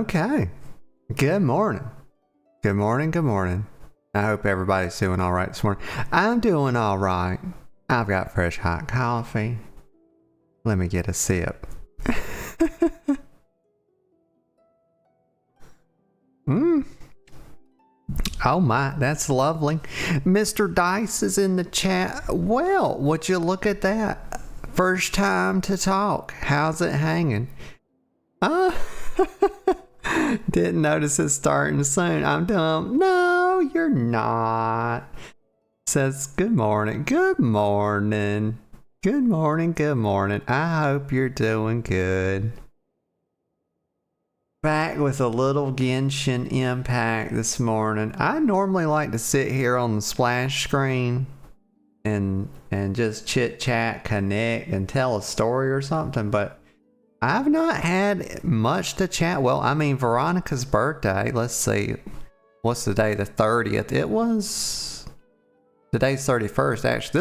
Okay. Good morning. Good morning. Good morning. I hope everybody's doing all right this morning. I'm doing all right. I've got fresh hot coffee. Let me get a sip. Oh my, that's lovely. Mr. Dice is in the chat. Well, would you look at that? First time to talk. How's it hanging? Didn't notice it starting soon. I'm dumb. No, you're not. Says good morning. Good morning. Good morning. Good morning. I hope you're doing good. Back with a little Genshin Impact this morning. I normally like to sit here on the splash screen and just chit chat, connect, and tell a story or something, but I've not had much to chat. Well, I mean, Veronica's birthday. Let's see. What's the day? The 30th. It was... Today's 31st, actually.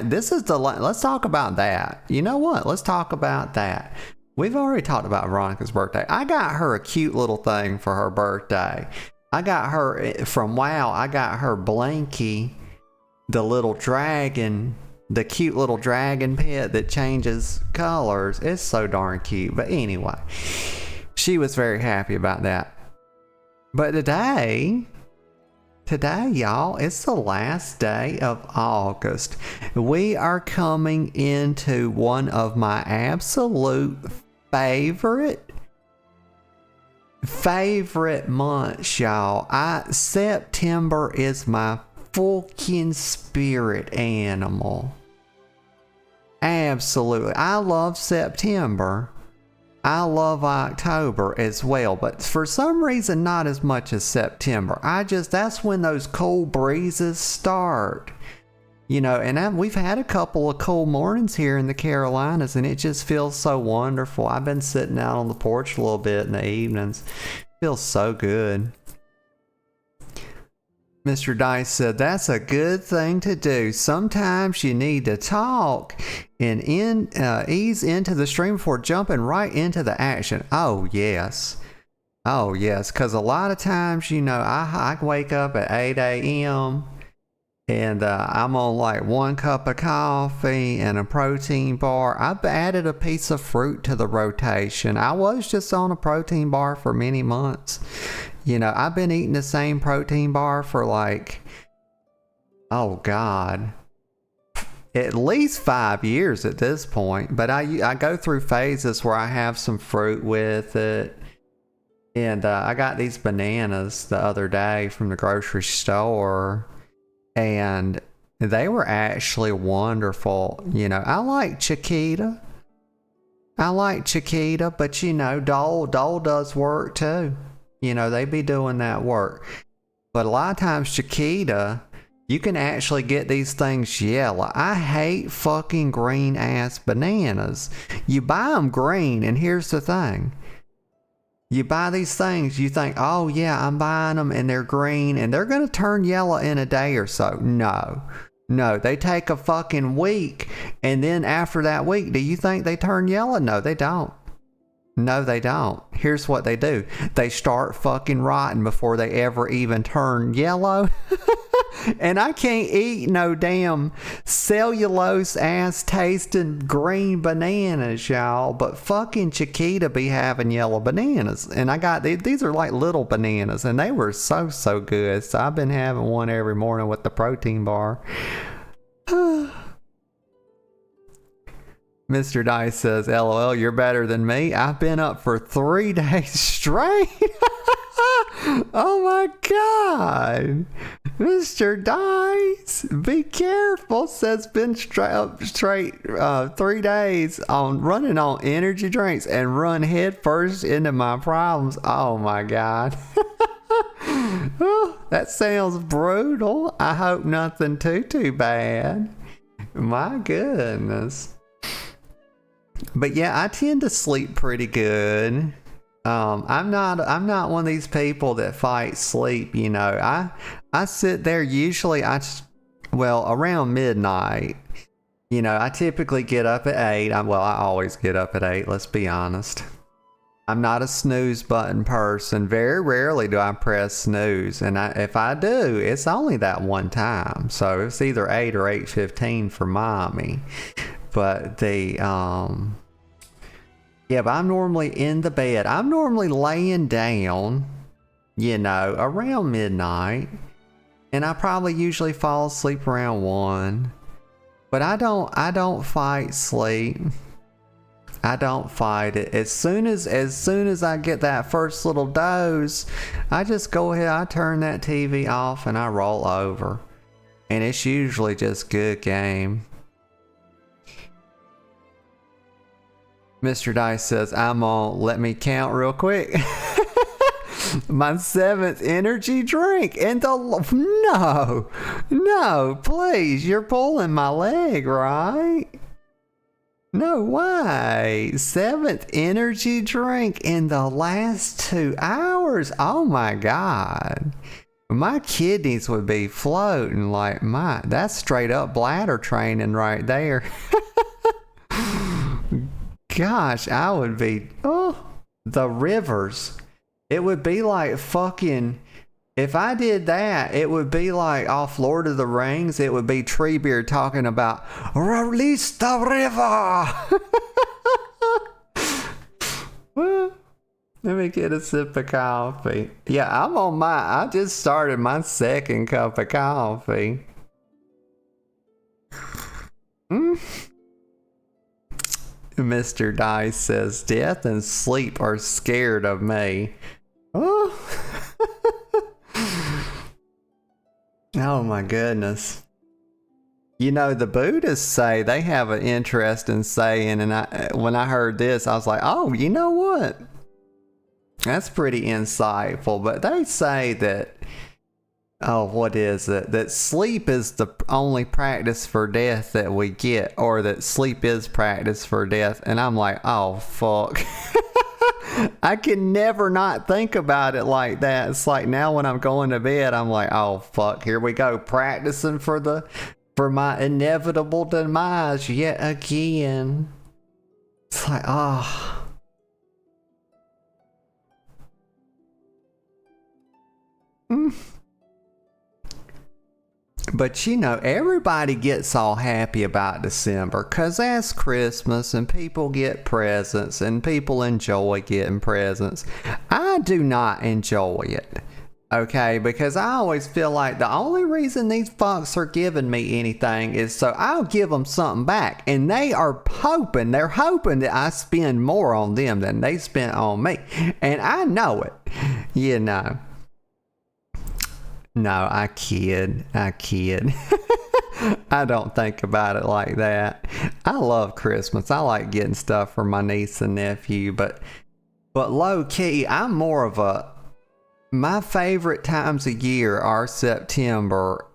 This is the let's talk about that. You know what? Let's talk about that. We've already talked about Veronica's birthday. I got her a cute little thing for her birthday. I got her from WoW. I got her Blanky, the little dragon, the cute little dragon pet that changes colors. It's so darn cute. But anyway, she was very happy about that. But today, y'all, it's the last day of August. We are coming into one of my absolute favorite months, y'all. September is my fucking spirit animal. Absolutely. I love September. I love October as well, but for some reason not as much as September. That's when those cool breezes start. You know, and we've had a couple of cool mornings here in the Carolinas, and it just feels so wonderful. I've been sitting out on the porch a little bit in the evenings. Feels so good. Mr. Dice said, that's a good thing to do. Sometimes you need to talk and ease into the stream before jumping right into the action. Oh, yes. Oh, yes. Because a lot of times, you know, I wake up at 8 a.m., and I'm on like 1 cup of coffee and a protein bar. I've added a piece of fruit to the rotation. I was just on a protein bar for many months. You know, I've been eating the same protein bar for like, oh God, at least 5 years at this point. But I go through phases where I have some fruit with it. And I got these bananas the other day from the grocery store. And they were actually wonderful. You know, I like Chiquita. But you know, Dole does work too. You know, they be doing that work. But a lot of times Chiquita, you can actually get these things yellow. I hate fucking green ass bananas. You buy them green, and here's the thing. You buy these things, you think, oh yeah, I'm buying them and they're green and they're going to turn yellow in a day or so. No, they take a fucking week, and then after that week, do you think they turn yellow? No, they don't. No, they don't. Here's what they do. They start fucking rotting before they ever even turn yellow. And I can't eat no damn cellulose ass tasting green bananas, y'all. But fucking Chiquita be having yellow bananas. And I got these are like little bananas, and they were so good. So I've been having one every morning with the protein bar. Mr. Dice says, LOL, you're better than me. I've been up for 3 days straight. Oh my God. Mr. Dice, be careful. Says been straight 3 days on running on energy drinks and run head first into my problems. Oh my God. Oh, that sounds brutal. I hope nothing too bad. My goodness. But yeah, I tend to sleep pretty good. I'm not one of these people that fight sleep, you know. I sit there usually around midnight. You know, I typically get up at 8. I always get up at 8, let's be honest. I'm not a snooze button person. Very rarely do I press snooze, and if I do, it's only that one time. So it's either 8 or 8:15 for mommy. But yeah, but I'm normally in the bed. I'm normally laying down, around midnight, and I probably usually fall asleep around 1. But I don't fight sleep. I don't fight it. As soon as I get that first little doze, I just go ahead, I turn that TV off and I roll over. And it's usually just good game. Mr. Dice says, I'm on, let me count real quick. My 7th energy drink. And no, please, you're pulling my leg, right? No way. 7th energy drink in the last 2 hours. Oh my God. My kidneys would be floating like that's straight up bladder training right there. Gosh, I would be, the rivers. It would be like fucking, if I did that, it would be like off Lord of the Rings. It would be Treebeard talking about, release the river. Well, let me get a sip of coffee. Yeah, I just started my 2nd cup of coffee. Mr. Dice says, death and sleep are scared of me. Oh, oh my goodness. The Buddhists say, they have an interesting saying, and when I heard this, I was like, oh, you know what? That's pretty insightful. But they say that, what is it? That sleep is the only practice for death that we get, or that sleep is practice for death. And I'm like, oh, fuck. I can never not think about it like that. It's like now when I'm going to bed, I'm like, oh, fuck, here we go. Practicing for my inevitable demise yet again. It's like, oh. But everybody gets all happy about December because that's Christmas and people get presents and people enjoy getting presents. I do not enjoy it, okay? Because I always feel like the only reason these fucks are giving me anything is so I'll give them something back. And they're hoping that I spend more on them than they spent on me. And I know it, No, I kid. I don't think about it like that. I love Christmas. I like getting stuff for my niece and nephew, but low key, I'm more of my favorite times of year are September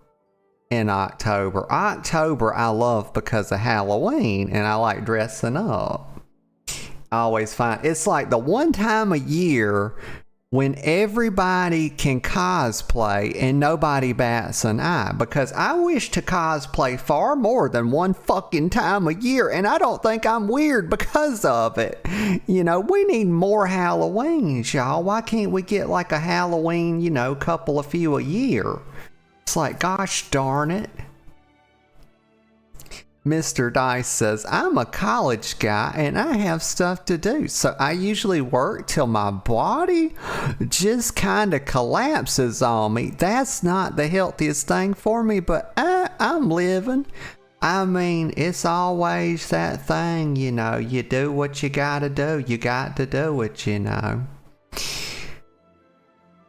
and October. October I love because of Halloween and I like dressing up. I always find it's like the one time a year when everybody can cosplay and nobody bats an eye, because I wish to cosplay far more than one fucking time a year, and I don't think I'm weird because of it. We need more Halloweens, y'all. Why can't we get like a Halloween, couple of few a year? It's like, gosh darn it. Mr. Dice says, I'm a college guy and I have stuff to do. So I usually work till my body just kind of collapses on me. That's not the healthiest thing for me, but I'm living. I mean, it's always that thing, you do what you gotta do. You got to do it,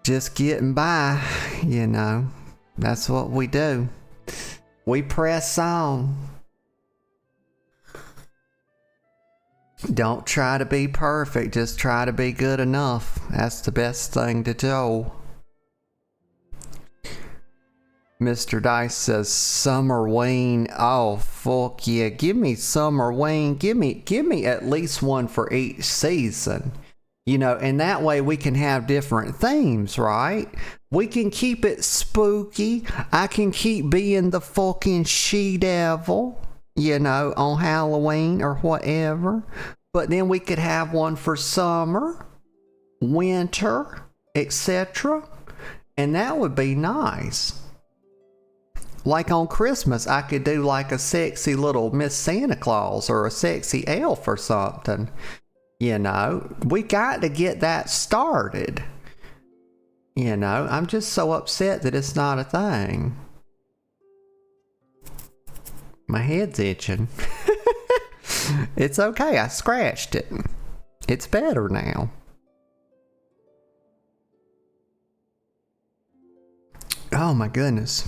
Just getting by, That's what we do. We press on. Don't try to be perfect, just try to be good enough. That's the best thing to do. Mr. Dice says Summerween. Oh, fuck yeah. Give me Summerween. Give me at least one for each season. And that way we can have different themes, right? We can keep it spooky. I can keep being the fucking she-devil. On Halloween or whatever. But then we could have one for summer, winter, etc. And that would be nice. Like on Christmas, I could do like a sexy little Miss Santa Claus or a sexy elf or something. You know, we got to get that started. You know, I'm just so upset that it's not a thing. My head's itching. It's okay, I scratched it. It's better now. Oh my goodness.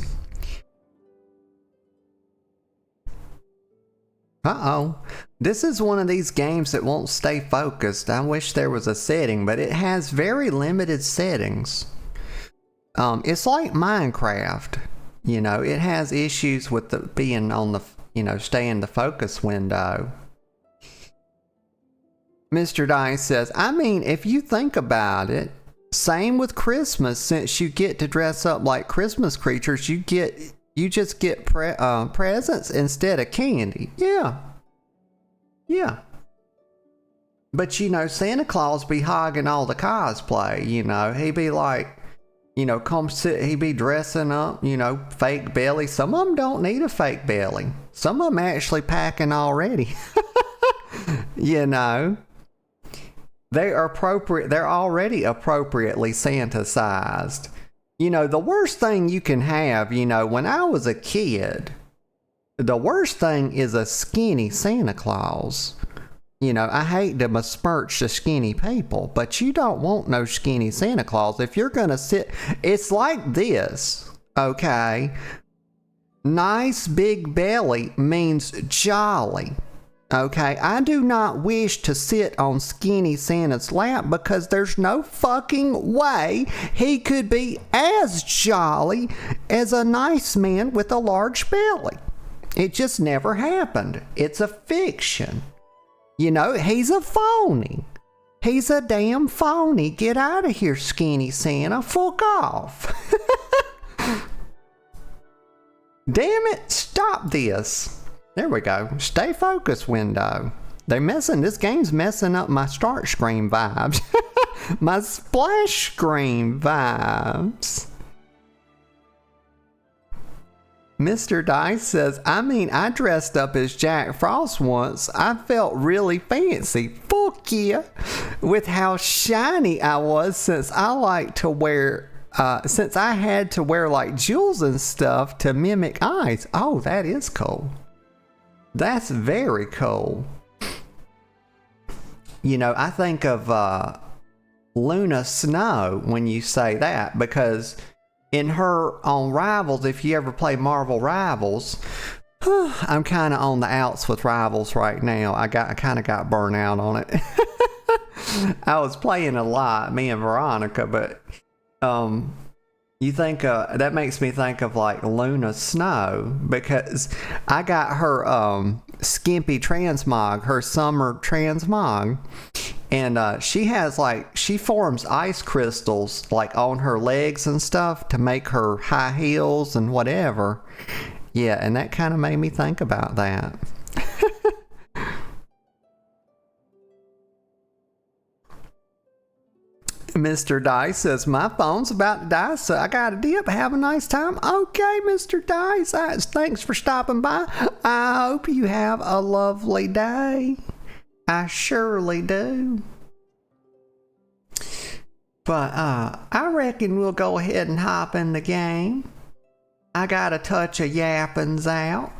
Uh-oh. This is one of these games that won't stay focused. I wish there was a setting, but it has very limited settings. It's like Minecraft. You know, it has issues with the being on the, you know, stay in the focus window. Mr. Dice says, I mean, if you think about it, same with Christmas, since you get to dress up like Christmas creatures, you just get presents instead of candy. Yeah. Yeah. But, you know, Santa Claus be hogging all the cosplay, you know. He be like, you know, he be dressing up, you know, fake belly. Some of them don't need a fake belly. Some of them actually packing already. You know. They're already appropriately Santa-sized. You know, the worst thing you can have, you know, when I was a kid, the worst thing is a skinny Santa Claus. You know, I hate to besmirch the skinny people, but you don't want no skinny Santa Claus. If you're gonna sit, it's like this, okay? Nice big belly means jolly. Okay, I do not wish to sit on skinny Santa's lap because there's no fucking way he could be as jolly as a nice man with a large belly. It just never happened. It's a fiction. You know, he's a phony. He's a damn phony. Get out of here, skinny Santa. Fuck off. Damn it, stop this. There we go. Stay focused window. This game's messing up my start screen vibes. My splash screen vibes. Mr. Dice says, I mean, I dressed up as Jack Frost once. I felt really fancy. Fuck yeah. With how shiny I was since I had to wear like jewels and stuff to mimic eyes. Oh, that is cool. That's very cool. You know, I think of Luna Snow when you say that, because in her on Rivals, if you ever play Marvel Rivals, I'm kind of on the outs with Rivals right now. I kind of got burnt out on it. I was playing a lot, me and Veronica, but you think that makes me think of like Luna Snow, because I got her skimpy transmog, her summer transmog, and she forms ice crystals like on her legs and stuff to make her high heels and whatever. Yeah, and that kind of made me think about that. Mr. Dice says, my phone's about to die, so I gotta dip. Have a nice time. Okay, Mr. Dice. Thanks for stopping by. I hope you have a lovely day. I surely do. But I reckon we'll go ahead and hop in the game. I got a touch of yappins out.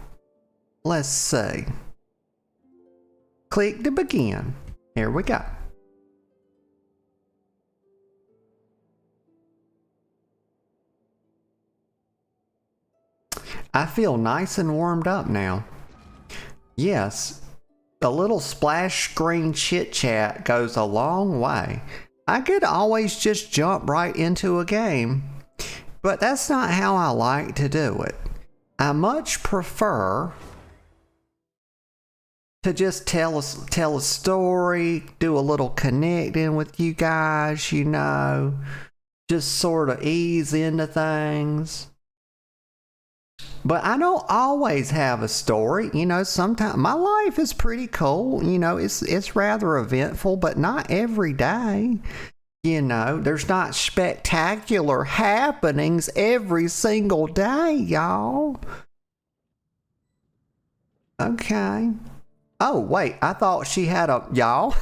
Let's see. Click to begin. Here we go. I feel nice and warmed up now. Yes, a little splash screen chit chat goes a long way. I could always just jump right into a game, but that's not how I like to do it. I much prefer to just tell a story, do a little connecting with you guys, you know, just sort of ease into things. But I don't always have a story, you know. Sometimes my life is pretty cool, you know. It's rather eventful, but not every day. You know, there's not spectacular happenings every single day, y'all. Okay. Oh, wait, I thought she had a... Y'all?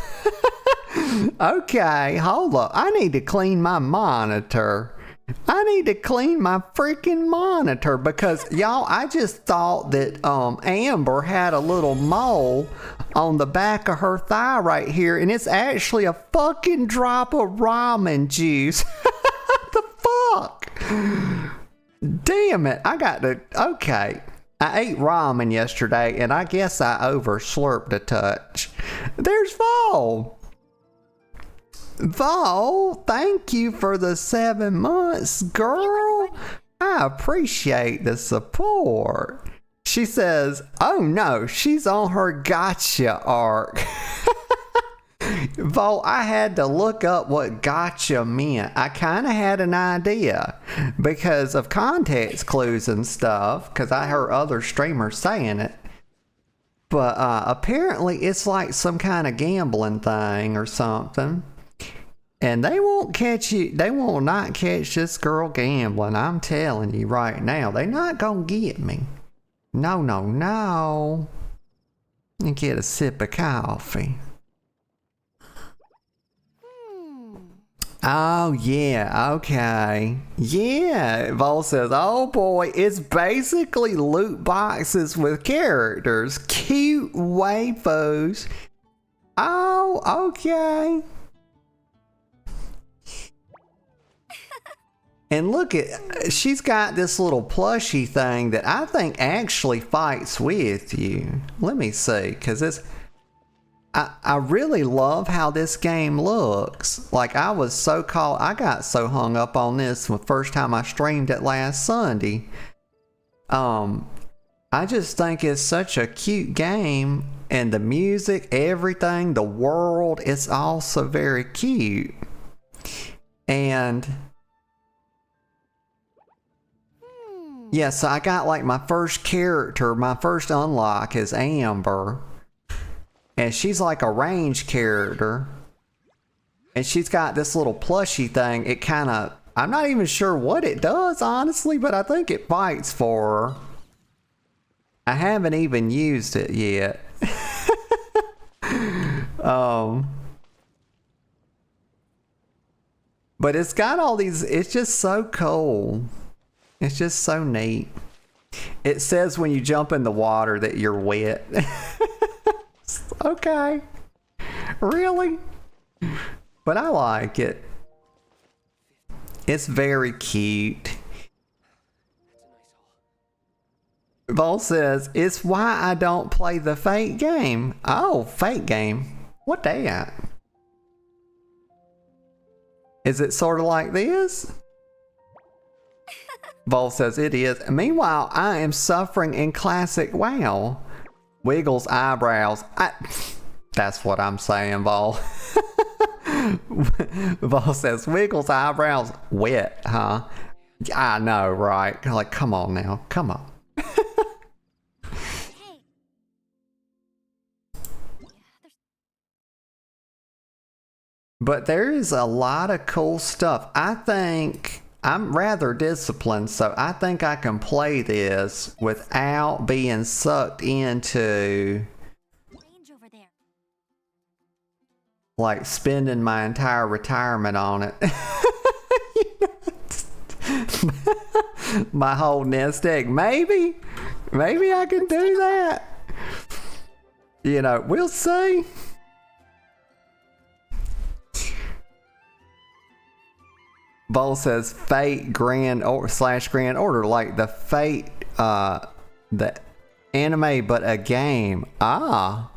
Okay, hold up. I need to clean my monitor. I need to clean my freaking monitor because, y'all, I just thought that Amber had a little mole on the back of her thigh right here, and it's actually a fucking drop of ramen juice. What the fuck? Damn it. I got to... Okay. I ate ramen yesterday, and I guess I overslurped a touch. There's Vol. Vol, thank you for the 7 months, girl. I appreciate the support. She says, oh no, she's on her gotcha arc. Vol, I had to look up what gotcha meant. I kind of had an idea because of context clues and stuff, because I heard other streamers saying it. But apparently it's like some kind of gambling thing or something. And they won't catch you. They will not catch this girl gambling. I'm telling you right now. They're not going to get me. No, no, no. And get a sip of coffee. Oh, yeah, okay. Yeah, Vol says, oh boy, it's basically loot boxes with characters. Cute waifus. Oh, okay. And look at, she's got this little plushie thing that I think actually fights with you. Let me see, because it's... I really love how this game looks. Like, I got so hung up on this the first time I streamed it last Sunday. I just think it's such a cute game, and the music, everything, the world, it's also very cute. And yeah, so I got like my first character, my first unlock is Amber. And she's like a range character. And she's got this little plushie thing. It kind of... I'm not even sure what it does, honestly, but I think it fights for her. I haven't even used it yet. But it's got all these... It's just so cool. It's just so neat. It says when you jump in the water that you're wet. Okay. Really? But I like it. It's very cute. Vol says, it's why I don't play the Fate game. Oh, Fate game. What that? Is it sort of like this? Vol says it is. Meanwhile, I am suffering in classic WoW. Wiggles eyebrows. That's what I'm saying, Vol. Vol says, Wiggles eyebrows wet, huh? I know, right? Like, come on now. Come on. But there is a lot of cool stuff. I think... I'm rather disciplined, so I think I can play this without being sucked into like spending my entire retirement on it. My whole nest egg. Maybe I can do that. You know, we'll see. Vol says Fate Grand or / Grand Order, like the Fate, the anime, but a game. Ah.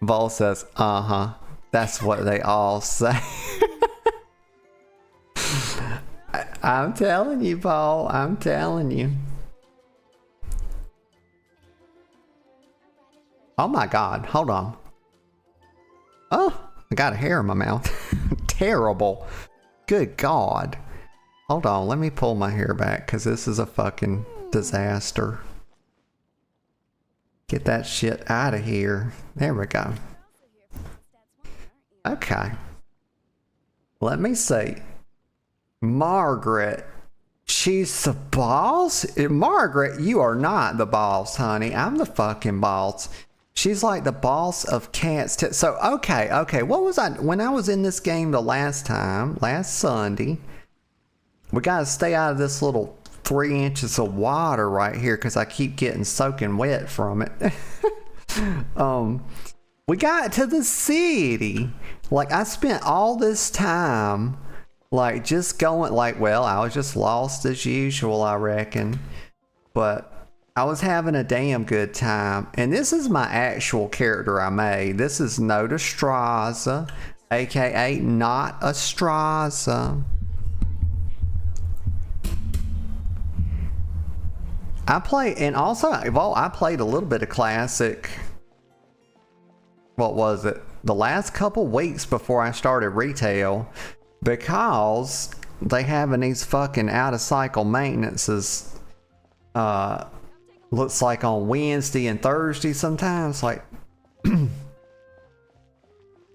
Vol says, that's what they all say. I'm telling you, Vol. I'm telling you. Oh my God. Hold on. Oh, I got a hair in my mouth. Terrible. Good God. Hold on, let me pull my hair back because this is a fucking disaster. Get that shit out of here. There we go. Okay. Let me see. Margaret. She's the boss? Margaret, you are not the boss, honey. I'm the fucking boss. She's like the boss of cats. So, okay. What was I... When I was in this game the last Sunday, we gotta stay out of this little 3 inches of water right here because I keep getting soaking wet from it. We got to the city. Like, I spent all this time... Like, just going, like, well, I was just lost as usual, I reckon. But I was having a damn good time. And this is my actual character I made. This is Nota Straza, aka Not a Straza. I played a little bit of classic. What was it? The last couple weeks before I started retail. Because they having these fucking out of cycle maintenances, looks like on Wednesday and Thursday sometimes, like.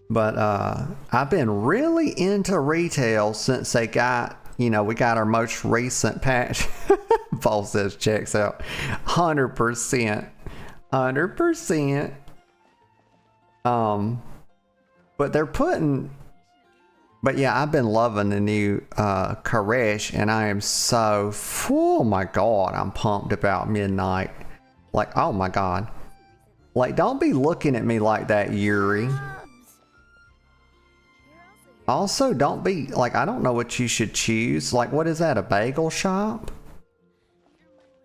But I've been really into retail since they got, we got our most recent patch. Paul says checks out 100%. But they're putting. But yeah, I've been loving the new Koresh, and I am so, oh my god, I'm pumped about Midnight. Like, oh my god. Like, don't be looking at me like that, Yuri. Also, don't be, like, I don't know what you should choose. Like, what is that, a bagel shop?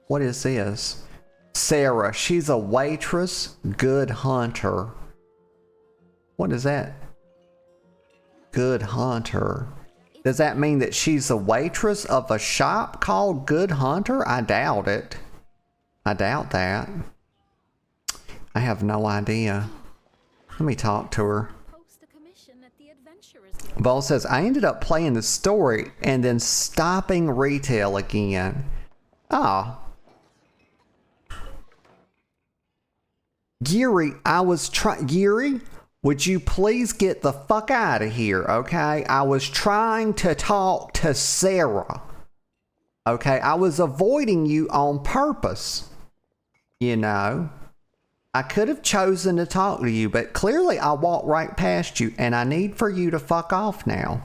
What is this? Sarah, she's a waitress, good hunter. What is that? Good Hunter. Does that mean that she's a waitress of a shop called Good Hunter? I doubt it. I doubt that. I have no idea. Let me talk to her. Vol says, I ended up playing the story and then stopping retail again. Oh. Yuri, Yuri? Would you please get the fuck out of here, okay? I was trying to talk to Sarah. Okay, I was avoiding you on purpose. I could have chosen to talk to you, but clearly I walked right past you, and I need for you to fuck off now.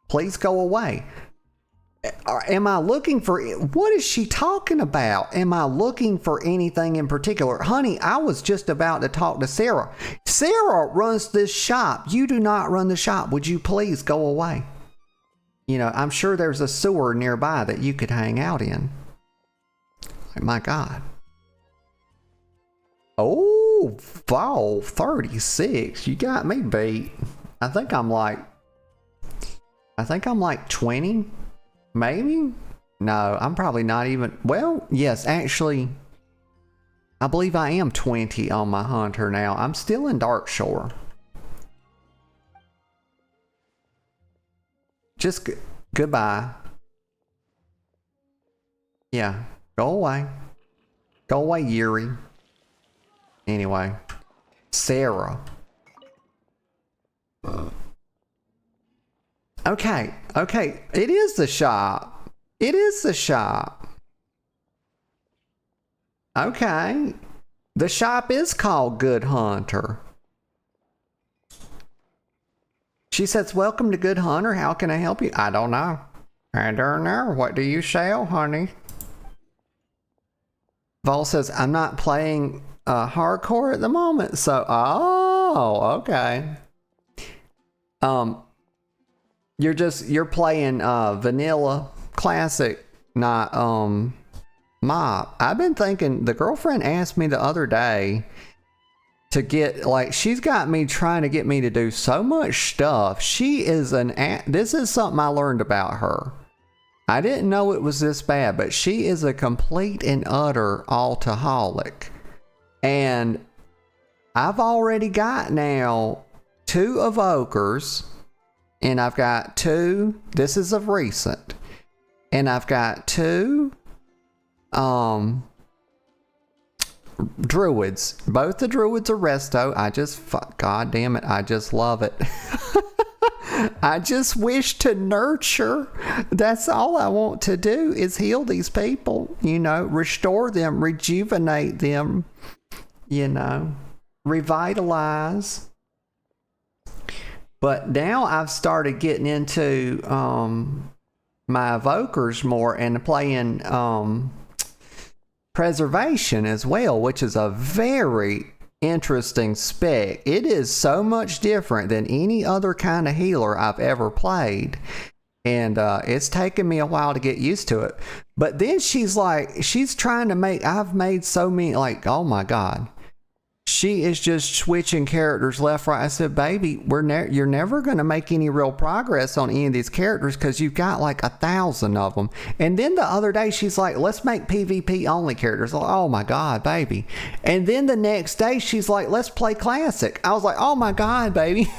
Please go away. Am I looking for... What is she talking about? Am I looking for anything in particular? Honey, I was just about to talk to Sarah. Sarah runs this shop. You do not run the shop. Would you please go away? I'm sure there's a sewer nearby that you could hang out in. My God. Oh, Vol 36. You got me beat. I think I'm like 20. Maybe? No, I'm probably not even... Well, yes, actually, I believe I am 20 on my hunter now. I'm still in Darkshore. Just goodbye. Yeah, go away. Go away, Yuri. Anyway, Sarah. Okay, it is the shop. Okay, the shop is called Good Hunter. She says, welcome to Good Hunter. How can I help you? I don't know. What do you sell, honey? Vol says, I'm not playing hardcore at the moment, so, oh, okay. You're playing vanilla classic, not mob. I've been thinking, the girlfriend asked me the other day to get, like, she's got me trying to get me to do so much stuff. She is this is something I learned about her. I didn't know it was this bad, but she is a complete and utter alcoholic. And I've already got now 2 evokers. And I've got 2, this is of recent, and I've got 2 druids. Both the druids are resto. God damn it, I just love it. I just wish to nurture. That's all I want to do is heal these people, you know, restore them, rejuvenate them, you know, revitalize. But now I've started getting into my evokers more and playing preservation as well, which is a very interesting spec. It is so much different than any other kind of healer I've ever played, and it's taken me a while to get used to it. But then she's trying to make, I've made so many, like, oh my god, she is just switching characters left, right. I said, baby, you're never going to make any real progress on any of these characters because you've got like 1,000 of them. And then the other day, she's like, let's make PvP only characters. Like, oh my God, baby. And then the next day, she's like, let's play classic. I was like, oh my God, baby.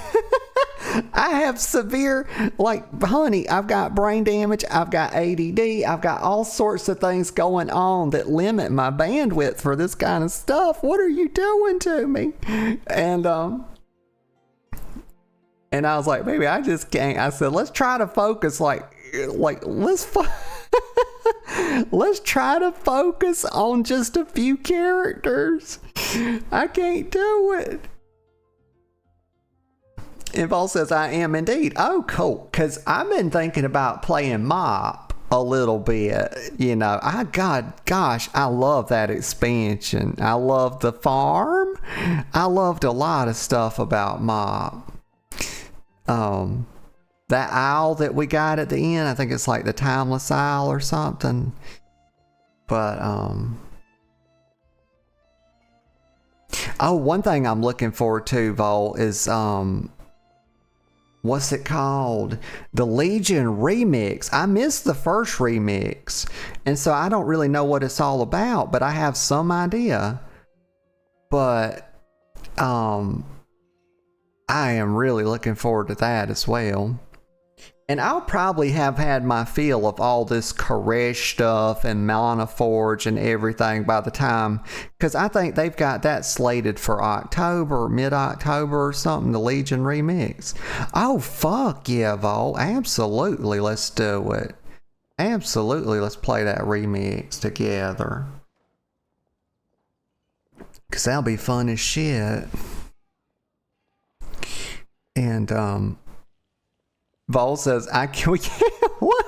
I have severe, like, honey, I've got brain damage, I've got ADD, I've got all sorts of things going on that limit my bandwidth for this kind of stuff. What are you doing to me? And I was like, baby, I just can't. I said, let's try to focus, let's try to focus on just a few characters. I can't do it. Invol says, I am indeed. Oh, cool. Because I've been thinking about playing Mop a little bit. You know, gosh, I love that expansion. I love the farm. I loved a lot of stuff about Mop. That owl that we got at the end, I think it's like the Timeless Owl or something. But, oh, one thing I'm looking forward to, Vol, is, what's it called? The Legion remix. I missed the first remix, and so I don't really know what it's all about, but I have some idea. But I am really looking forward to that as well. And I'll probably have had my fill of all this Koresh stuff and Mana Forge and everything by the time, because I think they've got that slated for October, mid-October or something, the Legion remix. Oh, fuck yeah, Vol. Absolutely, let's do it. Absolutely, let's play that remix together. Because that'll be fun as shit. And, Vol says, we can't, what?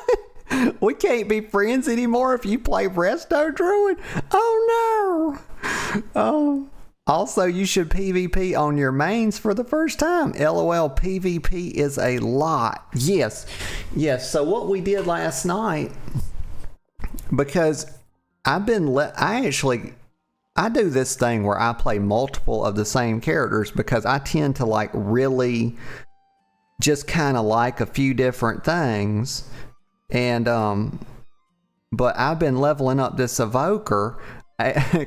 We can't be friends anymore if you play Resto Druid? Oh no! Oh. Also, you should PvP on your mains for the first time. LOL, PvP is a lot. Yes. Yes, so what we did last night, because I do this thing where I play multiple of the same characters because I tend to like really just kind of like a few different things. And but I've been leveling up this evoker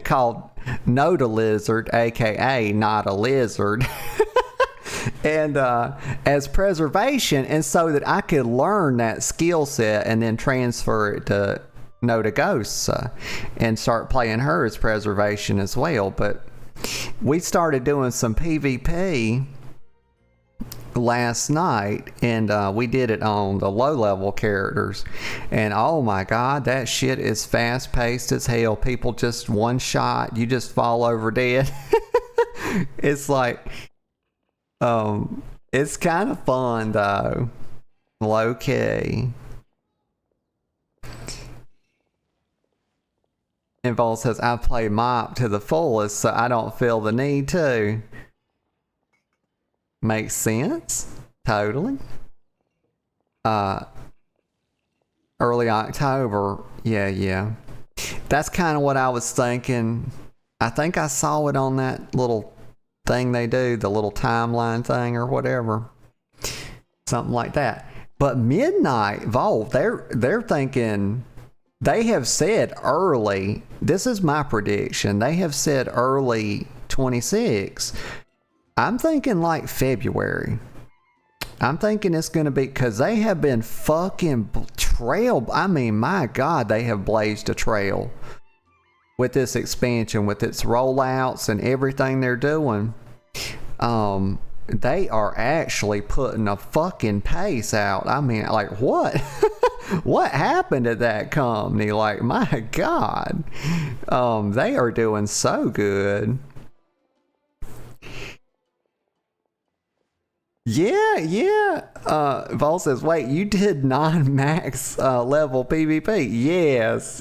called Noda Lizard, aka Not a Lizard. And as preservation, and so that I could learn that skill set and then transfer it to Noda Ghosts and start playing her as preservation as well. But we started doing some PvP last night, and we did it on the low level characters, and oh my god, that shit is fast paced as hell. People just one shot, you just fall over dead. It's like it's kind of fun though, low key. Invol says, I play Mop to the fullest, so I don't feel the need to. Makes sense. Totally. Early October. Yeah. That's kind of what I was thinking. I think I saw it on that little thing they do, the little timeline thing or whatever. Something like that. But Midnight Volt, they're thinking, they have said early, this is my prediction, they have said early 26. I'm thinking like February. I'm thinking it's going to be, because they have been fucking trail. I mean, my God, they have blazed a trail with this expansion, with its rollouts and everything they're doing. they are actually putting a fucking pace out. I mean, like, what? What happened at that company? Like, my God. They are doing so good. Yeah. Vol says, wait, you did non-max level PvP?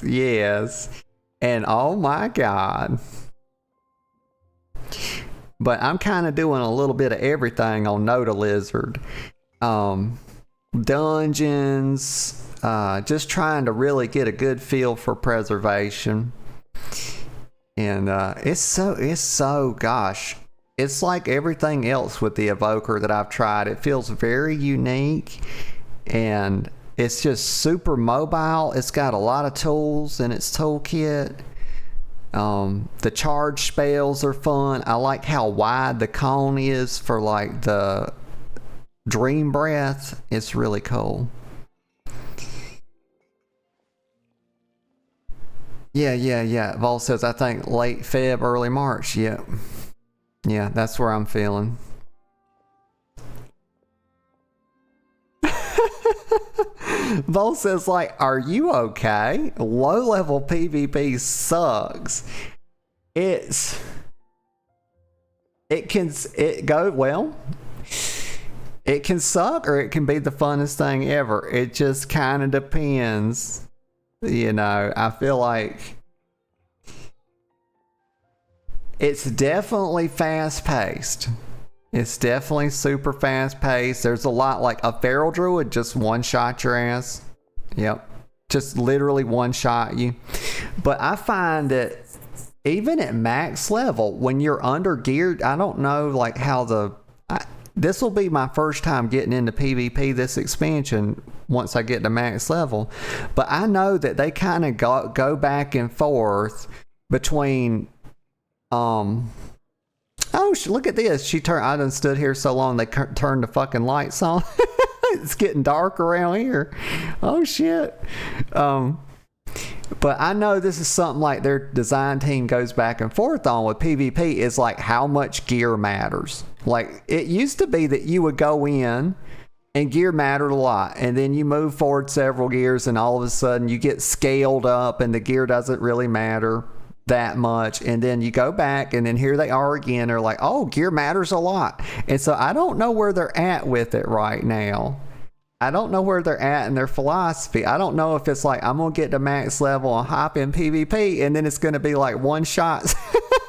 Yes. And oh my God. But I'm kind of doing a little bit of everything on Noda Lizard. Dungeons, just trying to really get a good feel for preservation. And it's so gosh, it's like everything else with the Evoker that I've tried. It feels very unique, and it's just super mobile. It's got a lot of tools in its toolkit. The charge spells are fun. I like how wide the cone is for like the Dream Breath. It's really cool. Yeah. Vol says, I think late Feb, early March. Yep. Yeah, that's where I'm feeling. Vol says, like, are you okay? Low level PvP sucks. It can suck, or it can be the funnest thing ever. It just kind of depends. You know, I feel like it's definitely fast paced. It's definitely super fast paced. There's a lot, like a feral druid just one shot your ass. Yep. Just literally one shot you. But I find that even at max level, when you're under geared, I don't know like how this will be my first time getting into PvP this expansion once I get to max level. But I know that they kind of go back and forth between oh, look at this. I done stood here so long they turned the fucking lights on. It's getting dark around here. Oh shit. But I know this is something like their design team goes back and forth on with PvP, is like how much gear matters. Like it used to be that you would go in and gear mattered a lot, and then you move forward several gears and all of a sudden you get scaled up and the gear doesn't really matter that much, and then you go back and then here they are again. They're like, oh, gear matters a lot. And so I don't know where they're at with it right now. I don't know where they're at in their philosophy. I don't know if it's like I'm gonna get to max level and hop in PvP and then it's gonna be like one shot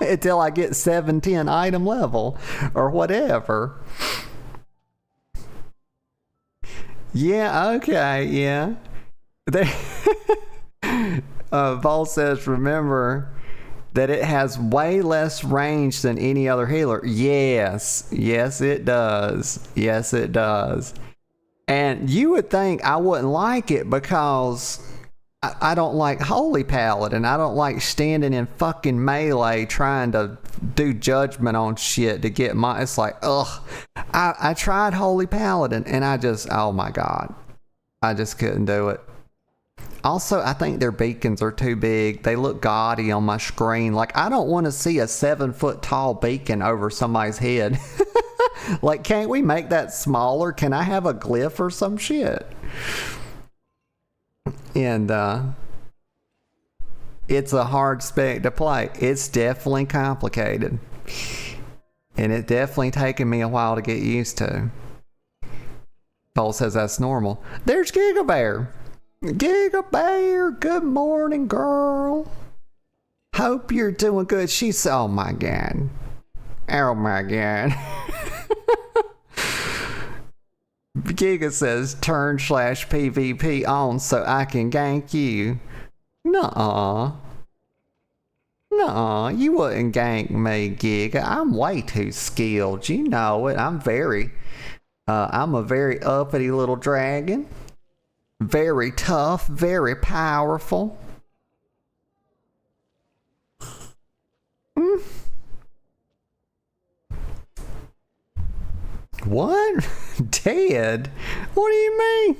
until I get 710 item level or whatever. Yeah, okay, yeah. Vol says, remember that it has way less range than any other healer. Yes it does. And you would think I wouldn't like it because I don't like Holy Paladin. I don't like standing in fucking melee trying to do judgment on shit to get my... It's like, ugh. I tried Holy Paladin and oh my God. I just couldn't do it. Also, I think their beacons are too big. They look gaudy on my screen. Like, I don't want to see a 7-foot tall beacon over somebody's head. Like, can't we make that smaller? Can I have a glyph or some shit? And it's a hard spec to play. It's definitely complicated. And it definitely taken me a while to get used to. Paul says that's normal. There's Giga Bear. Giga Bear, good morning, girl. Hope you're doing good. She's, oh my God. Oh my God. Giga says turn/PvP on so I can gank you. Nuh-uh, you wouldn't gank me, Giga. I'm way too skilled. You know it. I'm a very uppity little dragon. Very tough, very powerful. What? Dead? What do you mean?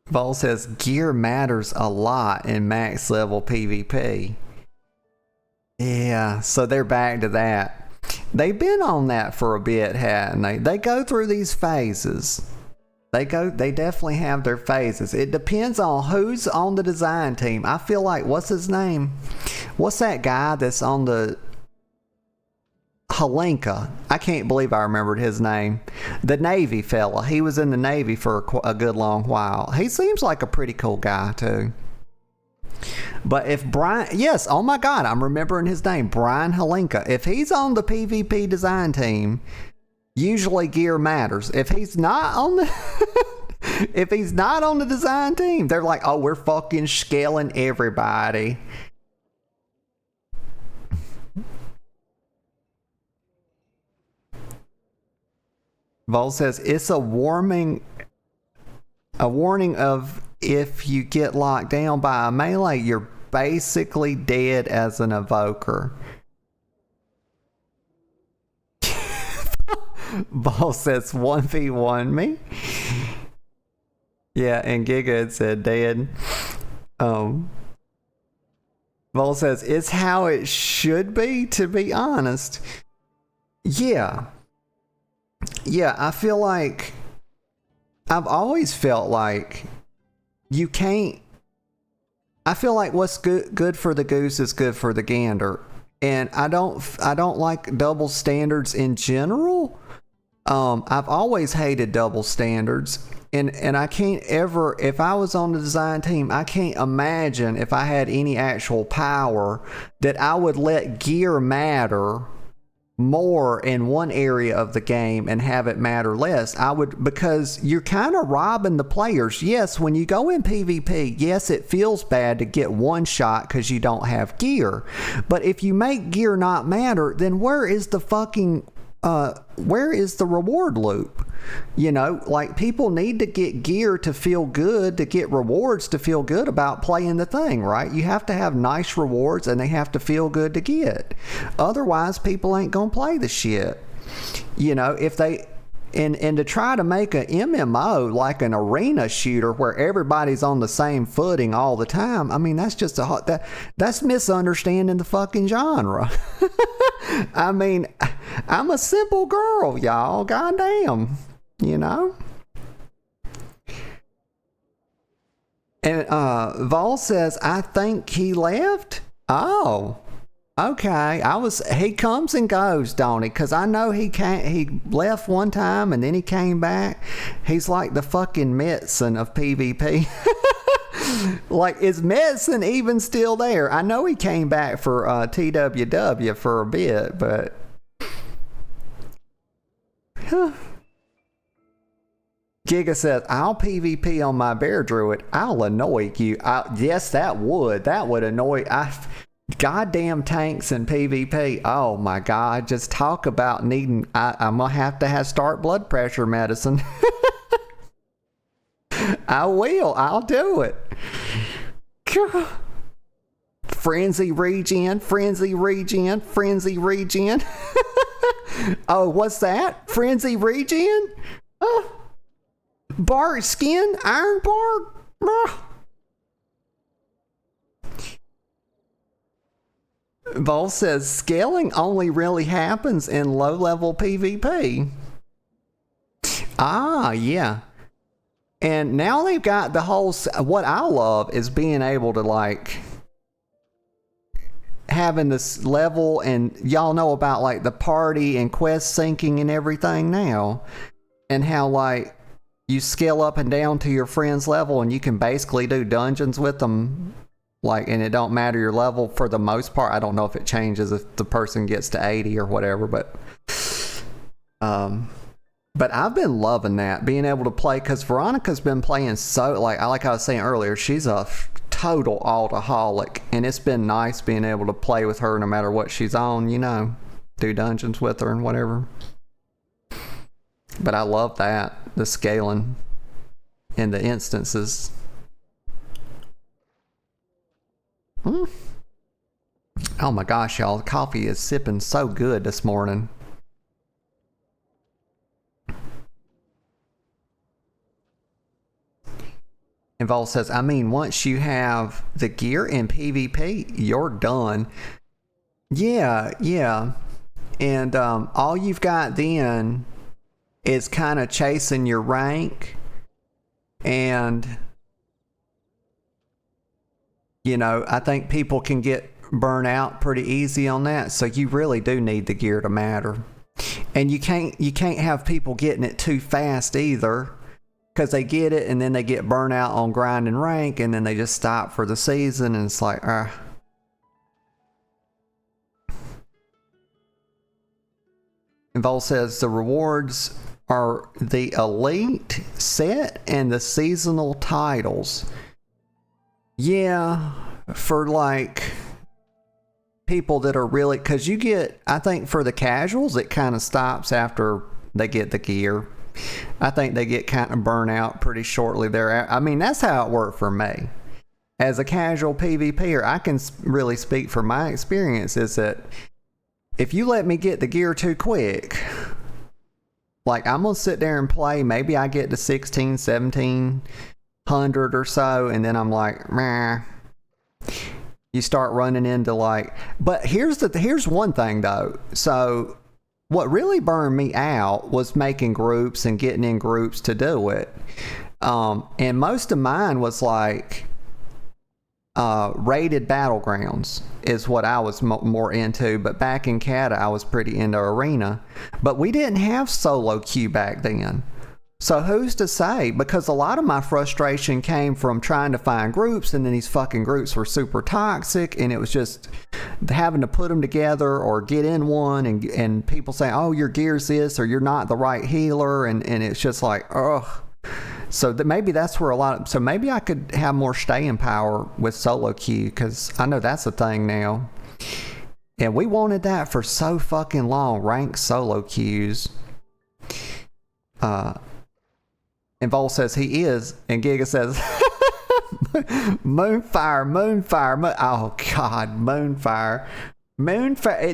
Vol says gear matters a lot in max level PvP. Yeah, so they're back to that. They've been on that for a bit, hadn't they? They go through these phases. They definitely have their phases. It depends on who's on the design team. I feel like, what's his name? What's that guy that's on the Halenka? I can't believe I remembered his name. The Navy fella. He was in the Navy for a good long while. He seems like a pretty cool guy too. But if Brian, yes, oh my God, I'm remembering his name, Brian Halenka. If he's on the PvP design team, usually gear matters. If he's not on the if he's not on the design team, they're like, oh, we're fucking scaling everybody. Vol says it's a warning of if you get locked down by a melee, you're basically dead as an evoker. Vol says 1v1 me. Yeah, and Giga had said dead. Vol says it's how it should be, to be honest. Yeah, I feel like I've always felt like you can't. I feel like what's good for the goose is good for the gander, and I don't like double standards in general. I've always hated double standards, and I can't ever. If I was on the design team, I can't imagine if I had any actual power that I would let gear matter more in one area of the game and have it matter less. I would, because you're kind of robbing the players. Yes, when you go in PvP, yes, it feels bad to get one shot because you don't have gear. But if you make gear not matter, then where is the reward loop? You know, like, people need to get gear to feel good, to get rewards to feel good about playing the thing, right? You have to have nice rewards and they have to feel good to get. Otherwise, people ain't gonna play the shit. You know, if they and to try to make an MMO like an arena shooter where everybody's on the same footing all the time, I mean, that's just that's misunderstanding the fucking genre. I mean, I'm a simple girl, y'all. Goddamn. You know? And Vol says, I think he left. Oh, okay. He comes and goes, don't he? Because I know he left one time and then he came back. He's like the fucking Metzen of PvP. Like, is Metzen even still there? I know he came back for TWW for a bit, but Giga says, I'll PvP on my bear druid. I'll annoy you. Yes, that would annoy. Goddamn tanks in PvP. Oh my God. Just talk about needing. I'm going to have start blood pressure medicine. I will. I'll do it. Frenzy regen. Oh, what's that? Frenzy regen? Bark skin? Iron bark? Vol says scaling only really happens in low-level PvP. Ah, yeah. And now they've got the whole... What I love is being able to, like, having this level, and y'all know about, like, the party and quest syncing and everything now. And how, like, you scale up and down to your friend's level and you can basically do dungeons with them. Like, and it don't matter your level for the most part. I don't know if it changes if the person gets to 80 or whatever, but I've been loving that, being able to play, because Veronica's been playing so, like I was saying earlier, she's a total altaholic, and it's been nice being able to play with her no matter what she's on, you know, do dungeons with her and whatever. But I love that, the scaling and the instances. Oh my gosh, y'all, the coffee is sipping so good this morning. And Vol says, I mean, once you have the gear in PvP, you're done. Yeah. And all you've got then is kind of chasing your rank. And, you know, I think people can get burnt out pretty easy on that. So you really do need the gear to matter. And you can't have people getting it too fast either, because they get it and then they get burnt out on grinding rank and then they just stop for the season and it's like, And Vol says the rewards are the elite set and the seasonal titles. Yeah, for like people that are really, because you get, I think for the casuals it kind of stops after they get the gear. I think they get kind of burnt out pretty shortly there. I mean, that's how it worked for me as a casual PvPer. I can really speak from my experience, is that if you let me get the gear too quick, like I'm gonna sit there and play, maybe I get to 16 1700 or so, and then I'm like, meh. You start running into like, but here's one thing though. So what really burned me out was making groups and getting in groups to do it. And most of mine was like rated battlegrounds is what I was more into. But back in Kaeya, I was pretty into arena. But we didn't have solo queue back then. So who's to say? Because a lot of my frustration came from trying to find groups, and then these fucking groups were super toxic, and it was just having to put them together or get in one, and people saying, oh, your gear's this, or you're not the right healer, and it's just like, ugh. So maybe that's where so maybe I could have more staying power with solo queue, because I know that's a thing now. And we wanted that for so fucking long, ranked solo queues. And Vol says he is, and Giga says, Moonfire. Oh God, Moonfire.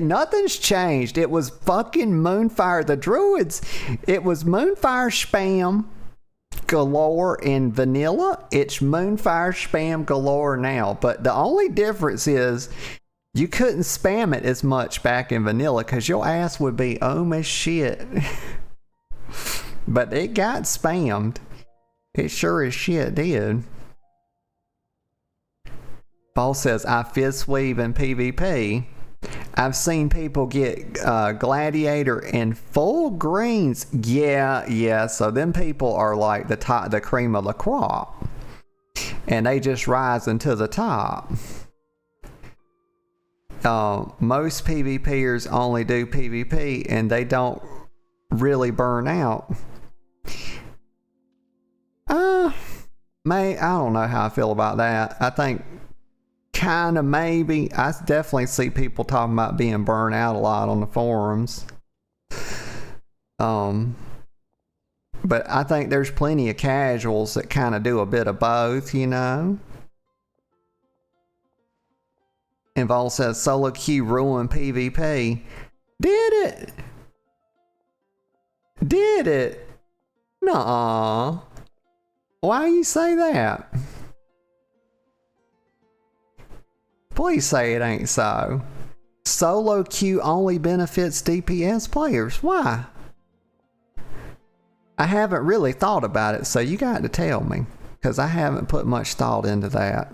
Nothing's changed. It was fucking Moonfire. The Druids, it was Moonfire spam galore in vanilla. It's Moonfire spam galore now. But the only difference is you couldn't spam it as much back in vanilla, because your ass would be as shit. But it got spammed. It sure as shit did. Paul says, I fist weave in PvP. I've seen people get gladiator in full greens. Yeah. So them people are like the cream of the crop. And they just rise into the top. Most PvPers only do PvP and they don't really burn out. I don't know how I feel about that. I think kind of maybe. I definitely see people talking about being burned out a lot on the forums. But I think there's plenty of casuals that kind of do a bit of both, you know. And Vol says solo queue ruined PvP. Did it? Nuh-uh. Why you say that? Please say it ain't so. Solo queue only benefits DPS players. Why? I haven't really thought about it, so you got to tell me, because I haven't put much thought into that.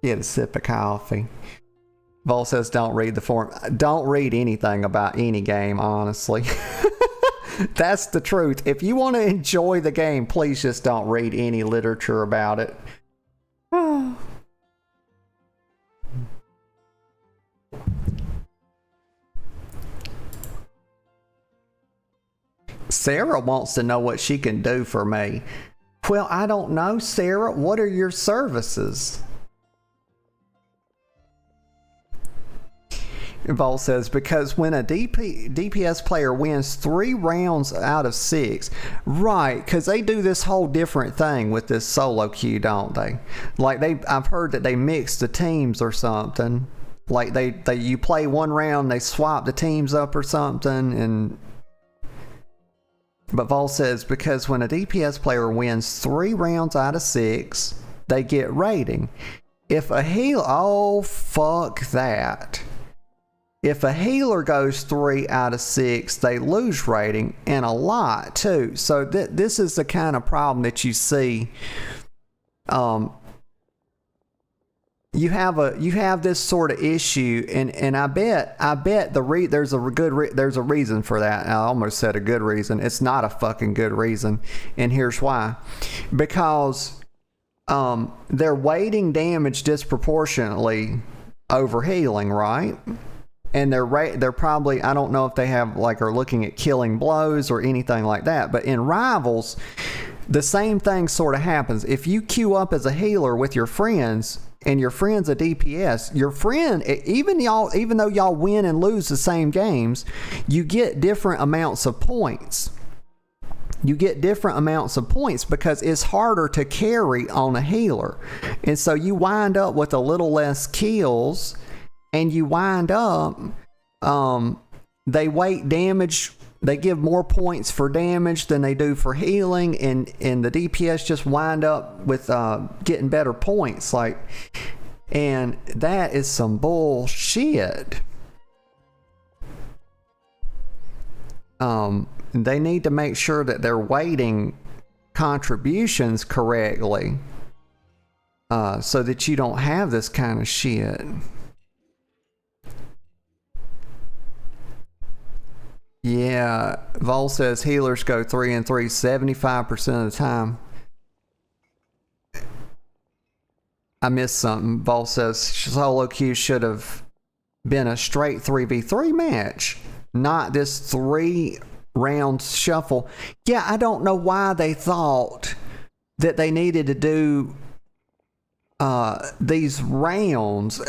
Get a sip of coffee. Vol says don't read the forum. Don't read anything about any game, honestly. That's the truth. If you want to enjoy the game, please just don't read any literature about it. Sarah wants to know what she can do for me. Well, I don't know, Sarah. What are your services? Vol says, because when a DPS player wins 3 rounds out of 6, right, because they do this whole different thing with this solo queue, don't they? Like I've heard that they mix the teams or something. Like you play one round, they swap the teams up or something, but Vol says, because when a DPS player wins 3 rounds out of 6, they get rating. If a healer, oh fuck that. If a healer goes 3 out of 6, they lose rating, and a lot too. So this is the kind of problem that you see. You have this sort of issue, and I bet there's a reason for that. I almost said a good reason. It's not a fucking good reason, and here's why. Because they're weighting damage disproportionately over healing, right? And they're probably, I don't know if they have are looking at killing blows or anything like that, but in Rivals, the same thing sort of happens. If you queue up as a healer with your friends, and your friend's a DPS, your friend, even though y'all win and lose the same games, you get different amounts of points. You get different amounts of points because it's harder to carry on a healer. And so you wind up with a little less kills, and you wind up, they weight damage. They give more points for damage than they do for healing, and the DPS just wind up with getting better points. And that is some bullshit. They need to make sure that they're weighting contributions correctly, so that you don't have this kind of shit. Yeah, Vol says healers go 3 and 3 75% of the time. I missed something. Vol says solo queue should have been a straight 3v3 match, not this 3-round shuffle. Yeah, I don't know why they thought that they needed to do these rounds.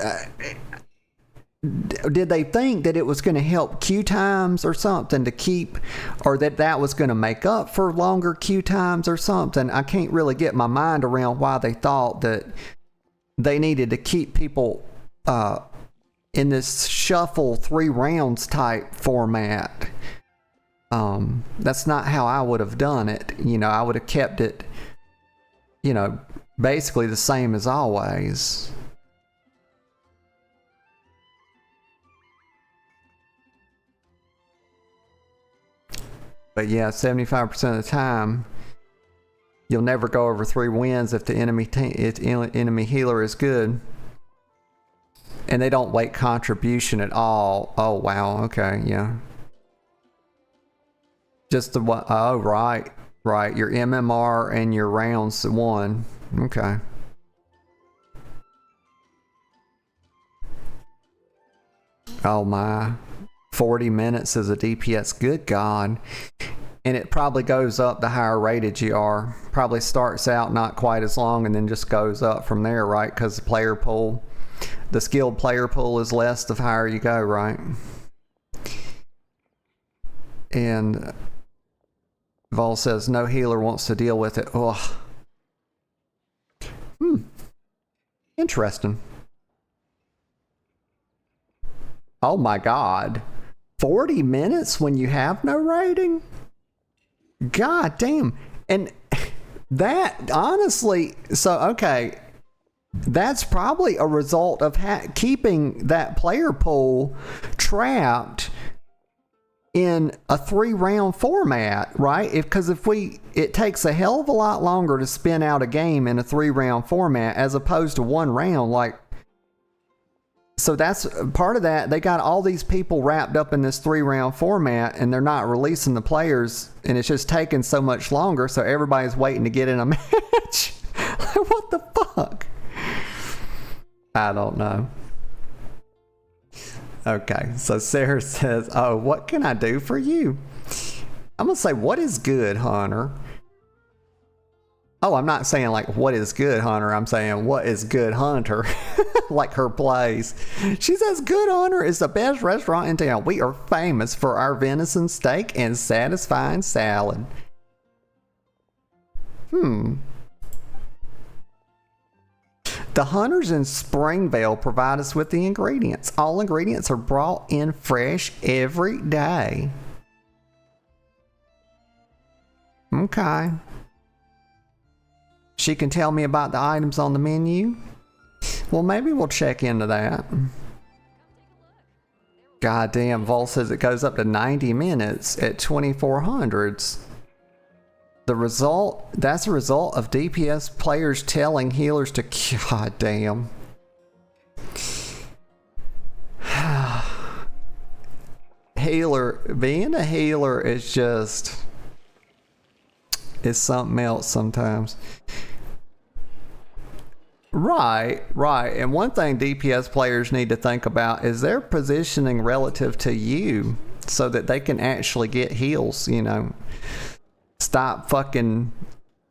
Did they think that it was going to help queue times or something to keep, or that was going to make up for longer queue times or something? I can't really get my mind around why they thought that they needed to keep people in this shuffle 3 rounds type format. That's not how I would have done it. I would have kept it, basically the same as always. But yeah, 75% of the time, you'll never go over 3 wins if the enemy healer is good. And they don't weight contribution at all. Oh, wow. Okay, yeah. Just the one. Oh, right. Right. Your MMR and your rounds won. Okay. Oh, my. 40 minutes as a DPS. Good God. And it probably goes up the higher rated you are. Probably starts out not quite as long and then just goes up from there, right? Because the skilled player pool is less the higher you go, right? And Vol says no healer wants to deal with it. Ugh. Interesting. Oh my God. 40 minutes when you have no rating? God damn. And that, honestly, so, okay, that's probably a result of keeping that player pool trapped in a 3-round format, right? Because it takes a hell of a lot longer to spin out a game in a 3-round format as opposed to 1 round, so that's part of that. They got all these people wrapped up in this 3-round format, and they're not releasing the players, and it's just taking so much longer, so everybody's waiting to get in a match. What the fuck? I don't know. Okay, so Sarah says, oh, what can I do for you? I'm going to say, what is good, Hunter? Oh, I'm not saying what is good, Hunter. I'm saying, what is good, Hunter? Like her plays. She says, Good Hunter is the best restaurant in town. We are famous for our venison steak and satisfying salad. The hunters in Springvale provide us with the ingredients. All ingredients are brought in fresh every day. Okay. She can tell me about the items on the menu. Well, maybe we'll check into that. God damn, Vol says it goes up to 90 minutes at 2400s. The result, that's a result of DPS players telling healers to, god damn. Being a healer is just, it's something else sometimes. Right. And one thing DPS players need to think about is their positioning relative to you so that they can actually get heals, you know. Stop fucking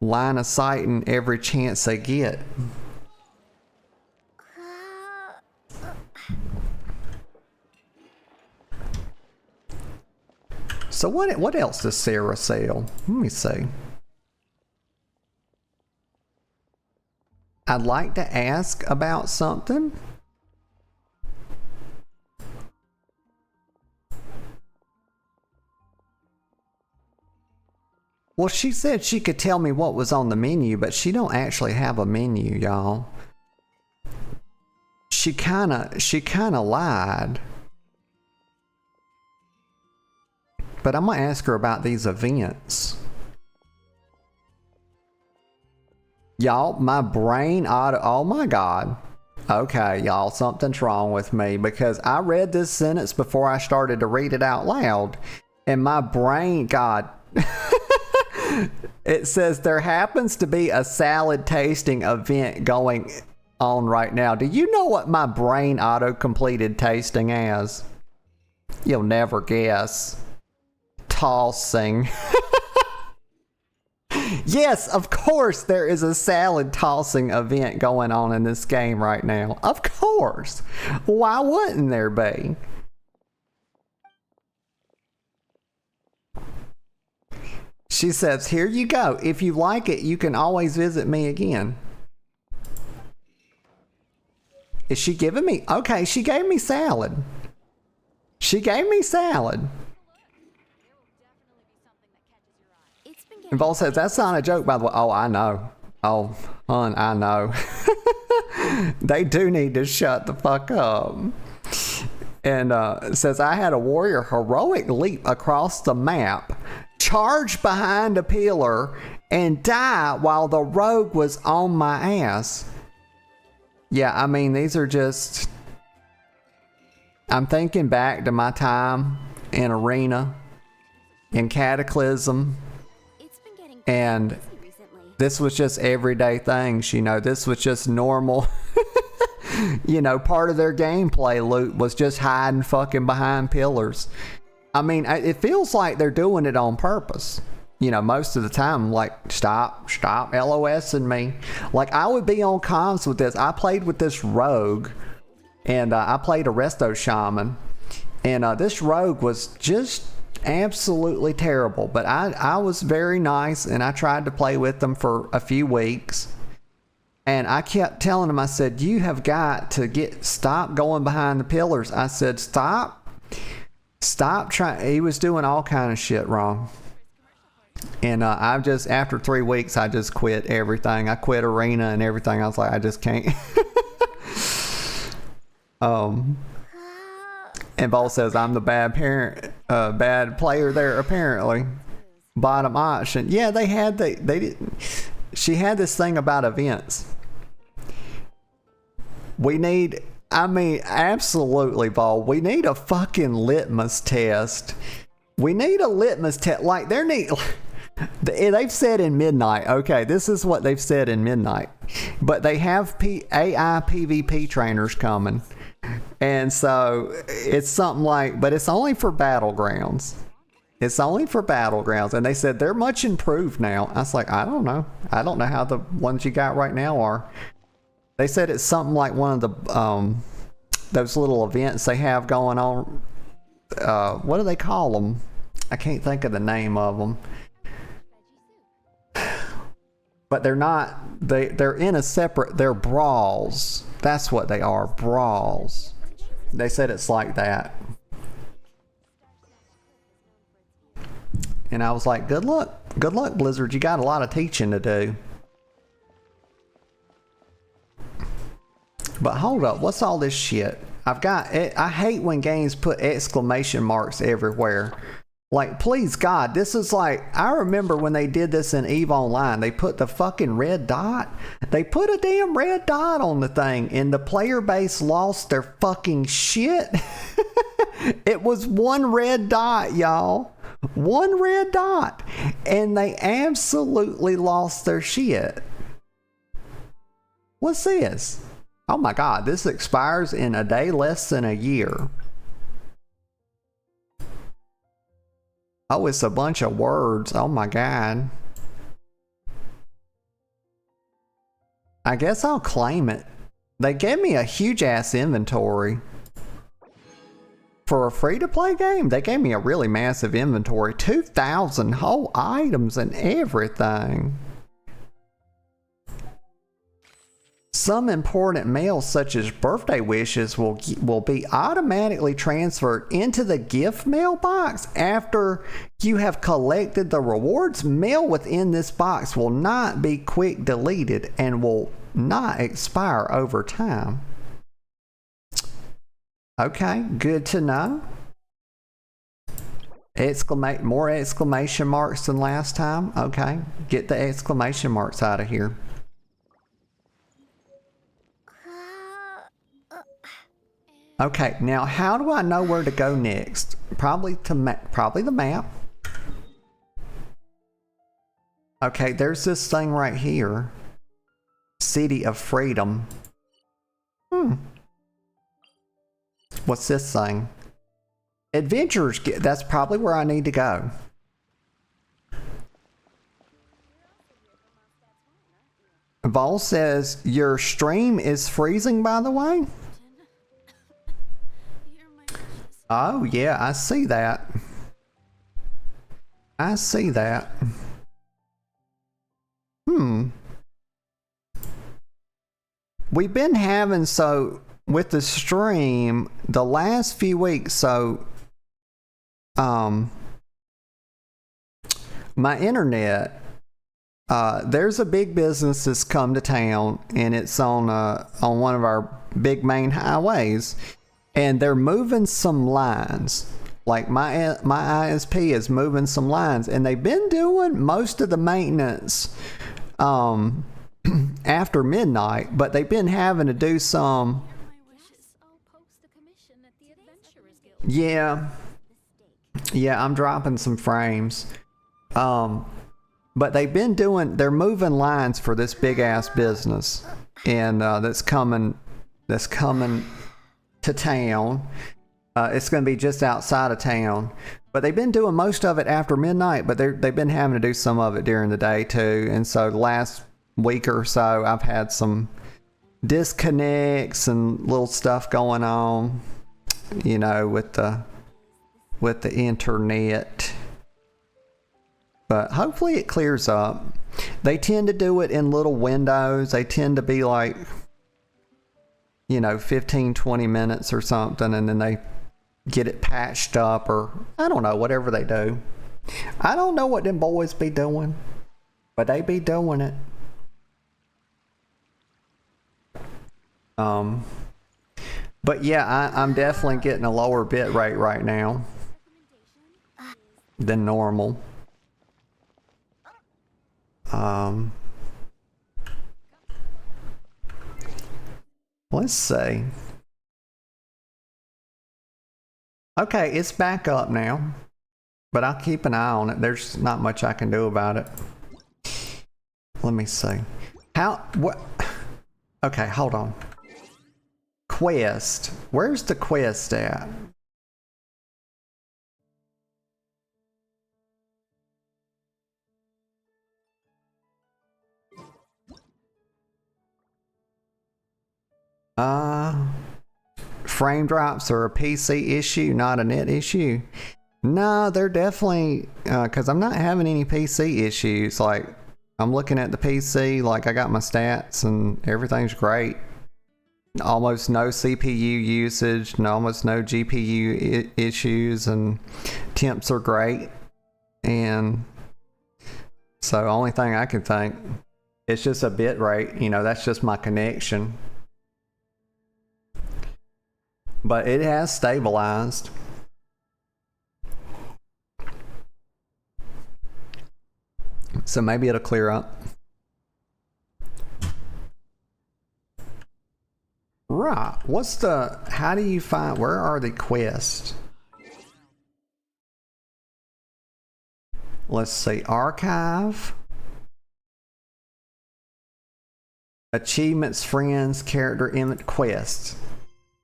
line of sighting every chance they get. So what else does Sarah sell? Let me see. I'd like to ask about something. Well, she said she could tell me what was on the menu, but she don't actually have a menu, y'all. She kinda lied. But I'm gonna ask her about these events. Y'all, my brain oh my god. Okay, y'all, something's wrong with me because I read this sentence before I started to read it out loud. And my brain, god. It says there happens to be a salad tasting event going on right now. Do you know what my brain auto-completed tasting as? You'll never guess. Tossing. Yes, of course there is a salad tossing event going on in this game right now. Of course. Why wouldn't there be? She says, here you go. If you like it, you can always visit me again. Is she giving me? Okay, she gave me salad. She gave me salad. And Vol says, that's not a joke, by the way. Oh, I know. Oh, hon, I know. They do need to shut the fuck up. And says, I had a warrior heroic leap across the map, charge behind a pillar, and die while the rogue was on my ass. Yeah, I mean, these are just... I'm thinking back to my time in Arena, in Cataclysm, and this was just everyday things, you know. This was just normal. You know, part of their gameplay loop was just hiding fucking behind pillars. I mean, it feels like they're doing it on purpose. You know, most of the time, like, stop LOSing me. Like, I would be on comms with this. I played with this rogue, and I played a resto shaman, and this rogue was just absolutely terrible. But I was very nice, and I tried to play with them for a few weeks. And I kept telling him, I said, you have got to stop going behind the pillars. I said, stop trying. He was doing all kind of shit wrong. And I just, after 3 weeks, I just quit everything. I quit Arena and everything. I was like, I just can't. And Vol says, I'm the bad parent, bad player there, apparently. Bottom option. Yeah, they didn't. She had this thing about events. Absolutely, Vol. We need a fucking litmus test. We need a litmus test. Like, they've said in Midnight. Okay, this is what they've said in Midnight. But they have AI PvP trainers coming. And so, it's something like, but it's only for Battlegrounds. It's only for Battlegrounds. And they said they're much improved now. I was like, I don't know. I don't know how the ones you got right now are. They said it's something like one of the, those little events they have going on. What do they call them? I can't think of the name of them. But they're not, they're in a separate, they're brawls. That's what they are, brawls. They said it's like that. And I was like, good luck, Blizzard. You got a lot of teaching to do. But hold up, what's all this shit? I hate when games put exclamation marks everywhere. Like, please God, this is like, I remember when they did this in EVE Online, they put the fucking red dot. They put a damn red dot on the thing and the player base lost their fucking shit. It was one red dot, y'all. One red dot. And they absolutely lost their shit. What's this? Oh my God, this expires in a day less than a year. Oh, it's a bunch of words. Oh my God. I guess I'll claim it. They gave me a huge ass inventory. For a free-to-play game, they gave me a really massive inventory. 2,000 whole items and everything. Some important mail, such as birthday wishes, will be automatically transferred into the gift mailbox after you have collected the rewards. Mail within this box will not be quick deleted and will not expire over time. Okay, good to know. More exclamation marks than last time. Okay, get the exclamation marks out of here. Okay, now how do I know where to go next? Probably the map. Okay, there's this thing right here. City of Freedom. What's this thing? Adventurers, that's probably where I need to go. Vol says, your stream is freezing, by the way? Oh, yeah, I see that. I see that. We've been having, so with the stream the last few weeks, so my internet, there's a big business that's come to town, and it's on one of our big main highways, and they're moving some lines. Like my ISP is moving some lines, and they've been doing most of the maintenance after midnight, but they've been having to do some. Yeah, I'm dropping some frames. But they're moving lines for this big ass business, and that's coming to town. It's going to be just outside of town, but they've been doing most of it after midnight, but they've been having to do some of it during the day too. And so the last week or so, I've had some disconnects and little stuff going on, you know, with the internet. But hopefully it clears up. They tend to do it in little windows. They tend to be like, you know, 15, 20 minutes or something, and then they get it patched up, or I don't know, whatever they do. I don't know what them boys be doing, but they be doing it. But yeah, I'm definitely getting a lower bit rate right now than normal. Let's see. Okay, it's back up now, but I'll keep an eye on it. There's not much I can do about it. Let me see. What? Okay, hold on. Quest. Where's the quest at? Frame drops are a PC issue, not a net issue. No, they're definitely, because I'm not having any PC issues. Like, I'm looking at the PC, like I got my stats and everything's great. Almost no CPU usage, and almost no GPU issues, and temps are great. And so only thing I can think, it's just a bit rate, you know, that's just my connection. But it has stabilized. So maybe it'll clear up. Right. What's the... How do you find... Where are the quests? Let's see. Archive. Achievements, friends, character, image, quests.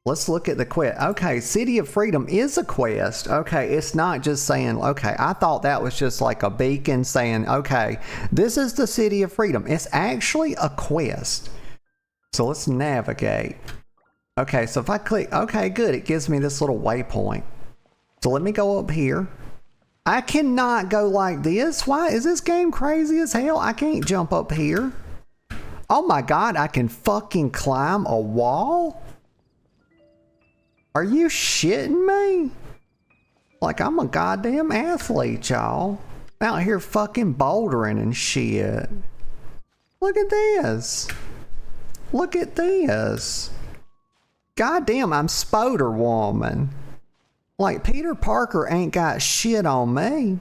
Let's look at the quest. Okay, City of Freedom is a quest. Okay, it's not just saying, okay, I thought that was just like a beacon saying, okay, this is the City of Freedom. It's actually a quest. So let's navigate. Okay, so if I click, okay, good. It gives me this little waypoint. So let me go up here. I cannot go like this. Why is this game crazy as hell? I can't jump up here. Oh my God, I can fucking climb a wall? Are you shitting me? Like I'm a goddamn athlete, y'all. Out here fucking bouldering and shit. Look at this. Look at this. Goddamn, I'm Spoder Woman. Like Peter Parker ain't got shit on me.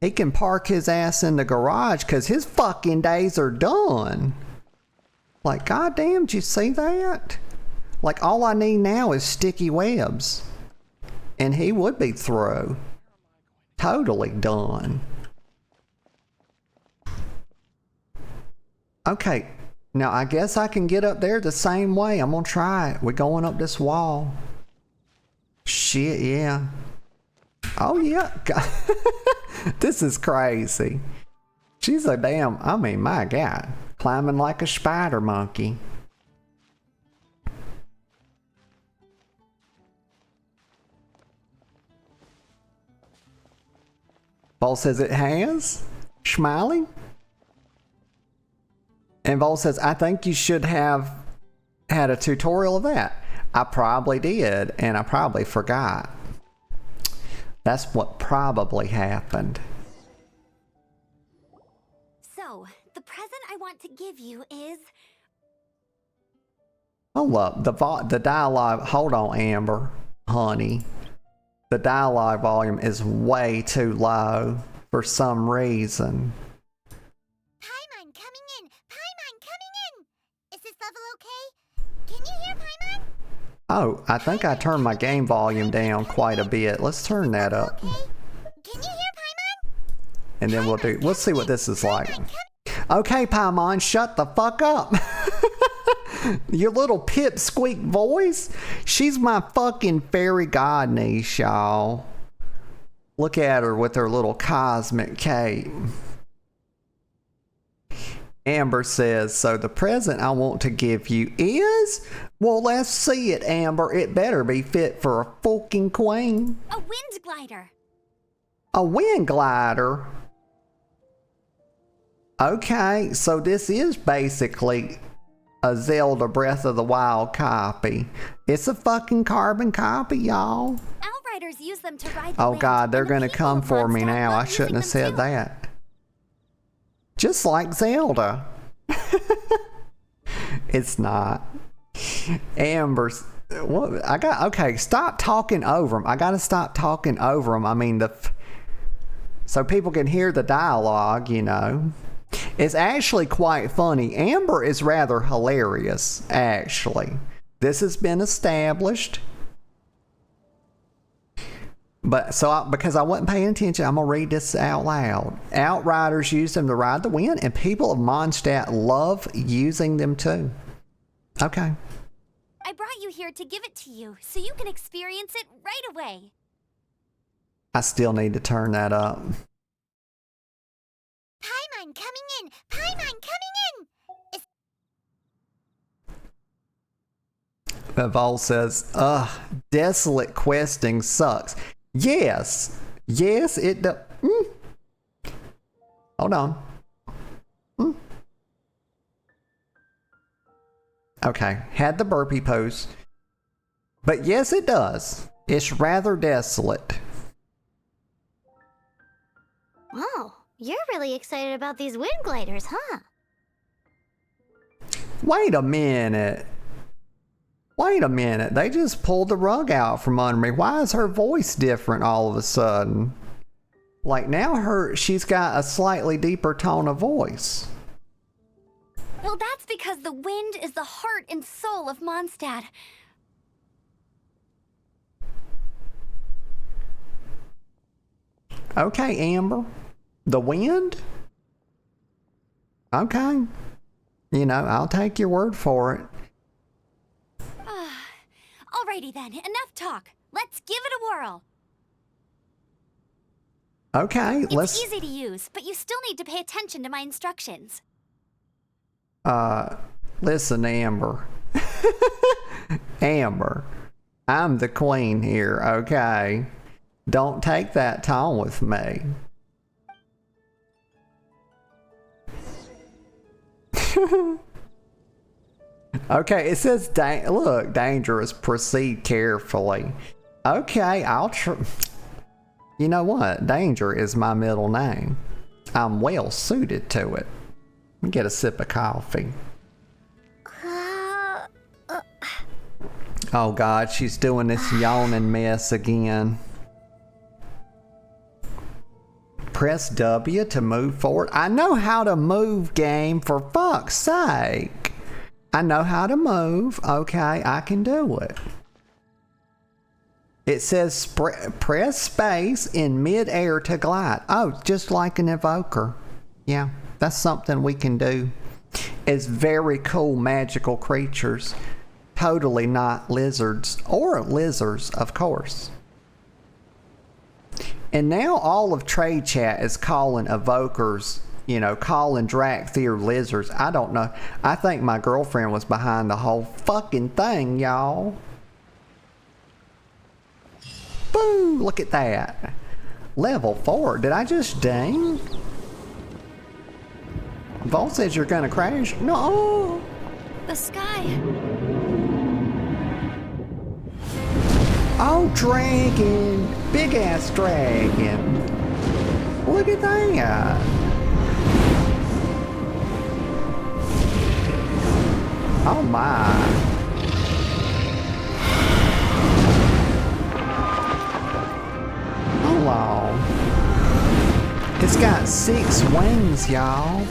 He can park his ass in the garage because his fucking days are done. Like, goddamn, did you see that? Like, all I need now is sticky webs. And he would be through. Totally done. Okay. Now, I guess I can get up there the same way. I'm gonna try it. We're going up this wall. Shit, yeah. Oh, yeah. This is crazy. She's a damn, I mean, my God. Climbing like a spider monkey. Vol says it has. Smiling. And Vol says, I think you should have had a tutorial of that. I probably did, and I probably forgot. That's what probably happened. So, the present I want to give you is... Hold up, the dialogue, hold on, Amber, honey. The dialogue volume is way too low for some reason. Paimon coming in! Paimon coming in! Is this level okay? Can you hear Paimon? Oh, I think I turned my game volume down quite a bit. Let's turn that up. Okay. Can you hear Paimon? And then we'll see what this is like. Okay, Paimon, shut the fuck up. Your little pipsqueak voice. She's my fucking fairy god niece, y'all. Look at her with her little cosmic cape. Amber says, so the present I want to give you is? Well, let's see it, Amber. It better be fit for a fucking queen. A wind glider. A wind glider? Okay, so this is basically a Zelda Breath of the Wild copy. It's a fucking carbon copy, y'all. Outriders use them to ride the Oh land, God, they're and the gonna people come of for me Mondstadt now. love I shouldn't using have said them too. that. Just like Zelda. It's not. Amber's... What? Okay, stop talking over them. I gotta stop talking over them. I mean, so people can hear the dialogue, you know. It's actually quite funny. Amber is rather hilarious, actually. This has been established. But because I wasn't paying attention, I'm gonna read this out loud. Outriders use them to ride the wind, and people of Mondstadt love using them too. Okay. I brought you here to give it to you, so you can experience it right away. I still need to turn that up. Paimon coming in! Paimon coming in! Vol says, ugh, desolate questing sucks. Yes. Yes, it does. Hold on. Okay, had the burpee pose. But yes, it does. It's rather desolate. Oh, you're really excited about these wind gliders, huh? Wait a minute. Wait a minute, they just pulled the rug out from under me. Why is her voice different all of a sudden? Like now she's got a slightly deeper tone of voice. Well, that's because the wind is the heart and soul of Mondstadt. Okay, Amber. The wind? Okay. You know, I'll take your word for it. Alrighty then, enough talk. Let's give it a whirl. Okay, It's easy to use, but you still need to pay attention to my instructions. Listen, Amber. Amber, I'm the queen here, okay? Don't take that tone with me. Okay, it says, look, dangerous, proceed carefully. Okay, I'll You know what? Danger is my middle name. I'm well suited to it. Let me get a sip of coffee. Oh God, she's doing this yawning mess again. Press W to move forward. I know how to move, game, for fuck's sake. I know how to move. Okay, I can do it. It says press space in mid-air to glide. Oh, just like an evoker. Yeah, that's something we can do. It's very cool magical creatures. Totally not lizards. Or lizards, of course. And now all of trade chat is calling evokers, you know, calling Drakthir lizards. I don't know. I think my girlfriend was behind the whole fucking thing, y'all. Boo! Look at that. Level 4. Did I just ding? Vol says you're gonna crash. No! The sky. Oh, dragon! Big ass dragon. Look at that. Oh my. Hello. It's got 6 wings, y'all.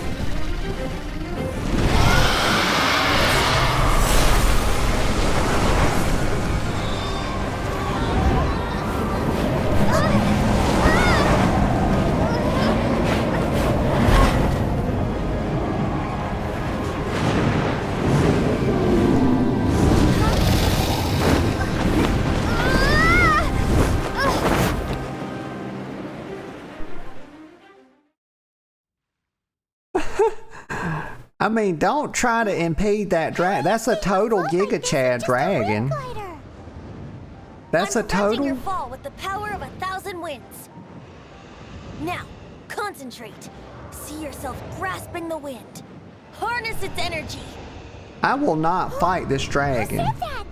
I mean, don't try to impede that dragon. That's a total Giga Chad dragon. That's a total. Your fall with the power of 1,000 winds. Now, concentrate. See yourself grasping the wind. Harness its energy. I will not fight this dragon. Who said that?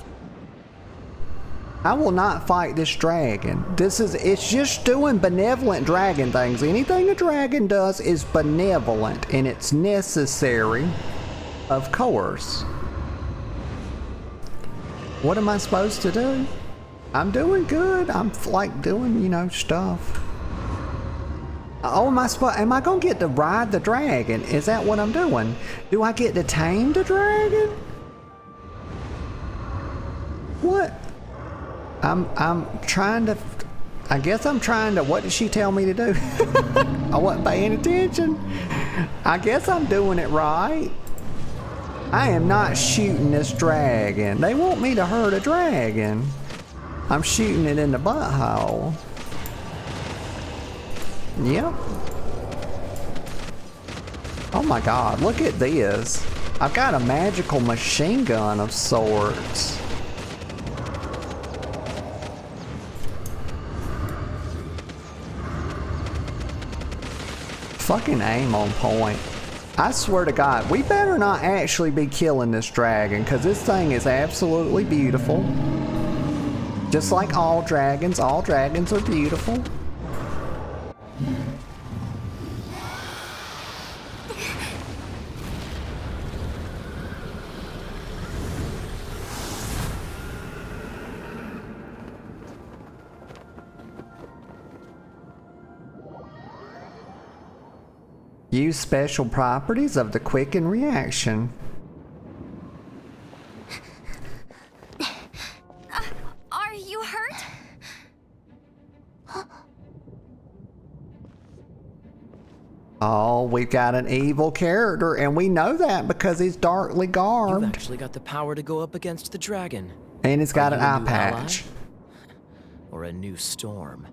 I will not fight this dragon. It's just doing benevolent dragon things. Anything a dragon does is benevolent and it's necessary, of course. What am I supposed to do? I'm doing good. I'm like doing, you know, stuff. Oh, am I gonna get to ride the dragon? Is that what I'm doing? Do I get to tame the dragon? What? I'm trying to, I guess I'm trying to, what did she tell me to do? I wasn't paying attention. I guess I'm doing it right. I am not shooting this dragon. They want me to hurt a dragon. I'm shooting it in the butthole. Yep. Oh my God, look at this. I've got a magical machine gun of sorts. Fucking aim on point. I swear to God, we better not actually be killing this dragon, because this thing is absolutely beautiful. Just like all dragons are beautiful. Use special properties of the quicken reaction. Are you hurt? Oh, we've got an evil character, and we know that because he's darkly You've garbed. actually got the power to go up against the dragon. And he's got Are an you a eye new patch. ally? Or a new storm.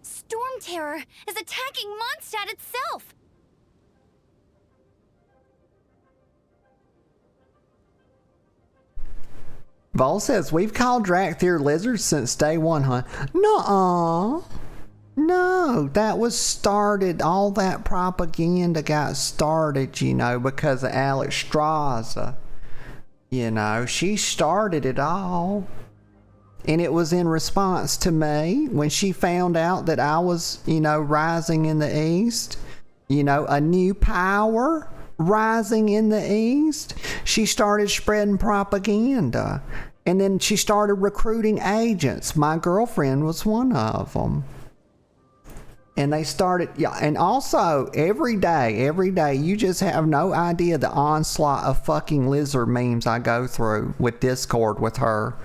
Storm Terror is attacking Mondstadt itself! Vol says, we've called Drakthir lizards since day one, huh? Nuh-uh. No, that was started, all that propaganda got started, you know, because of Alex Straza. You know, she started it all. And it was in response to me when she found out that I was, you know, rising in the East. You know, a new power rising in the East. She started spreading propaganda. And then she started recruiting agents. My girlfriend was one of them. And they started, yeah, and also every day, you just have no idea the onslaught of fucking lizard memes I go through with Discord with her.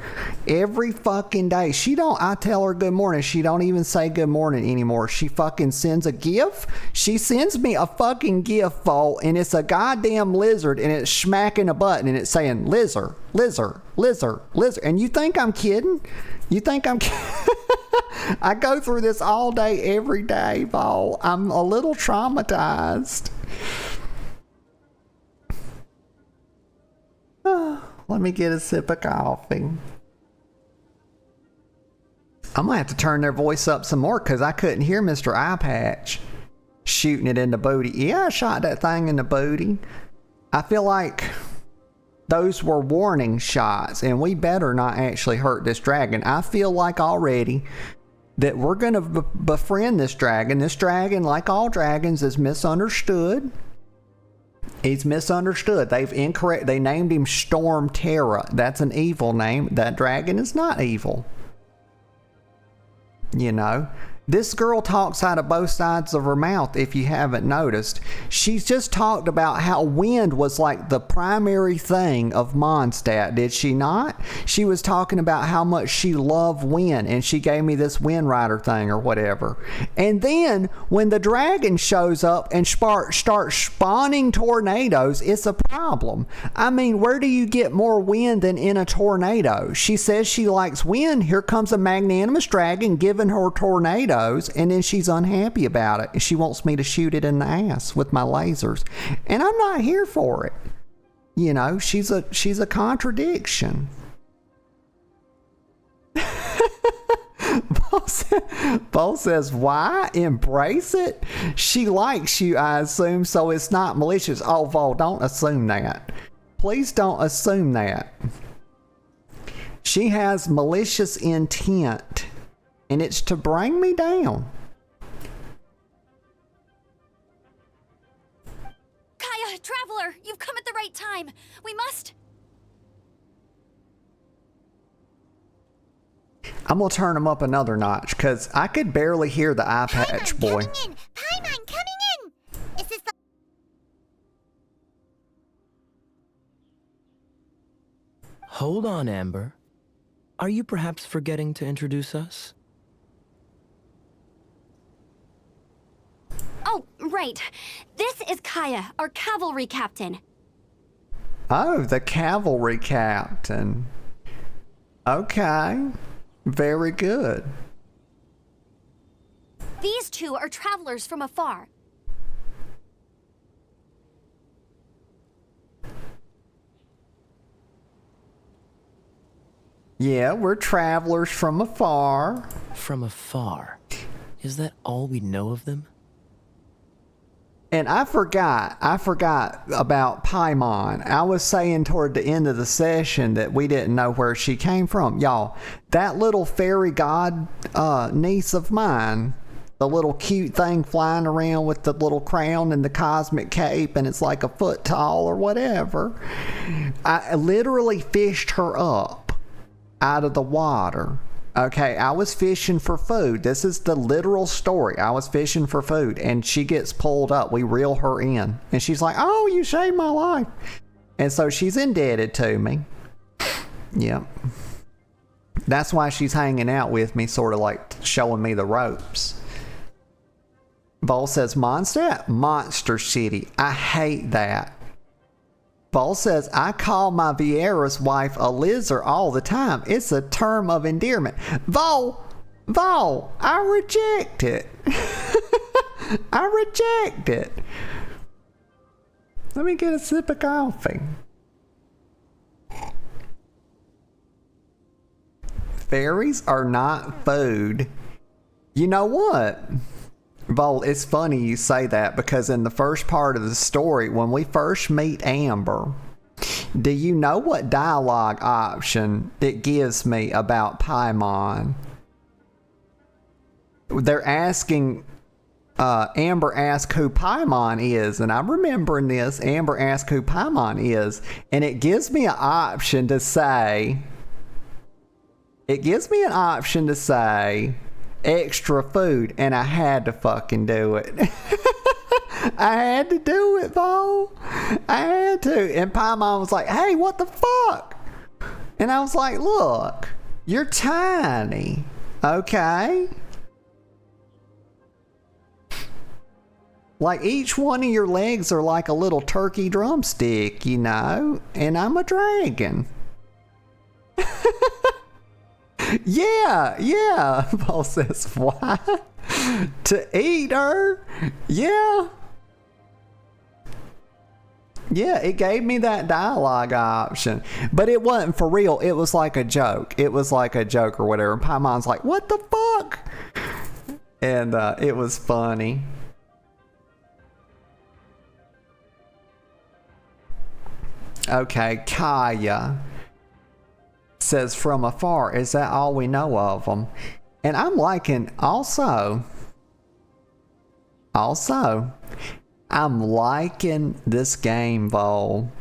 Every fucking day. I tell her good morning. She don't even say good morning anymore. She fucking sends a GIF. She sends me a fucking GIF, Vol, and it's a goddamn lizard, and it's smacking a button, and it's saying, lizard, lizard, lizard, lizard. And you think I'm kidding? You think I'm kidding? I go through this all day, every day, Vol. I'm a little traumatized. Let me get a sip of coffee. I'm gonna have to turn their voice up some more because I couldn't hear Mr. Eye Patch shooting it in the booty. Yeah, I shot that thing in the booty. I feel like those were warning shots, and we better not actually hurt this dragon. I feel like already that we're going to befriend this dragon. This dragon, like all dragons, is misunderstood. He's misunderstood. They named him Storm Terra. That's an evil name. That dragon is not evil. You know? This girl talks out of both sides of her mouth, if you haven't noticed. She's just talked about how wind was like the primary thing of Mondstadt, did she not? She was talking about how much she loved wind, and she gave me this Wind Rider thing or whatever. And then, when the dragon shows up and starts spawning tornadoes, it's a problem. I mean, where do you get more wind than in a tornado? She says she likes wind. Here comes a magnanimous dragon giving her tornado. And then she's unhappy about it. She wants me to shoot it in the ass with my lasers, and I'm not here for it. You know, she's a contradiction. Bo says, why? Embrace it? She likes you, I assume, so it's not malicious. Oh, Vol, don't assume that. Please don't assume that. She has malicious intent. And it's to bring me down. Kaeya, Traveler, you've come at the right time. We must... I'm gonna turn him up another notch, because I could barely hear the eye patch boy. Coming in! Paimon coming in! Is this the... Hold on, Amber. Are you perhaps forgetting to introduce us? Oh, right. This is Kaeya, our cavalry captain. Oh, the cavalry captain. Okay. Very good. These two are travelers from afar. Yeah, we're travelers from afar. From afar. Is that all we know of them? And I forgot about Paimon. I was saying toward the end of the session that we didn't know where she came from. Y'all, that little fairy god niece of mine, the little cute thing flying around with the little crown and the cosmic cape, and it's like a foot tall or whatever. I literally fished her up out of the water Okay, I was fishing for food. This is the literal story. I was fishing for food, and she gets pulled up. We reel her in, and she's like, "Oh, you saved my life." And so she's indebted to me. Yep. That's why she's hanging out with me, sort of like showing me the ropes. Vol says, Mondstadt, Monster City. I hate that. Vol says, I call my Vieira's wife a lizard all the time. It's a term of endearment. Vol, I reject it. I reject it. Let me get a sip of coffee. Fairies are not food. You know what? Vol, it's funny you say that, because in the first part of the story, when we first meet Amber, do you know what dialogue option it gives me about Paimon? They're asking, Amber asks who Paimon is, and I'm remembering this. Amber asks who Paimon is, and it gives me an option to say, extra food, and I had to fucking do it. I had to do it, Bo. I had to. And Paimon was like, hey, what the fuck? And I was like, look, you're tiny, okay? Like, each one of your legs are like a little turkey drumstick, you know? And I'm a dragon. Yeah. Paul says, why? To eat her? Yeah. Yeah, it gave me that dialogue option. But it wasn't for real. It was like a joke. It was like a joke or whatever. And Paimon's like, what the fuck? And it was funny. Okay, Kaeya says, from afar, is that all we know of them? And I'm liking, also, I'm liking this game, Vol.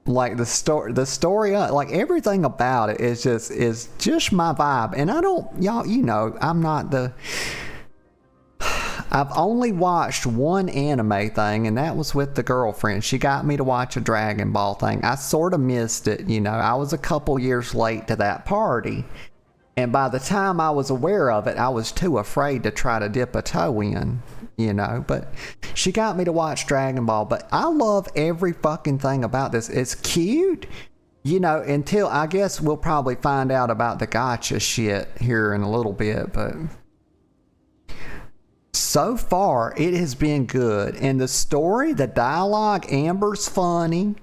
Like the story, like everything about it is just my vibe. And I don't, y'all, you know, I've only watched one anime thing, and that was with the girlfriend. She got me to watch a Dragon Ball thing. I sort of missed it, you know. I was a couple years late to that party. And by the time I was aware of it, I was too afraid to try to dip a toe in, you know. But she got me to watch Dragon Ball. But I love every fucking thing about this. It's cute, you know, until I guess we'll probably find out about the gotcha shit here in a little bit. But so far, it has been good. And the story, the dialogue, Amber's funny.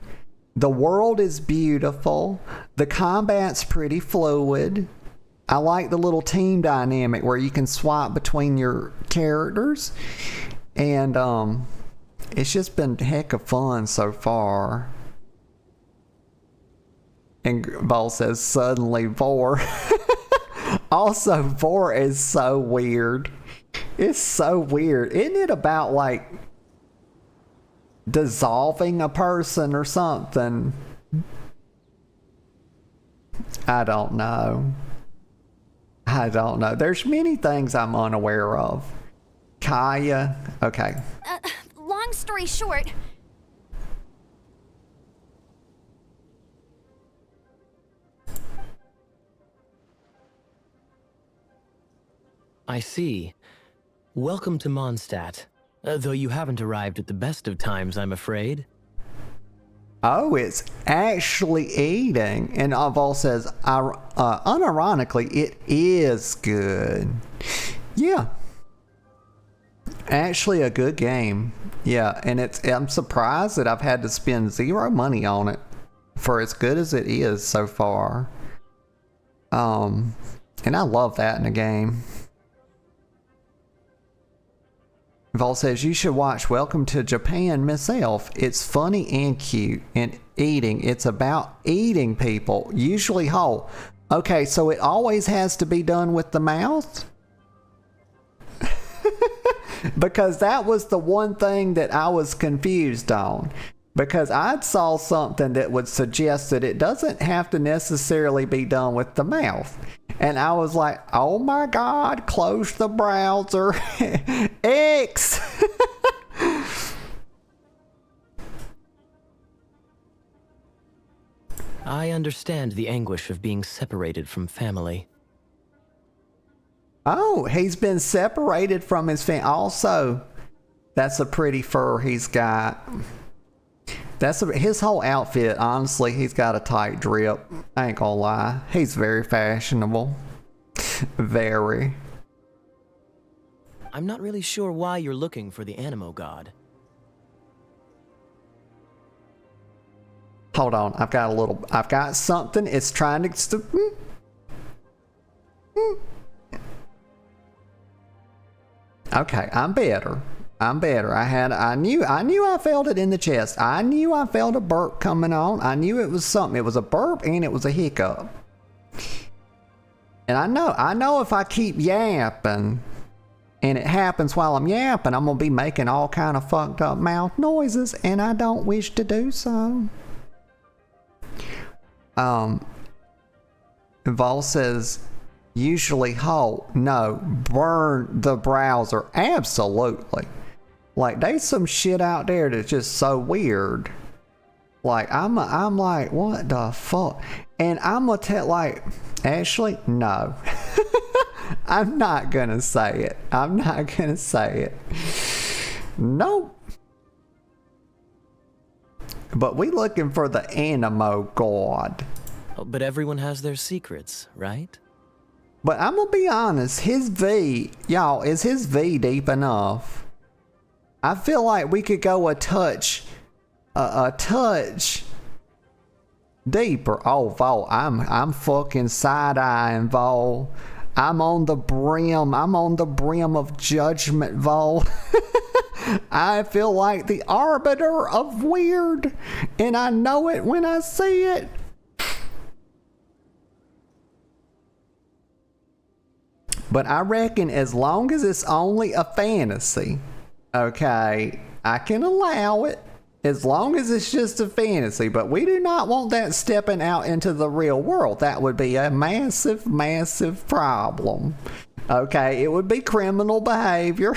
The world is beautiful. The combat's pretty fluid. I like the little team dynamic where you can swap between your characters. And it's just been heck of fun so far. And Vol says, suddenly Vor. Also, Vor is so weird. It's so weird. Isn't it about like dissolving a person or something? I don't know. There's many things I'm unaware of. Kaeya. Okay. Long story short, I see. Welcome to Mondstadt. Though you haven't arrived at the best of times, I'm afraid. Oh, it's actually eating. And Vol says, unironically, it is good. Yeah. Actually a good game. Yeah, and I'm surprised that I've had to spend zero money on it for as good as it is so far. And I love that in a game. Vol says, you should watch Welcome to Japan, Miss Elf. It's funny and cute. And eating. It's about eating people, usually whole. Okay, so it always has to be done with the mouth? Because that was the one thing that I was confused on. Because I saw something that would suggest that it doesn't have to necessarily be done with the mouth. And I was like, oh my God, close the browser. X. I understand the anguish of being separated from family. Oh, he's been separated from his family. Also, that's a pretty fur he's got. His whole outfit, honestly, he's got a tight drip. I ain't gonna lie. He's very fashionable. Very. I'm not really sure why you're looking for the Animo God. Hold on, I've got something. It's trying to. Okay, I'm better. I knew I felt it in the chest. I knew I felt a burp coming on. I knew it was something. It was a burp and it was a hiccup. And I know if I keep yapping and it happens while I'm yapping, I'm gonna be making all kind of fucked up mouth noises, and I don't wish to do so. Vol says, usually halt. No, burn the browser. Absolutely. Like, there's some shit out there that's just so weird. Like, I'm like, what the fuck? And I'm gonna tell, like, Ashley, no. I'm not gonna say it. Nope. But we looking for the Animo God. But everyone has their secrets, right? But I'm gonna be honest, his V, y'all, is his V deep enough? I feel like we could go a touch deeper. Oh, Vol, I'm fucking side-eyeing, Vol. I'm on the brim of judgment, Vol. I feel like the arbiter of weird, and I know it when I see it. But I reckon as long as it's only a fantasy, okay, I can allow it. As long as it's just a fantasy, but we do not want that stepping out into the real world. That would be a massive, massive problem. Okay, it would be criminal behavior.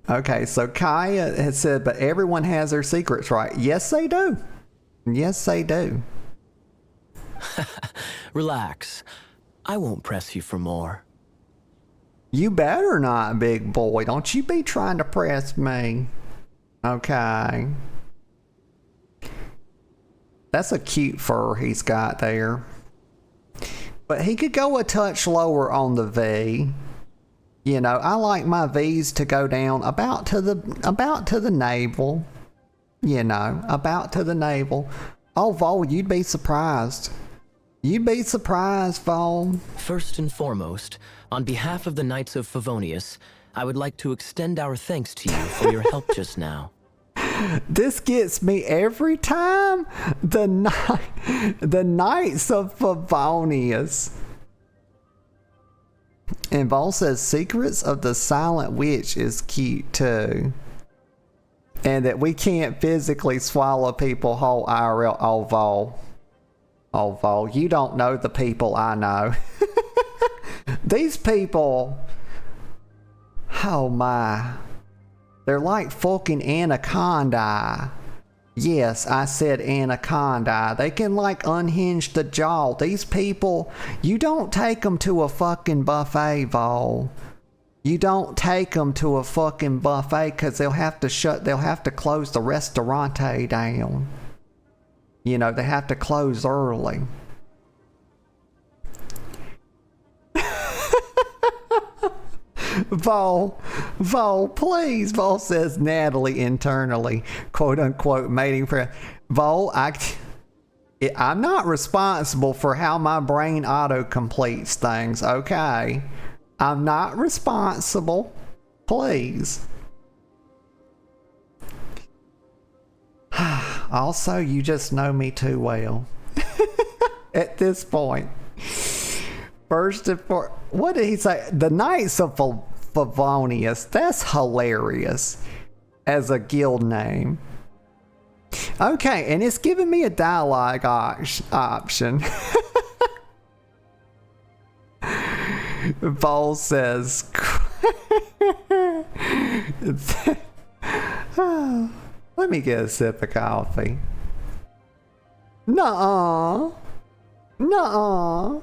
Okay, so Kaeya has said, but everyone has their secrets, right? Yes, they do. Yes, they do. Relax. I won't press you for more. You better not, big boy. Don't you be trying to press me. Okay. That's a cute fur he's got there. But he could go a touch lower on the V. You know, I like my V's to go down about to the navel. You know, about to the navel. Oh, Vol, you'd be surprised. You'd be surprised, Vol. First and foremost, on behalf of the Knights of Favonius, I would like to extend our thanks to you for your help just now. This gets me every time. The Knights of Favonius. And Vol says Secrets of the Silent Witch is cute too. And that we can't physically swallow people whole IRL. Oh, Vol. Oh, Vol, you don't know the people I know. These people, oh my, they're like fucking anaconda. Yes, I said anaconda. They can like unhinge the jaw. These people, you don't take them to a fucking buffet, Vol. You don't take them to a fucking buffet because they'll have to close the restaurante down. You know, they have to close early. Vol, please. Vol says Natalie internally, quote unquote, mating for Vol. I'm not responsible for how my brain auto completes things, okay? I'm not responsible. Please. Also, you just know me too well. At this point. First and foremost, what did he say? The Knights of Favonius. That's hilarious as a guild name. Okay, and it's giving me a dialogue option. Vol says, let me get a sip of coffee. Nuh-uh. Nuh-uh.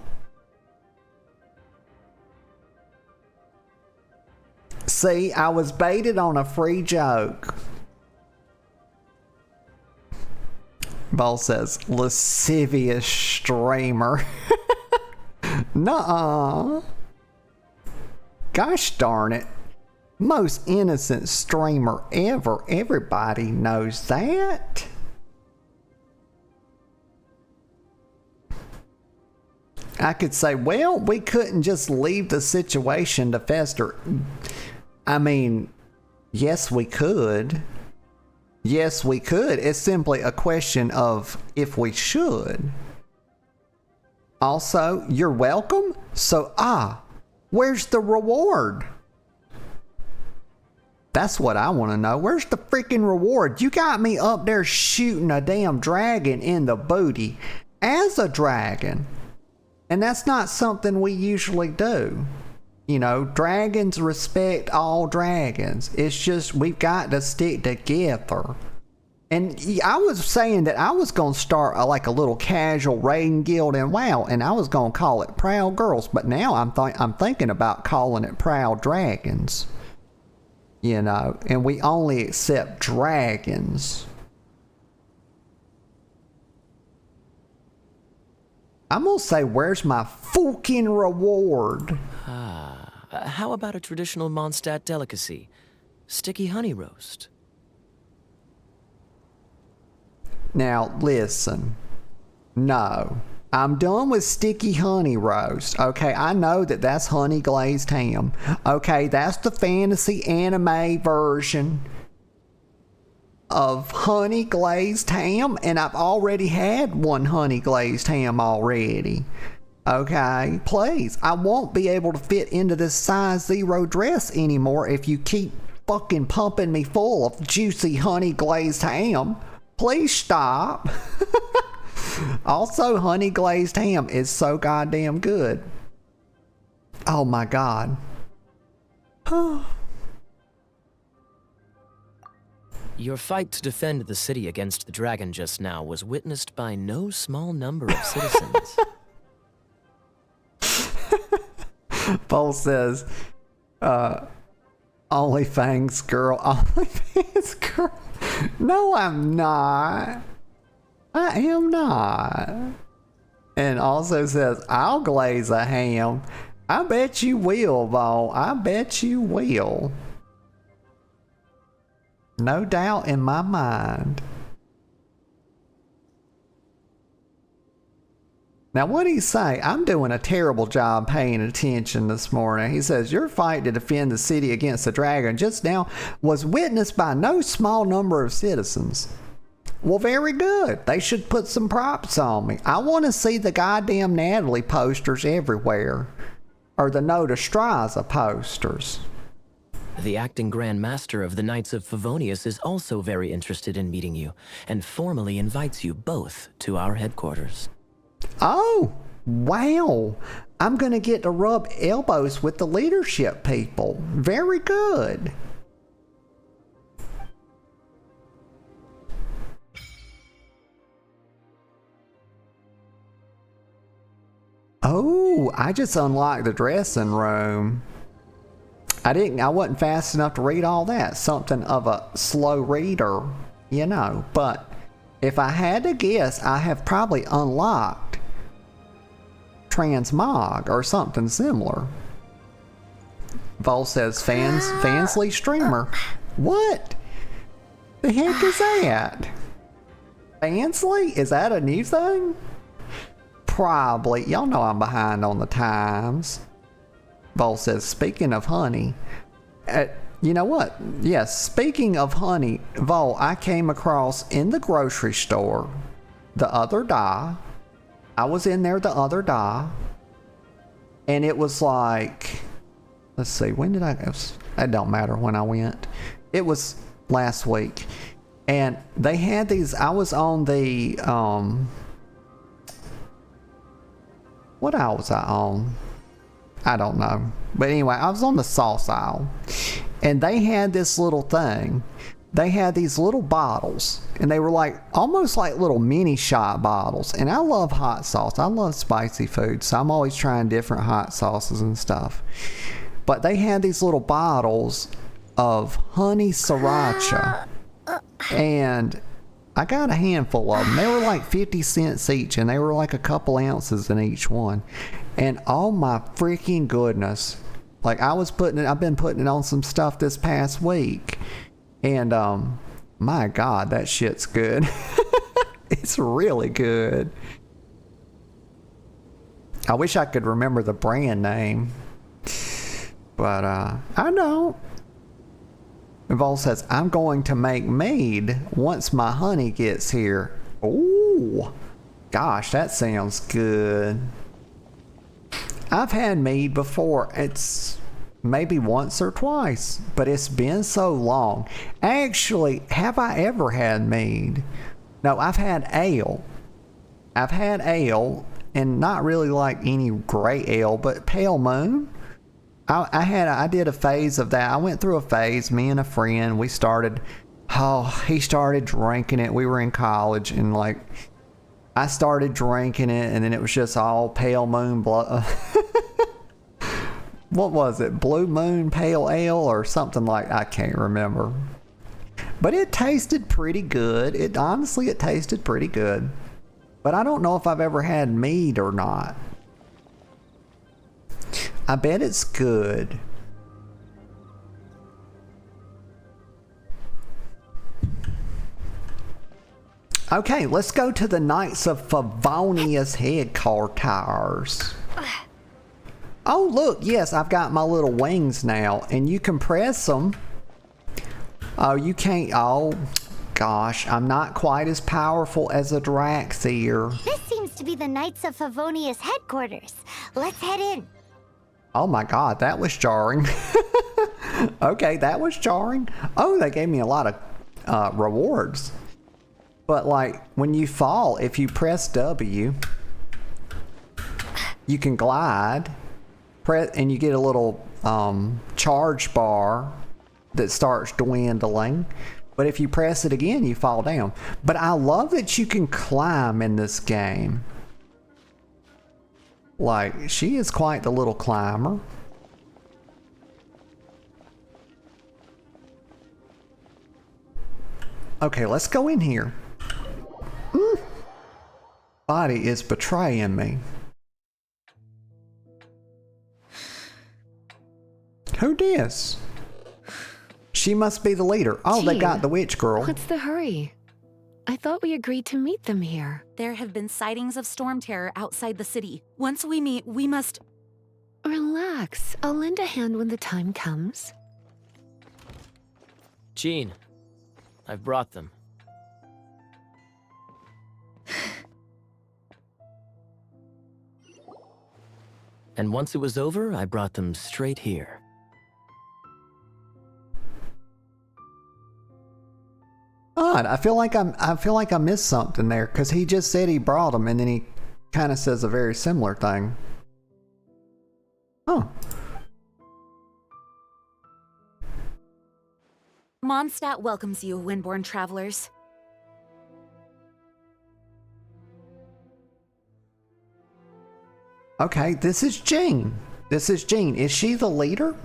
See, I was baited on a free joke. Vol says, lascivious streamer. Nuh-uh. Gosh darn it. Most innocent streamer ever. Everybody knows that. I could say, well, we couldn't just leave the situation to fester. I mean, yes, we could. Yes, we could. It's simply a question of if we should. Also, you're welcome. So, where's the reward? That's what I want to know. Where's the freaking reward? You got me up there shooting a damn dragon in the booty as a dragon. And that's not something we usually do. You know, dragons respect all dragons. It's just we've got to stick together. And I was saying that I was going to start like a little casual raiding guild in WoW, and I was going to call it Proud Girls, but now I'm thinking about calling it Proud Dragons. You know, and we only accept dragons. I'm going to say, where's my fucking reward? How about a traditional Mondstadt delicacy? Sticky honey roast. Now, listen. No. I'm done with sticky honey roast. Okay, I know that that's honey glazed ham. Okay, that's the fantasy anime version of honey glazed ham, and I've already had one honey glazed ham already. Okay, please, I won't be able to fit into this size 0 dress anymore if you keep fucking pumping me full of juicy honey glazed ham. Please stop. Also, honey glazed ham is so goddamn good. Oh my god. Your fight to defend the city against the dragon just now was witnessed by no small number of citizens. Paul says, OnlyFans girl, OnlyFans girl. No, I'm not. I am not. And also says, I'll glaze a ham. I bet you will, Vol. I bet you will. No doubt in my mind. Now, what did he say? I'm doing a terrible job paying attention this morning. He says, your fight to defend the city against the dragon just now was witnessed by no small number of citizens. Well, very good. They should put some props on me. I want to see the goddamn Natalie posters everywhere. Or the Nota Straza posters. The acting Grand Master of the Knights of Favonius is also very interested in meeting you, and formally invites you both to our headquarters. Oh, wow. I'm going to get to rub elbows with the leadership people. Very good. Oh, I just unlocked the dressing room. I wasn't fast enough to read all that. Something of a slow reader, you know. But if I had to guess, I have probably unlocked Transmog or something similar. Vol says Fansly streamer. What the heck is that? Fansly? Is that a new thing? Probably. Y'all know I'm behind on the times. Vol says, speaking of honey, you know what? Yes, speaking of honey, Vol, I came across in the grocery store the other day. I was in there the other day, and it was like, let's see, when did I go? It don't matter when I went. It was last week. And they had these, I was on the, what aisle was I on? I don't know. But anyway, I was on the sauce aisle. And they had this little thing. They had these little bottles. And they were like, almost like little mini shot bottles. And I love hot sauce. I love spicy food. So I'm always trying different hot sauces and stuff. But they had these little bottles of honey sriracha. And I got a handful of them. They were like 50 cents each, and they were like a couple ounces in each one. And oh my freaking goodness. Like I've been putting it on some stuff this past week. And my God, that shit's good. It's really good. I wish I could remember the brand name. But I don't. Vol says, I'm going to make mead once my honey gets here. Ooh, gosh, that sounds good. I've had mead before. It's maybe once or twice, but it's been so long. Actually, have I ever had mead? No, I've had ale. I've had ale, and not really like any great ale, but Pale Moon. I did a phase of that. I went through a phase, me and a friend, he started drinking it. We were in college, and like, I started drinking it, and then it was just all Pale Moon blood. What was it? Blue Moon Pale Ale or something like, I can't remember. But it tasted pretty good. It tasted pretty good. But I don't know if I've ever had mead or not. I bet it's good. Okay, let's go to the Knights of Favonius headquarters. Oh, look, yes, I've got my little wings now, and you can press them. Oh, you can't. Oh, gosh, I'm not quite as powerful as a Draxier. This seems to be the Knights of Favonius headquarters. Let's head in. Oh my God, that was jarring. Okay, that was jarring. Oh, they gave me a lot of rewards. But like, when you fall, if you press W, you can glide. And you get a little charge bar that starts dwindling. But if you press it again, you fall down. But I love that you can climb in this game. Like, she is quite the little climber. Okay, let's go in here. Body is betraying me. Who dis? She must be the leader. Oh, they got the witch girl. What's the hurry? I thought we agreed to meet them here. There have been sightings of storm terror outside the city. Once we meet, we must... Relax. I'll lend a hand when the time comes. Jean, I've brought them. And once it was over, I brought them straight here. Odd. I feel like I missed something there, because he just said he brought them, and then he kind of says a very similar thing. Oh. Mondstadt welcomes you, Windborn travelers. Okay, this is Jean. This is Jean. Is she the leader?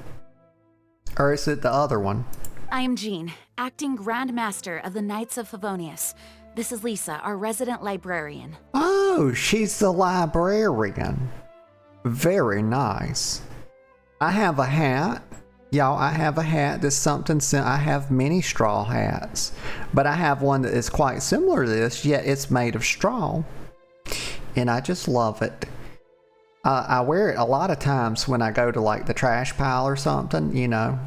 Or is it the other one? I am Jean, acting Grand Master of the Knights of Favonius. This is Lisa, our resident librarian. Oh, she's the librarian. Very nice. I have a hat. Y'all, I have a hat that's something, I have many straw hats. But I have one that is quite similar to this, yet it's made of straw. And I just love it. I wear it a lot of times when I go to like the trash pile or something, you know.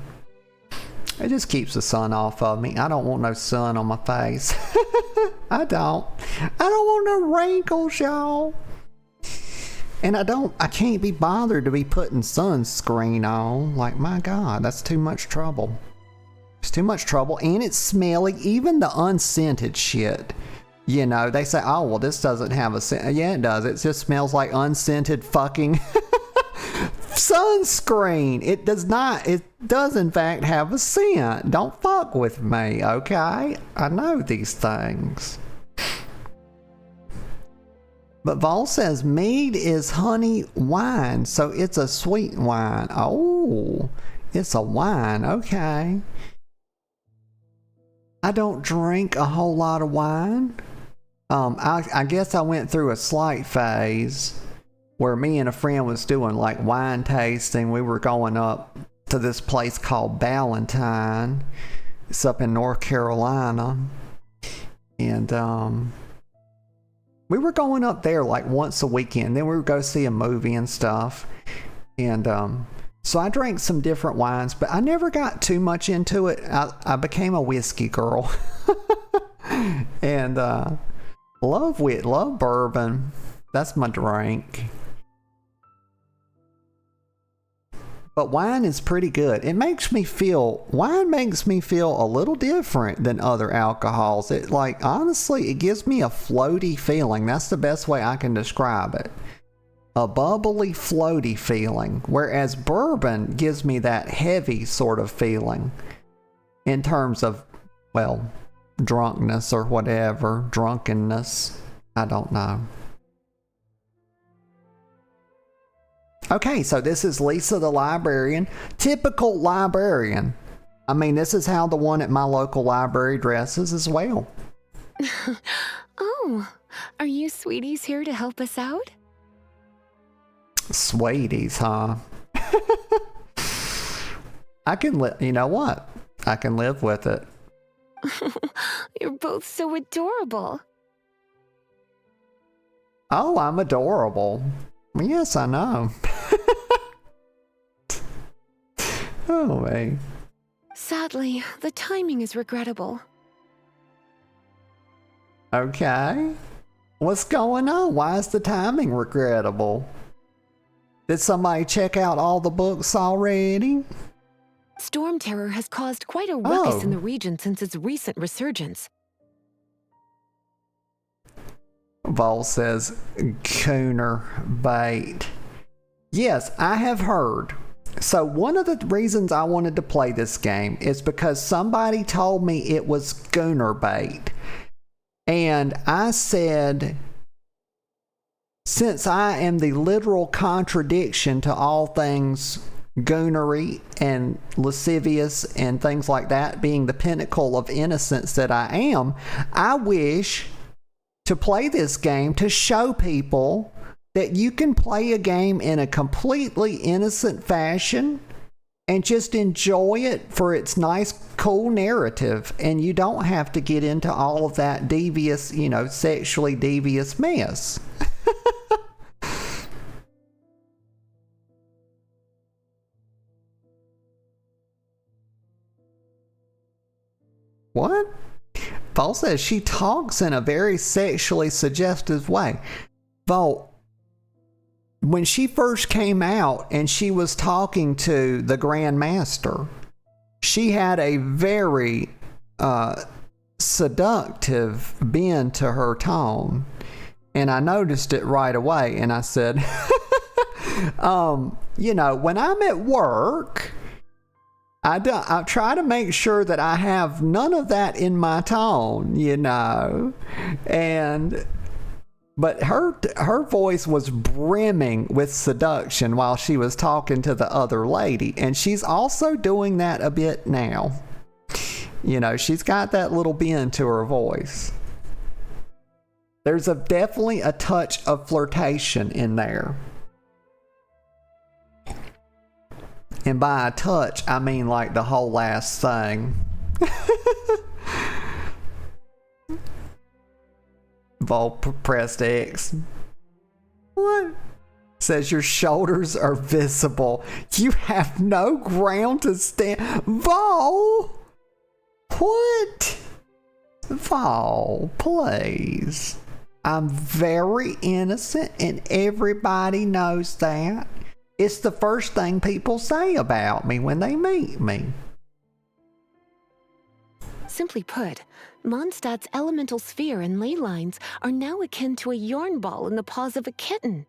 It just keeps the sun off of me. I don't want no sun on my face. I don't want no wrinkles, y'all. And I can't be bothered to be putting sunscreen on. Like, my God, that's too much trouble. It's too much trouble, and it's smelly. Even the unscented shit. You know, they say, oh, well, this doesn't have a scent. Yeah, it does. It just smells like unscented fucking sunscreen. It does not. It does, in fact, have a scent. Don't fuck with me, okay? I know these things. But Vol says mead is honey wine, so it's a sweet wine. Oh, it's a wine. Okay. I don't drink a whole lot of wine. I guess I went through a slight phase where me and a friend was doing like wine tasting. We were going up to this place called Ballantine. It's up in North Carolina. And we were going up there like once a weekend. Then we would go see a movie and stuff. And so I drank some different wines, but I never got too much into it. I became a whiskey girl. And love bourbon. That's my drink. But wine is pretty good. Wine makes me feel a little different than other alcohols. It honestly, it gives me a floaty feeling. That's the best way I can describe it. A bubbly, floaty feeling. Whereas bourbon gives me that heavy sort of feeling. In terms of, well, drunkenness or whatever. Drunkenness. I don't know. Okay, so this is Lisa the librarian. Typical librarian. I mean, this is how the one at my local library dresses as well. Oh, are you sweeties here to help us out? Sweeties, huh? I can you know what? I can live with it. You're both so adorable. Oh, I'm adorable. Yes, I know. Oh, man. Sadly, the timing is regrettable. Okay. What's going on? Why is the timing regrettable? Did somebody check out all the books already? Storm terror has caused quite a ruckus in the region since its recent resurgence. Vol says, Cooner bait. Yes, I have heard. So one of the reasons I wanted to play this game is because somebody told me it was Gooner bait. And I said, since I am the literal contradiction to all things goonery and lascivious and things like that, being the pinnacle of innocence that I am, I wish to play this game to show people that you can play a game in a completely innocent fashion and just enjoy it for its nice, cool narrative. And you don't have to get into all of that devious, sexually devious mess. What? Vol says she talks in a very sexually suggestive way. Vol, when she first came out and she was talking to the Grand Master, she had a very seductive bend to her tone. And I noticed it right away. And I said, when I'm at work, I try to make sure that I have none of that in my tone, but her voice was brimming with seduction while she was talking to the other lady, and she's also doing that a bit now. She's got that little bend to her voice. There's definitely a touch of flirtation in there. And by a touch, I mean like the whole last thing. Vol pressed X. What? Says your shoulders are visible. You have no ground to stand. Vol! What? Vol, please. I'm very innocent and everybody knows that. It's the first thing people say about me when they meet me. Simply put, Mondstadt's elemental sphere and ley lines are now akin to a yarn ball in the paws of a kitten.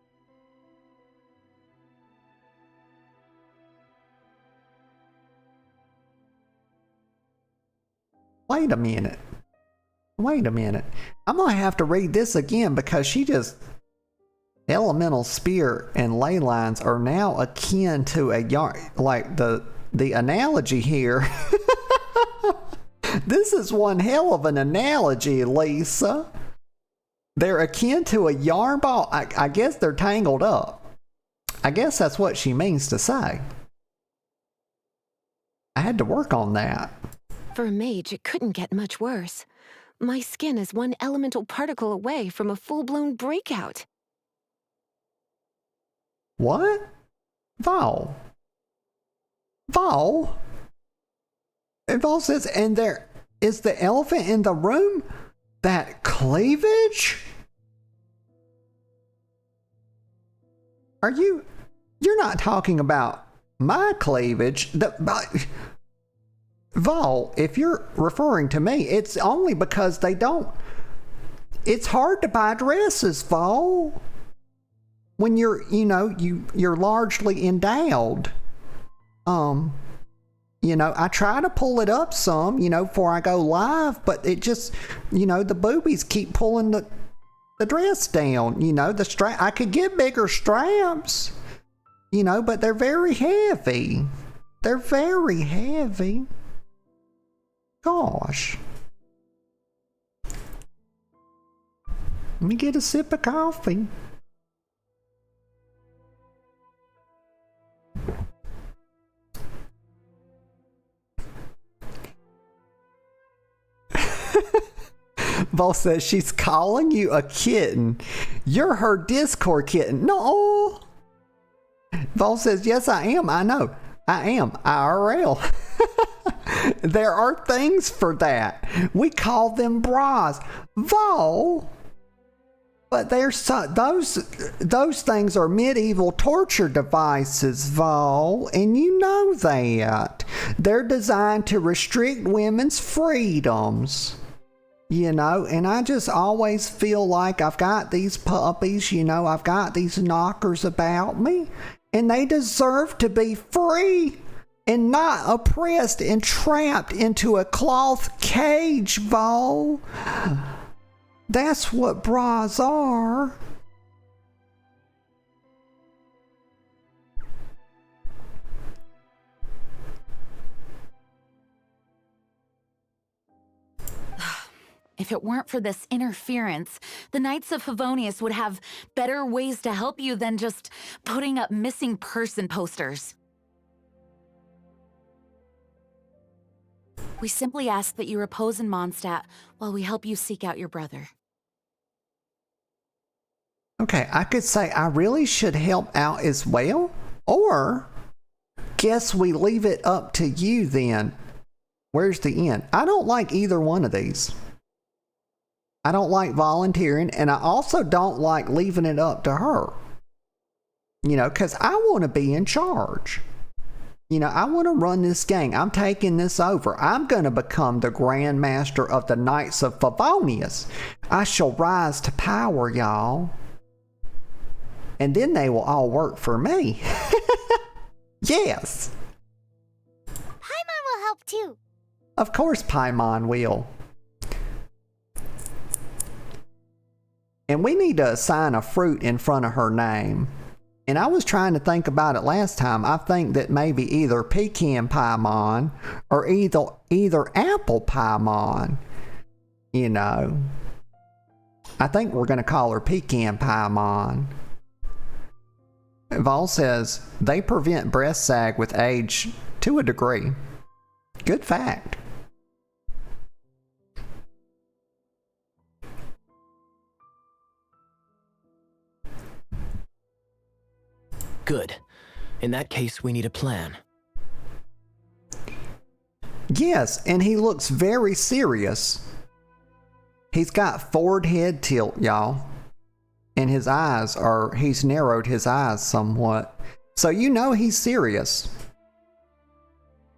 Wait a minute. Wait a minute. I'm gonna have to read this again because she just... Elemental sphere and ley lines are now akin to a yarn... Like, the analogy here... This is one hell of an analogy, Lisa. They're akin to a yarn ball. I guess they're tangled up. I guess that's what she means to say. I had to work on that. For a mage, it couldn't get much worse. My skin is one elemental particle away from a full-blown breakout. What? Vol? Vol? And Vol says, and there is the elephant in the room? That cleavage? You're not talking about my cleavage. Vol, if you're referring to me, it's only because they don't. It's hard to buy dresses, Vol. When you're largely endowed. I try to pull it up some, before I go live, but it just, the boobies keep pulling the dress down, the strap. I could get bigger straps, but they're very heavy. They're very heavy. Gosh. Let me get a sip of coffee. Vol says she's calling you a kitten. You're her Discord kitten. No. Vol says, yes, I am. I know. I am. IRL. There are things for that. We call them bras. Vol. But those things are medieval torture devices, Vol. And you know that. They're designed to restrict women's freedoms. And I just always feel like I've got these puppies, I've got these knockers about me, and they deserve to be free and not oppressed and trapped into a cloth cage, Vol. That's what bras are. If it weren't for this interference, the Knights of Favonius would have better ways to help you than just putting up missing person posters. We simply ask that you repose in Mondstadt while we help you seek out your brother. Okay, I could say I really should help out as well, or guess we leave it up to you then. Where's the end? I don't like either one of these. I don't like volunteering, and I also don't like leaving it up to her. Because I want to be in charge. I want to run this gang. I'm taking this over. I'm going to become the Grand Master of the Knights of Favonius. I shall rise to power, y'all. And then they will all work for me. Yes. Paimon will help too. Of course Paimon will. And we need to assign a fruit in front of her name. And I was trying to think about it last time. I think that maybe either Pecan Paimon or either Apple Paimon. I think we're going to call her Pecan Paimon. Vol says, they prevent breast sag with age to a degree. Good fact. Good. In that case, we need a plan. Yes, and he looks very serious. He's got forward head tilt, y'all. And his eyes he's narrowed his eyes somewhat. So he's serious.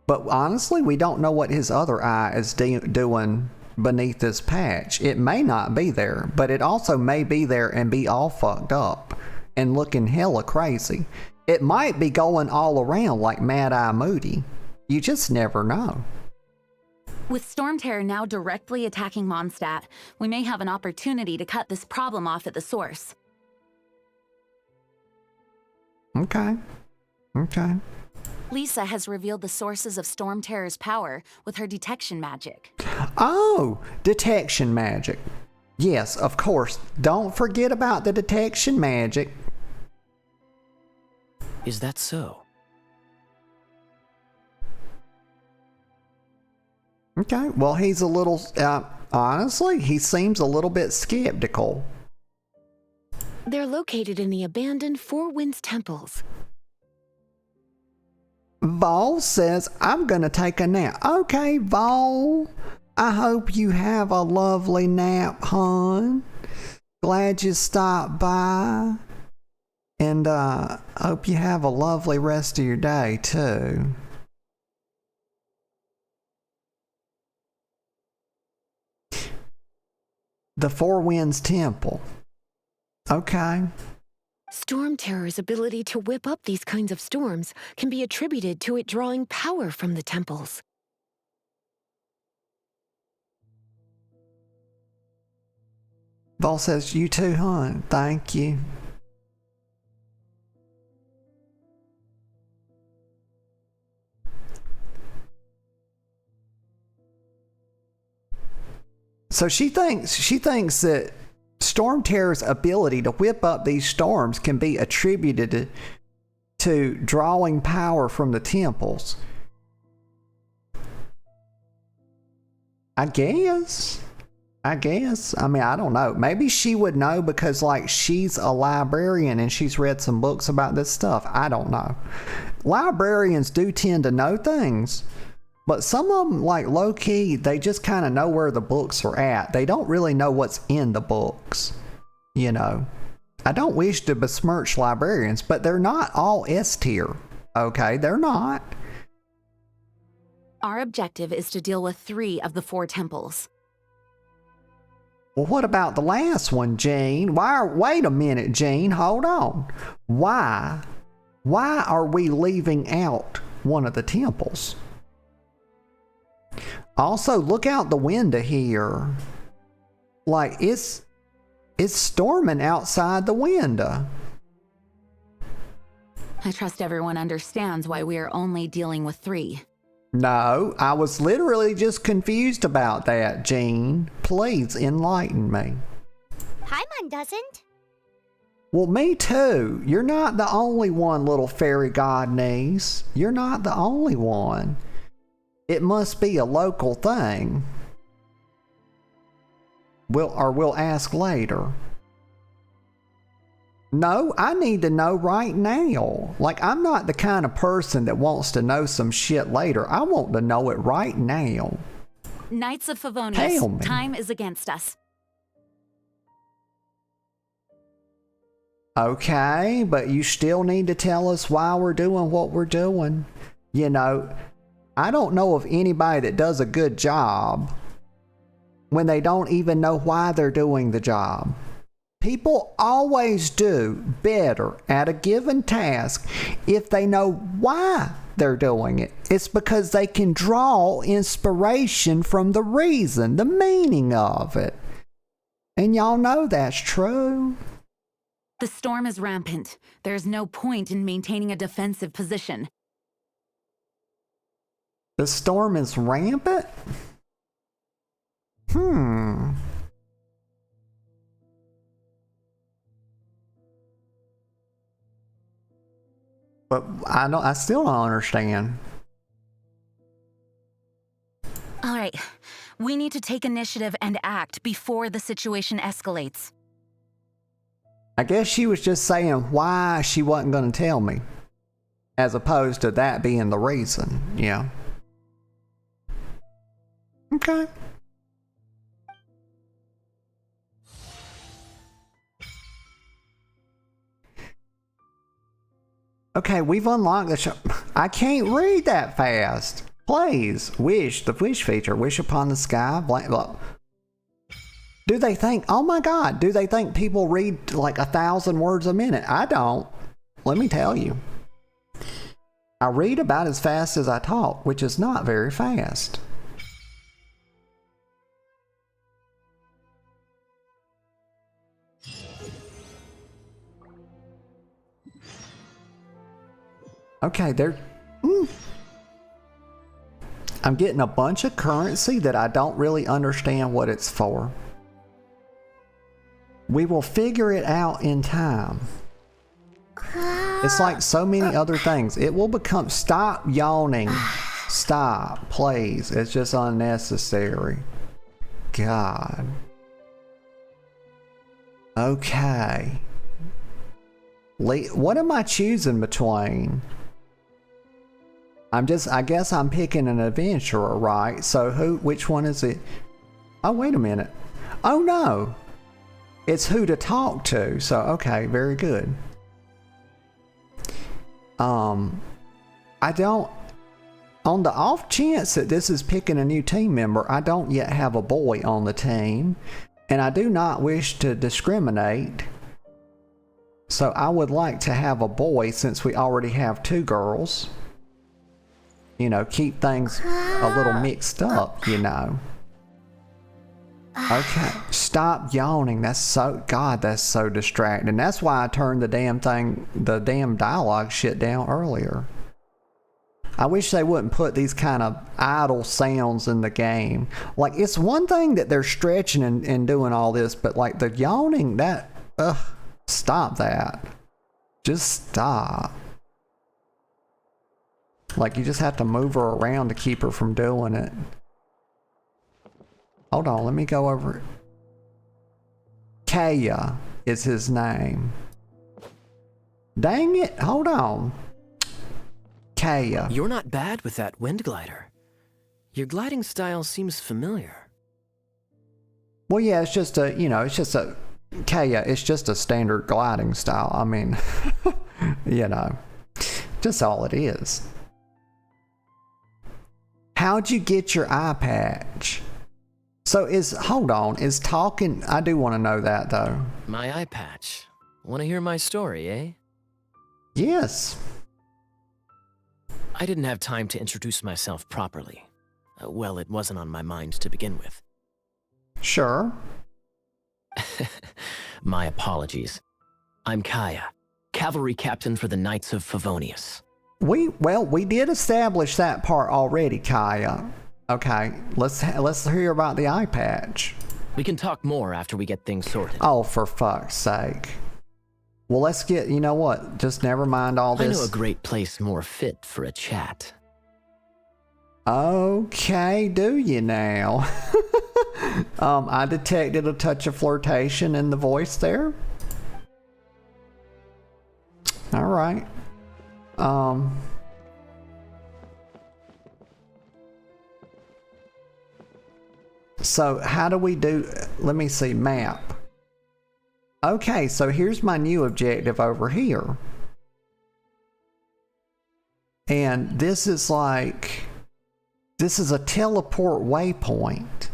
But honestly, we don't know what his other eye is doing beneath this patch. It may not be there, but it also may be there and be all fucked up and looking hella crazy. It might be going all around like Mad Eye Moody. You just never know. With Storm Terror now directly attacking Mondstadt, we may have an opportunity to cut this problem off at the source. Okay. Okay. Lisa has revealed the sources of Storm Terror's power with her detection magic. Oh, detection magic. Yes, of course. Don't forget about the detection magic. Is that so? Okay, well, he's a little, honestly, he seems a little bit skeptical. They're located in the abandoned Four Winds temples. Vol says, I'm gonna take a nap. Okay, Vol, I hope you have a lovely nap, hon. Glad you stopped by. And, hope you have a lovely rest of your day, too. The Four Winds Temple. Okay. Storm Terror's ability to whip up these kinds of storms can be attributed to it drawing power from the temples. Vol says, you too, hon. Thank you. So she thinks that Storm Terror's ability to whip up these storms can be attributed to drawing power from the temples. I guess. I mean, I don't know. Maybe she would know because, like, she's a librarian and she's read some books about this stuff. I don't know. Librarians do tend to know things. But some of them, like low-key, they just kind of know where the books are at. They don't really know what's in the books, you know. I don't wish to besmirch librarians, but they're not all S-tier, okay? They're not. Our objective is to deal with 3 of the 4 temples. Well, what about the last one, Jean? Wait a minute, Jean, hold on. Why are we leaving out one of the temples? Also, look out the window here. Like, it's storming outside the window. I trust everyone understands why we are only dealing with 3. No, I was literally just confused about that, Jean. Please enlighten me. Paimon doesn't. Well, me too. You're not the only one, little fairy god niece. You're not the only one. It must be a local thing. We'll ask later. No, I need to know right now. Like, I'm not the kind of person that wants to know some shit later. I want to know it right now. Knights of Tell Favonius, me. time is against us. Okay, but you still need to tell us why we're doing what we're doing. You know, I don't know of anybody that does a good job when they don't even know why they're doing the job. People always do better at a given task if they know why they're doing it. It's because they can draw inspiration from the reason, the meaning of it. And y'all know that's true. The storm is rampant. There's no point in maintaining a defensive position. The storm is rampant? But I still don't understand. All right, we need to take initiative and act before the situation escalates. I guess she was just saying why she wasn't going to tell me, as opposed to that being the reason, yeah. Okay. Okay, we've unlocked the shop. I can't read that fast. Please, wish, the wish feature, wish upon the sky, blank, blah. Do they think, oh my God, do they think people read like 1,000 words a minute? I don't. Let me tell you. I read about as fast as I talk, which is not very fast. Okay, I'm getting a bunch of currency that I don't really understand what it's for. We will figure it out in time. It's like so many other things. It will become... Stop yawning. Stop, please. It's just unnecessary. God. Okay. What am I choosing between? I guess I'm picking an adventurer, right? So which one is it? Oh, wait a minute. Oh no. It's who to talk to. So, okay, very good. I don't, on the off chance that this is picking a new team member, I don't yet have a boy on the team, and I do not wish to discriminate. So I would like to have a boy since we already have 2 girls. You know, keep things a little mixed up, you know. Okay, stop yawning. That's so distracting. That's why I turned the damn dialogue shit down earlier. I wish they wouldn't put these kind of idle sounds in the game. Like, it's one thing that they're stretching and doing all this, but like the yawning, stop that. Just stop. Like, you just have to move her around to keep her from doing it. Hold on, let me go over it. Kaeya is his name. Dang it, hold on. Kaeya. You're not bad with that wind glider. Your gliding style seems familiar. Well, yeah, it's just a Kaeya, it's just a standard gliding style. I mean, you know, just all it is. How'd you get your eye patch? So hold on, is talking, I do want to know that though. My eye patch. Want to hear my story, eh? Yes. I didn't have time to introduce myself properly. Well, it wasn't on my mind to begin with. Sure. My apologies. I'm Kaeya, cavalry captain for the Knights of Favonius. We did establish that part already, Kaeya. Okay, let's hear about the eye patch. We can talk more after we get things sorted. Oh, for fuck's sake. Well, let's get, you know what? Just never mind all this. I know a great place more fit for a chat. Okay, do you now? I detected a touch of flirtation in the voice there. All right. So how do we do, let me see, map. Okay, so here's my new objective over here. And this is a teleport waypoint.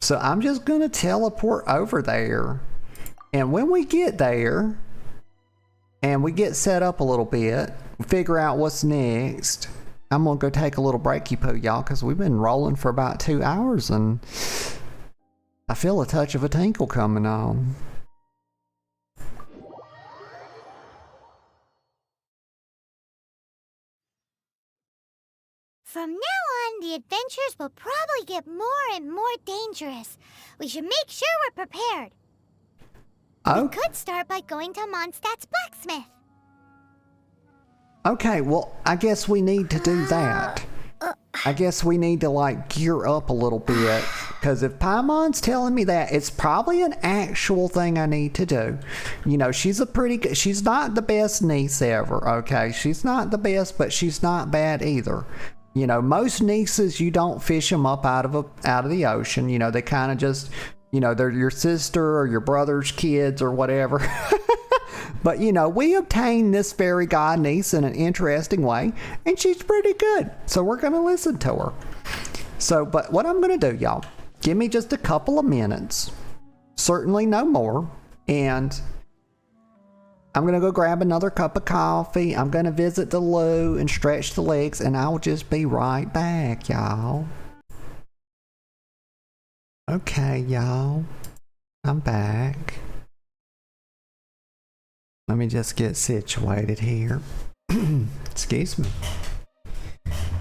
So I'm just gonna teleport over there. And when we get there, and we get set up a little bit, figure out what's next, I'm gonna go take a little breaky poo, y'all, because we've been rolling for about 2 hours and I feel a touch of a tinkle coming on. From now on, the adventures will probably get more and more dangerous. We should make sure we're prepared. We could start by going to Mondstadt's blacksmith. Okay, well, I guess we need to do that. I guess we need to, like, gear up a little bit. Because if Paimon's telling me that, it's probably an actual thing I need to do. You know, she's not the best niece ever, okay? She's not the best, but she's not bad either. You know, most nieces, you don't fish them up out of the ocean. You know, they kind of just, you know, they're your sister or your brother's kids or whatever. But, you know, we obtained this fairy god niece in an interesting way, and she's pretty good. So we're going to listen to her. So, but what I'm going to do, y'all, give me just a couple of minutes. Certainly no more. And I'm going to go grab another cup of coffee. I'm going to visit the loo and stretch the legs, and I'll just be right back, y'all. Okay, y'all. I'm back. Let me just get situated here. Excuse me.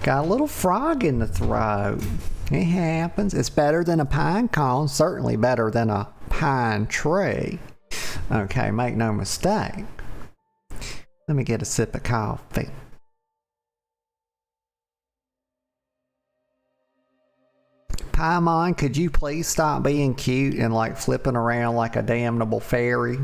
Got a little frog in the throat. It happens. It's better than a pine cone. Certainly better than a pine tree. Okay, make no mistake. Let me get a sip of coffee. Paimon, could you please stop being cute and like flipping around like a damnable fairy?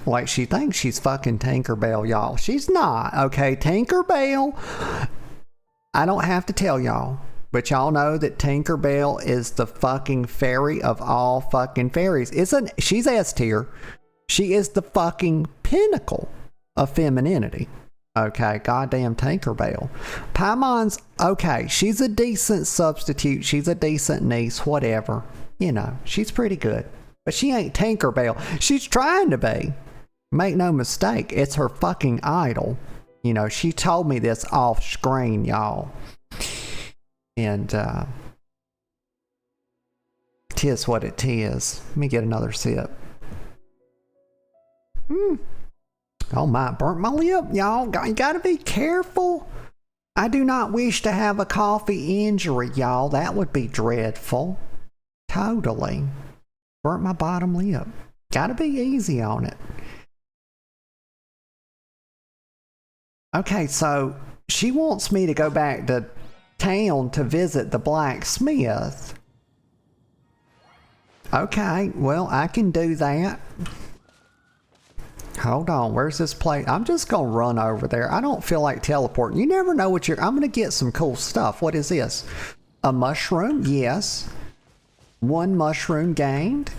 Like she thinks she's fucking Tinkerbell, y'all. She's not, okay? Tinkerbell, I don't have to tell y'all, but y'all know that Tinkerbell is the fucking fairy of all fucking fairies. She's S tier. She is the fucking pinnacle of femininity. Okay, goddamn Tinkerbell. Paimon's okay. She's a decent substitute. She's a decent niece, whatever. You know, she's pretty good. But she ain't Tinkerbell. She's trying to be. Make no mistake, it's her fucking idol. You know, she told me this off screen, y'all. And, tis what it is. Let me get another sip. Oh my, burnt my lip, y'all. You gotta be careful. I do not wish to have a coffee injury, y'all. That would be dreadful. Totally. Burnt my bottom lip. Gotta be easy on it. Okay, so she wants me to go back to town to visit the blacksmith. Okay, well, I can do that. Hold on, where's this place? I'm just gonna run over there. I don't feel like teleporting. You never know what I'm gonna get some cool stuff. What is this? A mushroom? Yes. 1 mushroom gained.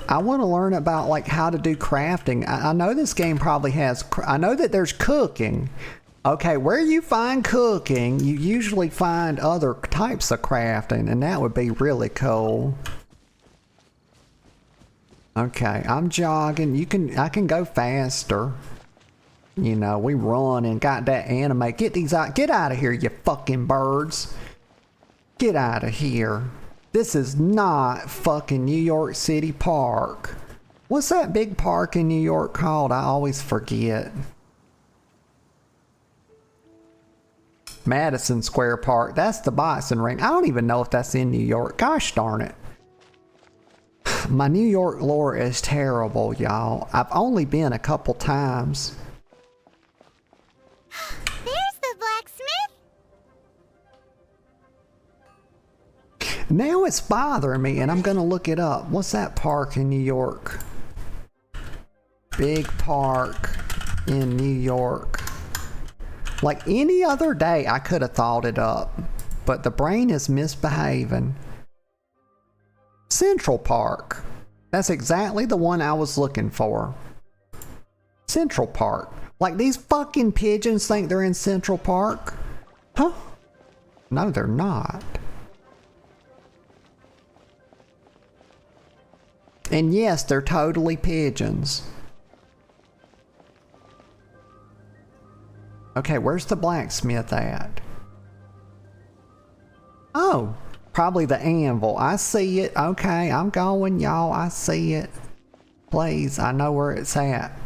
I want to learn about like how to do crafting. I know this game probably has, I know that there's cooking. Okay, where you find cooking, you usually find other types of crafting, and that would be really cool. Okay, I'm jogging. I can go faster. You know, we run and got that anime. Get these out. Get out of here, you fucking birds. Get out of here. This is not fucking New York City Park. What's that big park in New York called? I always forget. Madison Square Park. That's the boxing ring. I don't even know if that's in New York. Gosh darn it. My New York lore is terrible, y'all. I've only been a couple times. There's the blacksmith. Now it's bothering me, and I'm gonna look it up. What's that park in New York? Big park in New York. Like any other day, I could have thought it up, but the brain is misbehaving. Central Park. That's exactly the one I was looking for. Central Park. Like these fucking pigeons think they're in Central Park? Huh? No, they're not. And yes, they're totally pigeons. Okay, where's the blacksmith at? Oh, probably the anvil. I see it. Okay, I'm going, y'all. I see it. Please, I know where it's at.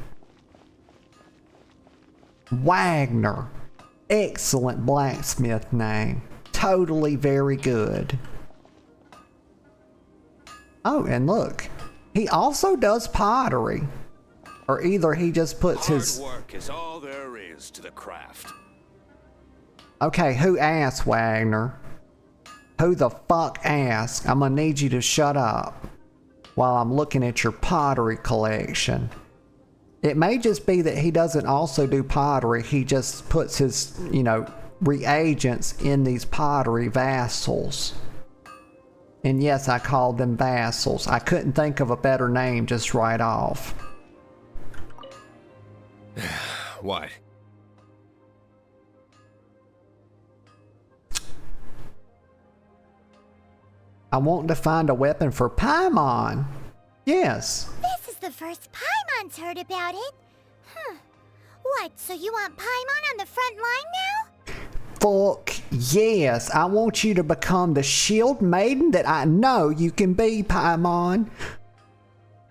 Wagner. Excellent blacksmith name. Totally very good. Oh, and look. He also does pottery. Or either he just puts his... Hard work is all there is to the craft. Okay, who asked, Wagner? Who the fuck asked? I'm gonna need you to shut up while I'm looking at your pottery collection. It may just be that he doesn't also do pottery. He just puts his, you know, reagents in these pottery vessels. And yes, I called them vassals. I couldn't think of a better name just right off. What? I want to find a weapon for Paimon. Yes. This is the first Paimon's heard about it. What, so you want Paimon on the front line now? Fuck yes. I want you to become the shield maiden that I know you can be, Paimon.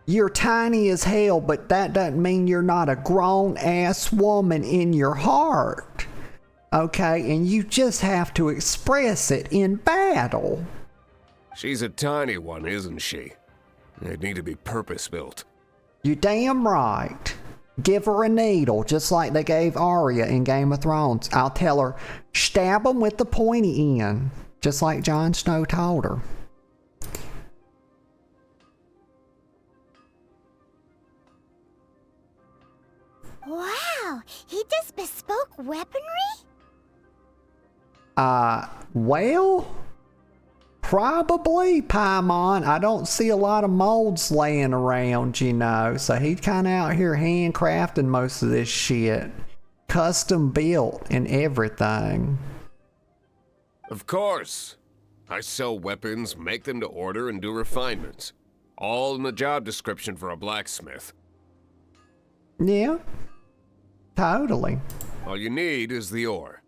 You're tiny as hell, but that doesn't mean you're not a grown-ass woman in your heart. Okay? And you just have to express it in battle. She's a tiny one, isn't she? They'd need to be purpose-built. You damn right. Give her a needle, just like they gave Arya in Game of Thrones. I'll tell her, stab him with the pointy end, just like Jon Snow told her. Wow, he does bespoke weaponry? Well, probably, Paimon. I don't see a lot of molds laying around, you know, so he's kind of out here handcrafting most of this shit. Custom built and everything. Of course. I sell weapons, make them to order, and do refinements. All in the job description for a blacksmith. Yeah, totally. All you need is the ore.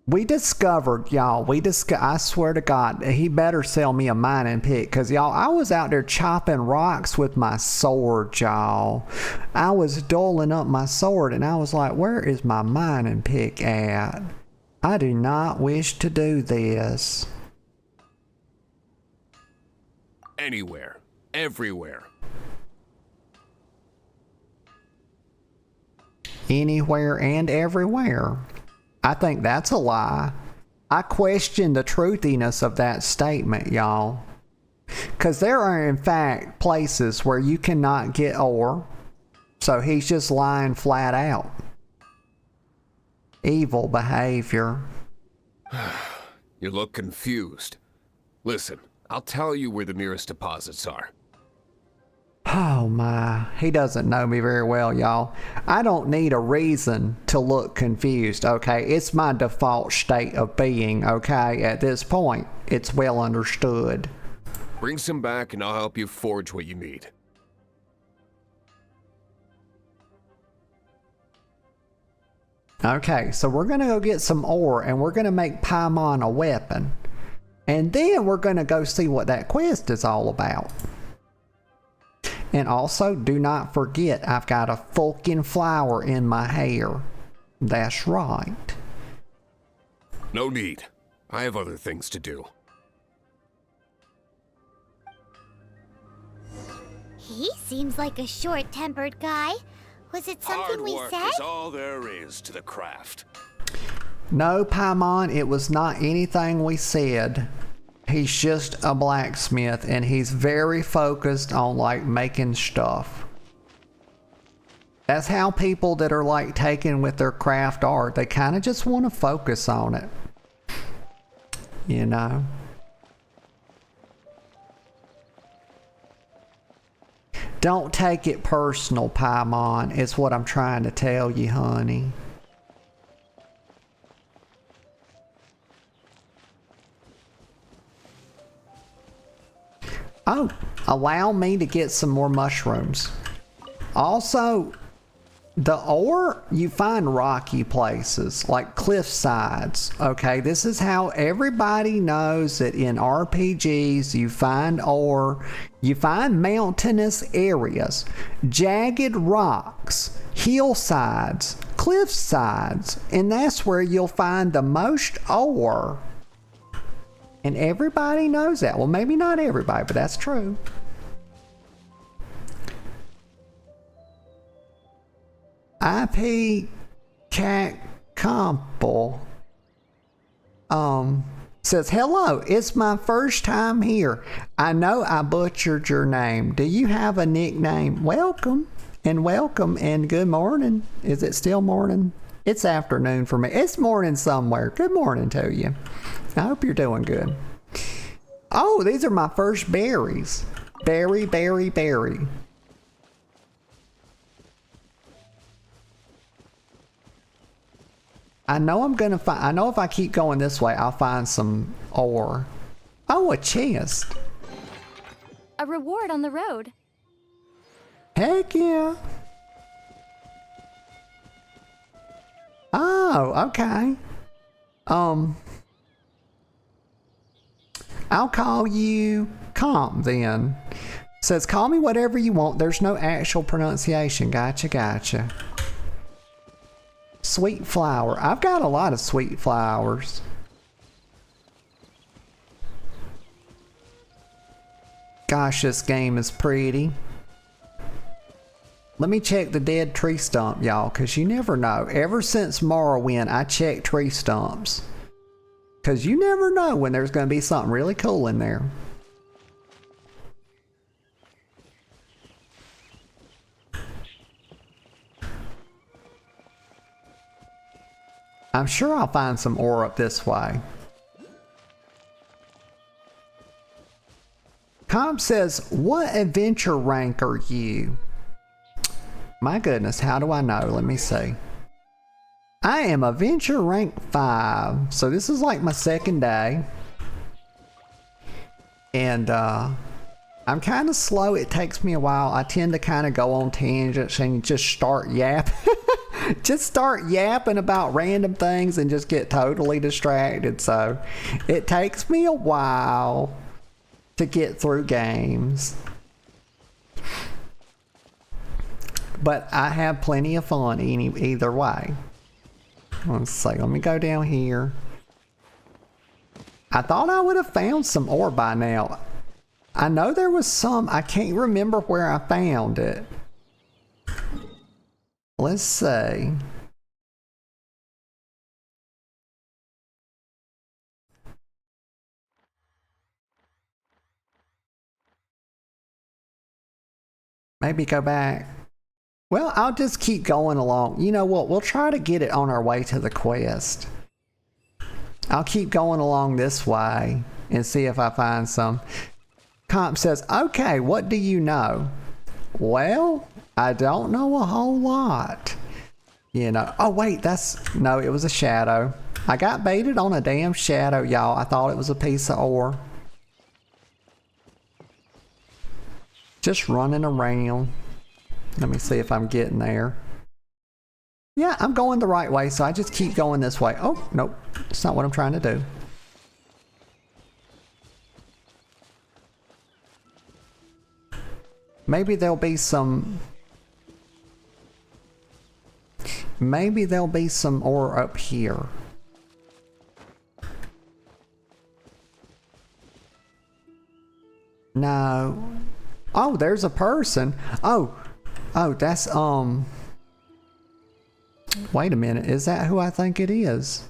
We discovered, y'all, I swear to God, he better sell me a mining pick, because, y'all, I was out there chopping rocks with my sword, y'all. I was dulling up my sword, and I was like, where is my mining pick at? I do not wish to do this. Anywhere. Everywhere. Anywhere and everywhere. I think that's a lie. I question the truthiness of that statement, y'all. Because there are, in fact, places where you cannot get ore. So he's just lying flat out. Evil behavior. You look confused. Listen, I'll tell you where the nearest deposits are. Oh my, he doesn't know me very well, y'all. I don't need a reason to look confused, okay? It's my default state of being, okay? At this point, it's well understood. Bring some back and I'll help you forge what you need. Okay, so we're gonna go get some ore and we're gonna make Paimon a weapon. And then we're gonna go see what that quest is all about. And also, do not forget, I've got a fucking flower in my hair. That's right. No need. I have other things to do. He seems like a short-tempered guy. Was it something we said? Hard work is all there is to the craft. No, Paimon, it was not anything we said. He's just a blacksmith and he's very focused on like making stuff. That's how people that are like taken with their craft art, they kind of just want to focus on it. You know? Don't take it personal, Paimon, is what I'm trying to tell you, honey. Oh, allow me to get some more mushrooms. Also, the ore you find rocky places, like cliff sides. Okay, this is how everybody knows that in RPGs you find ore. You find mountainous areas, jagged rocks, hillsides, cliff sides, and that's where you'll find the most ore. And everybody knows that. Well, maybe not everybody, but that's true. IP Cat Comple says, hello, it's my first time here. I know I butchered your name. Do you have a nickname? Welcome and good morning. Is it still morning? It's afternoon for me. It's morning somewhere. Good morning to you. I hope you're doing good. Oh, these are my first berries. Berry, berry, berry. I know I'm gonna find, I know if I keep going this way, I'll find some ore. Oh, a chest. A reward on the road. Heck yeah. Oh, okay. I'll call you Comp then. Says call me whatever you want. There's no actual pronunciation. Gotcha, gotcha. Sweet flower. I've got a lot of sweet flowers. Gosh, this game is pretty. Let me check the dead tree stump, y'all, because you never know. Ever since Morrowind, I check tree stumps. Because you never know when there's going to be something really cool in there. I'm sure I'll find some ore up this way. Comp says, what adventure rank are you? My goodness, how do I know? Let me see. I am adventure rank 5. So this is like my second day. And I'm kind of slow. It takes me a while. I tend to kind of go on tangents and just start yapping. Just start yapping about random things and just get totally distracted. So it takes me a while to get through games. But I have plenty of fun either way. Let's see, let me go down here. I thought I would have found some ore by now. I know there was some, I can't remember where I found it. Let's see. Maybe go back. Well, I'll just keep going along. You know what? We'll try to get it on our way to the quest. I'll keep going along this way and see if I find some. Comp says, okay, what do you know? Well, I don't know a whole lot. You know, oh wait, no, it was a shadow. I got baited on a damn shadow, y'all. I thought it was a piece of ore. Just running around. Let me see if I'm getting there. Yeah, I'm going the right way, so I just keep going this way. Oh, nope. That's not what I'm trying to do. Maybe there'll be some... Maybe there'll be some ore up here. No. Oh, there's a person. Oh, that's, wait a minute. Is that who I think it is?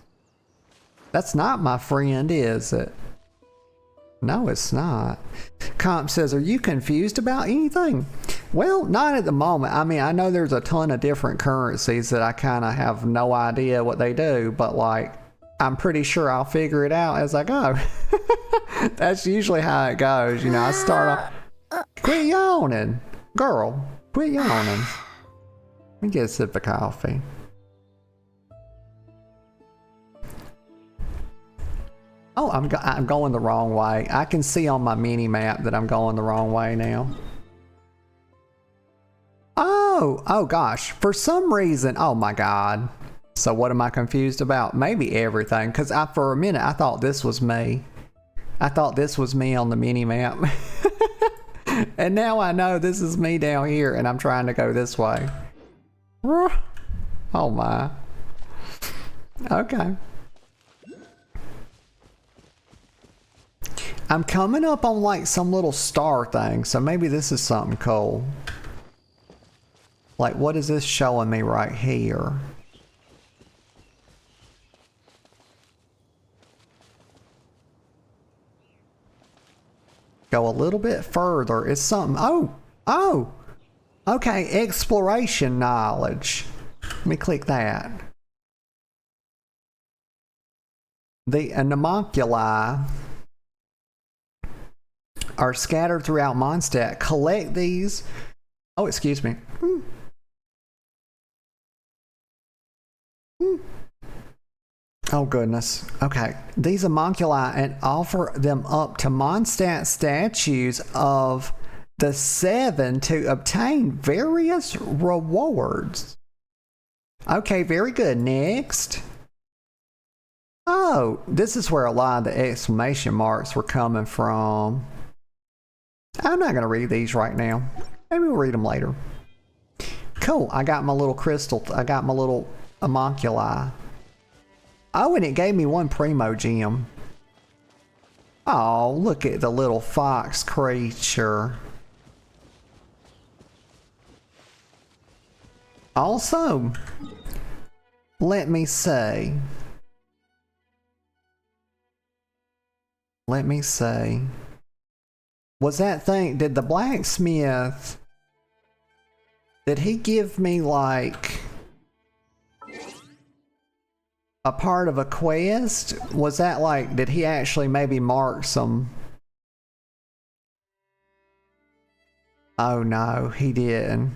That's not my friend, is it? No, it's not. Comp says, are you confused about anything? Well, not at the moment. I mean, I know there's a ton of different currencies that I kind of have no idea what they do, but like, I'm pretty sure I'll figure it out as I go. That's usually how it goes. You know, I start off, quit yawning. Girl, quit yawning. Let me get a sip of coffee. Oh, I'm going the wrong way. I can see on my mini map that I'm going the wrong way now. Oh gosh, for some reason, oh my god. So what am I confused about? Maybe everything, because for a minute I thought this was me. I thought this was me on the mini map. And now I know this is me down here and I'm trying to go this way. Oh my. Okay. I'm coming up on like some little star thing, so maybe this is something cool. Like, what is this showing me right here? Go a little bit further. It's something. Oh! Okay, exploration knowledge. Let me click that. The homunculi are scattered throughout Mondstadt. Collect these. Oh, excuse me. Oh, goodness. Okay. These homunculi, and offer them up to Mondstadt statues of the 7 to obtain various rewards. Okay, very good. Next. Oh, this is where a lot of the exclamation marks were coming from. I'm not going to read these right now. Maybe we'll read them later. Cool. I got my little crystal. I got my little homunculi. Oh, and it gave me one primo gem. Oh, look at the little fox creature. Also, let me see. Was that thing, did the blacksmith, did he give me like a part of a quest? Was that like, did he actually maybe mark some? Oh no, he didn't.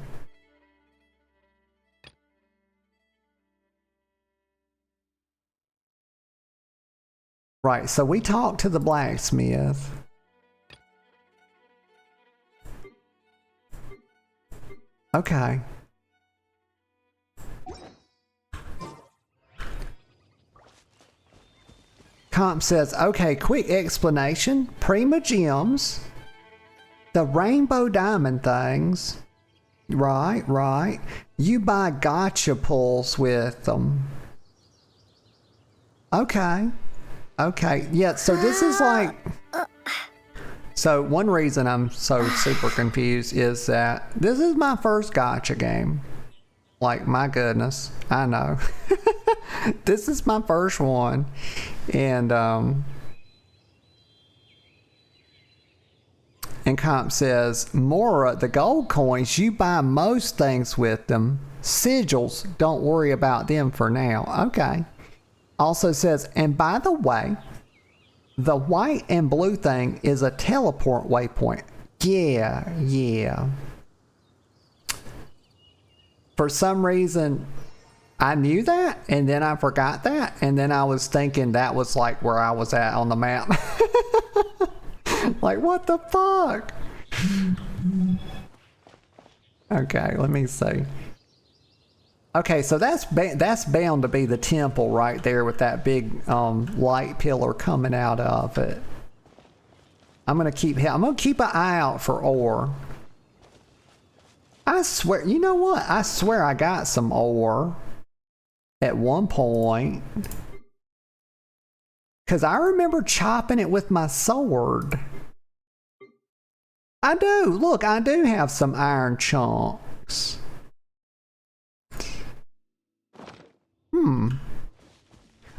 Right, so we talked to the blacksmith. Okay. Comp says, okay, quick explanation. Prima gems. The rainbow diamond things. Right. You buy gotcha pulls with them. Okay. Yeah, so this is like... So one reason I'm so super confused is that this is my first gotcha game. Like, my goodness. I know. This is my first one. And Comp says, Mora, the gold coins, you buy most things with them. Sigils, don't worry about them for now. Okay. Also says, and by the way, the white and blue thing is a teleport waypoint. Yeah. For some reason, I knew that, and then I forgot that, and then I was thinking that was like where I was at on the map. Like, what the fuck? Okay, let me see. Okay, so that's bound to be the temple right there with that big light pillar coming out of it. I'm gonna keep an eye out for ore. I swear, you know what? I swear I got some ore at one point. Cause I remember chopping it with my sword. I do. Look, I do have some iron chunks.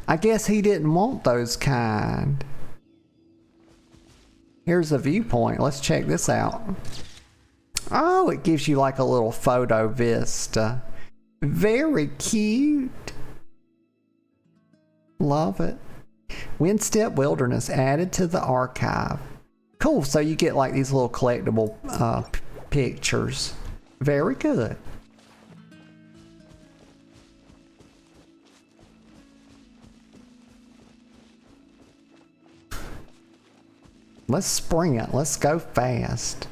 I guess he didn't want those kind. Here's a viewpoint. Let's check this out. Oh, it gives you like a little photo vista. Very cute. Love it. Windstep Wilderness added to the archive. Cool, so you get like these little collectible pictures. Very good. Let's spring it. Let's go fast.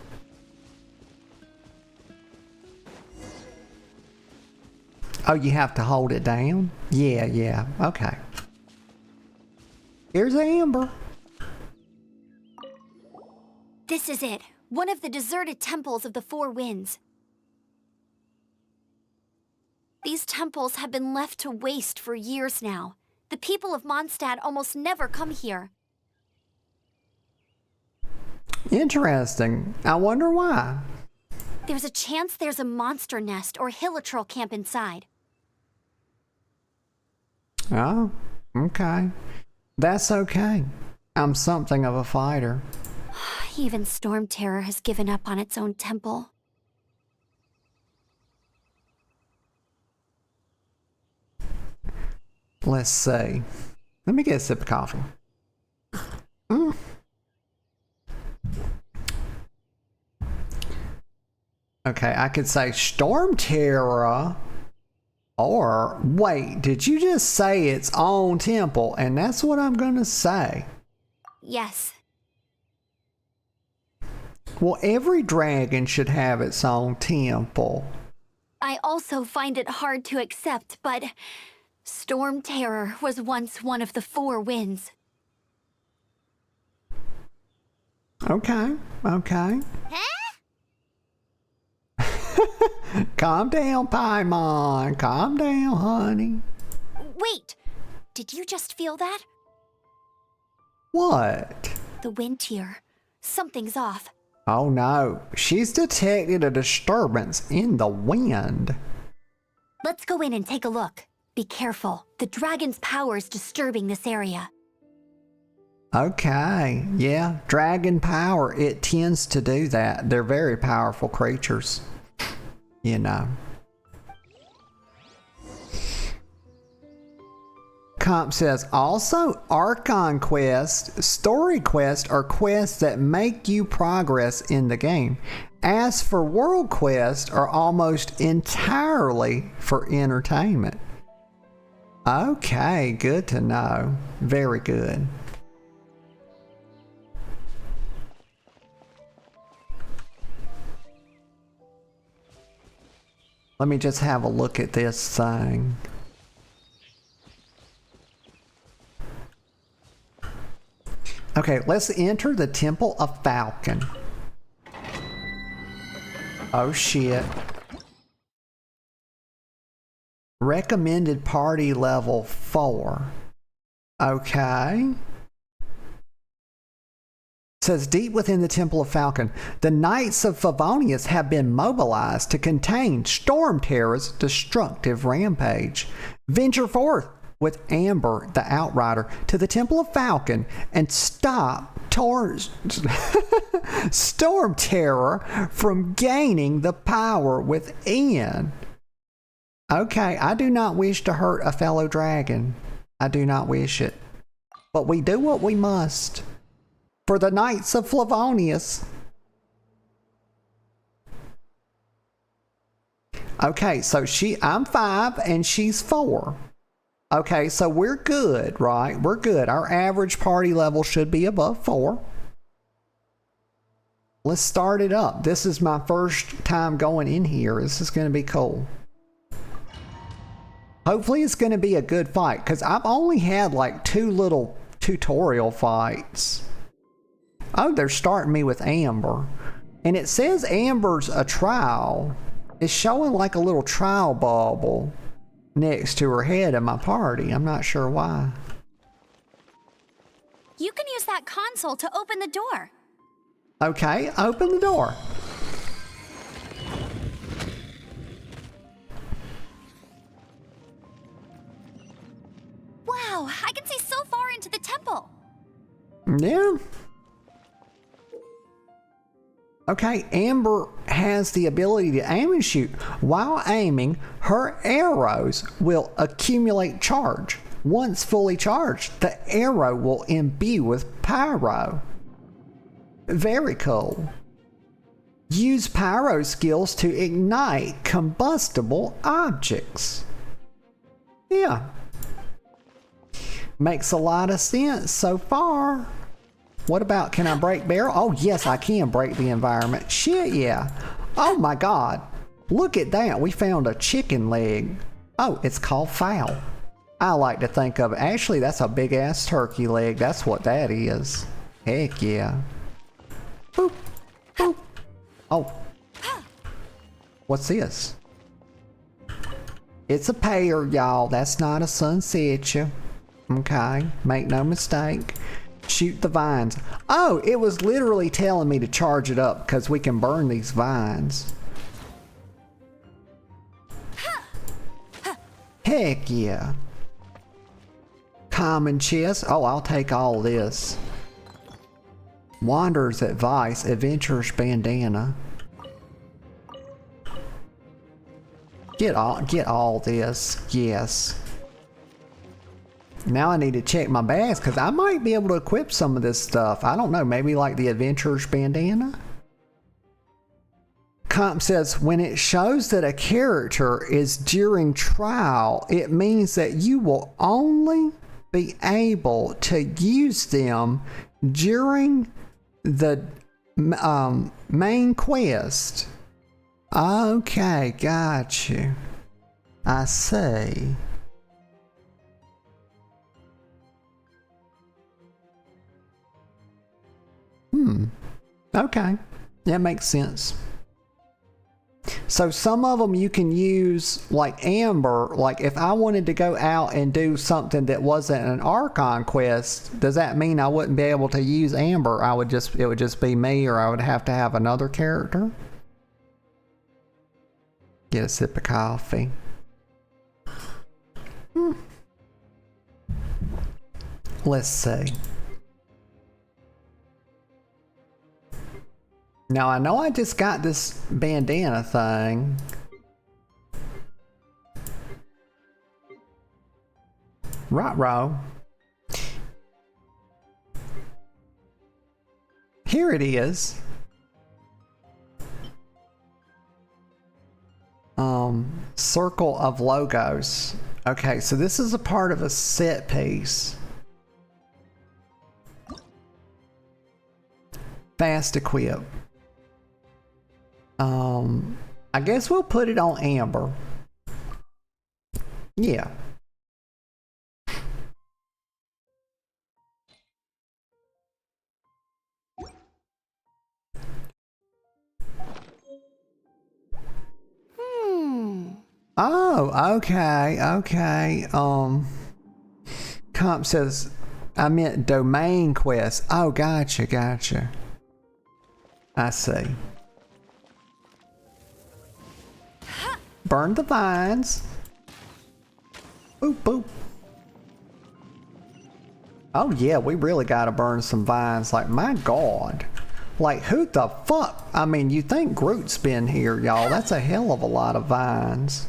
Oh, you have to hold it down? Yeah. Okay. Here's Amber. This is it. One of the deserted temples of the Four Winds. These temples have been left to waste for years now. The people of Mondstadt almost never come here. Interesting. I wonder why. There's a chance there's a monster nest or hilitrol camp inside. Oh, okay. That's okay. I'm something of a fighter. Even Storm Terror has given up on its own temple. Let's see. Let me get a sip of coffee. Mm. Okay, I could say Storm Terror. Or, wait, did you just say its own temple? And that's what I'm gonna say. Yes. Well, every dragon should have its own temple. I also find it hard to accept, but Storm Terror was once one of the 4 winds. Okay, okay. Calm down, Paimon. Calm down, honey. Wait! Did you just feel that? What? The wind here. Something's off. Oh no, she's detected a disturbance in the wind. Let's go in and take a look. Be careful. The dragon's power is disturbing this area. Okay, yeah, dragon power, it tends to do that. They're very powerful creatures, you know. Comp says, also Archon quests, story quests are quests that make you progress in the game. As for world quests are almost entirely for entertainment. Okay, good to know. Very good. Let me just have a look at this thing. Okay, let's enter the Temple of Falcon. Oh shit. Recommended party level 4. Okay. Says deep within the Temple of Falcon, the Knights of Favonius have been mobilized to contain Storm Terror's destructive rampage. Venture forth with Amber, the Outrider, to the Temple of Falcon and stop Storm Terror from gaining the power within. Okay, I do not wish to hurt a fellow dragon. I do not wish it. But we do what we must. For the Knights of Flavonius. Okay, so I'm 5 and she's 4. Okay, so we're good, right? We're good. Our average party level should be above 4. Let's start it up. This is my first time going in here. This is going to be cool. Hopefully it's going to be a good fight, because I've only had like 2 little tutorial fights. Oh, they're starting me with Amber. And it says Amber's a trial. It's showing like a little trial bubble next to her head in my party. I'm not sure why. You can use that console to open the door. Okay, open the door. Wow, I can see so far into the temple. Yeah. Okay, Amber has the ability to aim and shoot. While aiming, her arrows will accumulate charge. Once fully charged, the arrow will imbue with pyro. Very cool. Use pyro skills to ignite combustible objects. Yeah. Makes a lot of sense so far. What about, can I break barrel? Oh yes, I can break the environment. Shit, yeah. Oh my god. Look at that, we found a chicken leg. Oh, it's called fowl. I like to think of it. Actually, that's a big ass turkey leg. That's what that is. Heck yeah. Boop, boop. Oh. What's this? It's a pear, y'all. That's not a sunsettia. Okay, make no mistake. Shoot the vines. Oh, it was literally telling me to charge it up because we can burn these vines. Heck yeah. Common chest. Oh, I'll take all this. Wanderer's advice. Adventurer's bandana. Get all this. Yes. Now I need to check my bags because I might be able to equip some of this stuff. I don't know, maybe like the adventurer's bandana? Comp says, when it shows that a character is during trial, it means that you will only be able to use them during the main quest. Okay, got you. I see. Okay, that makes sense. So some of them you can use like Amber, like if I wanted to go out and do something that wasn't an Archon quest, does that mean I wouldn't be able to use Amber? It would just be me, or I would have to have another character? Get a sip of coffee. Let's see. Now I know I just got this bandana thing. Right-ro. Here it is. Circle of logos. Okay, so this is a part of a set piece. Fast equip. I guess we'll put it on Amber. Yeah. Oh, okay. Comp says, I meant domain quest. Oh, gotcha. I see. Burn the vines. Boop, boop. Oh yeah, we really gotta burn some vines. Like, my God. Like, who the fuck? I mean, you think Groot's been here, y'all. That's a hell of a lot of vines.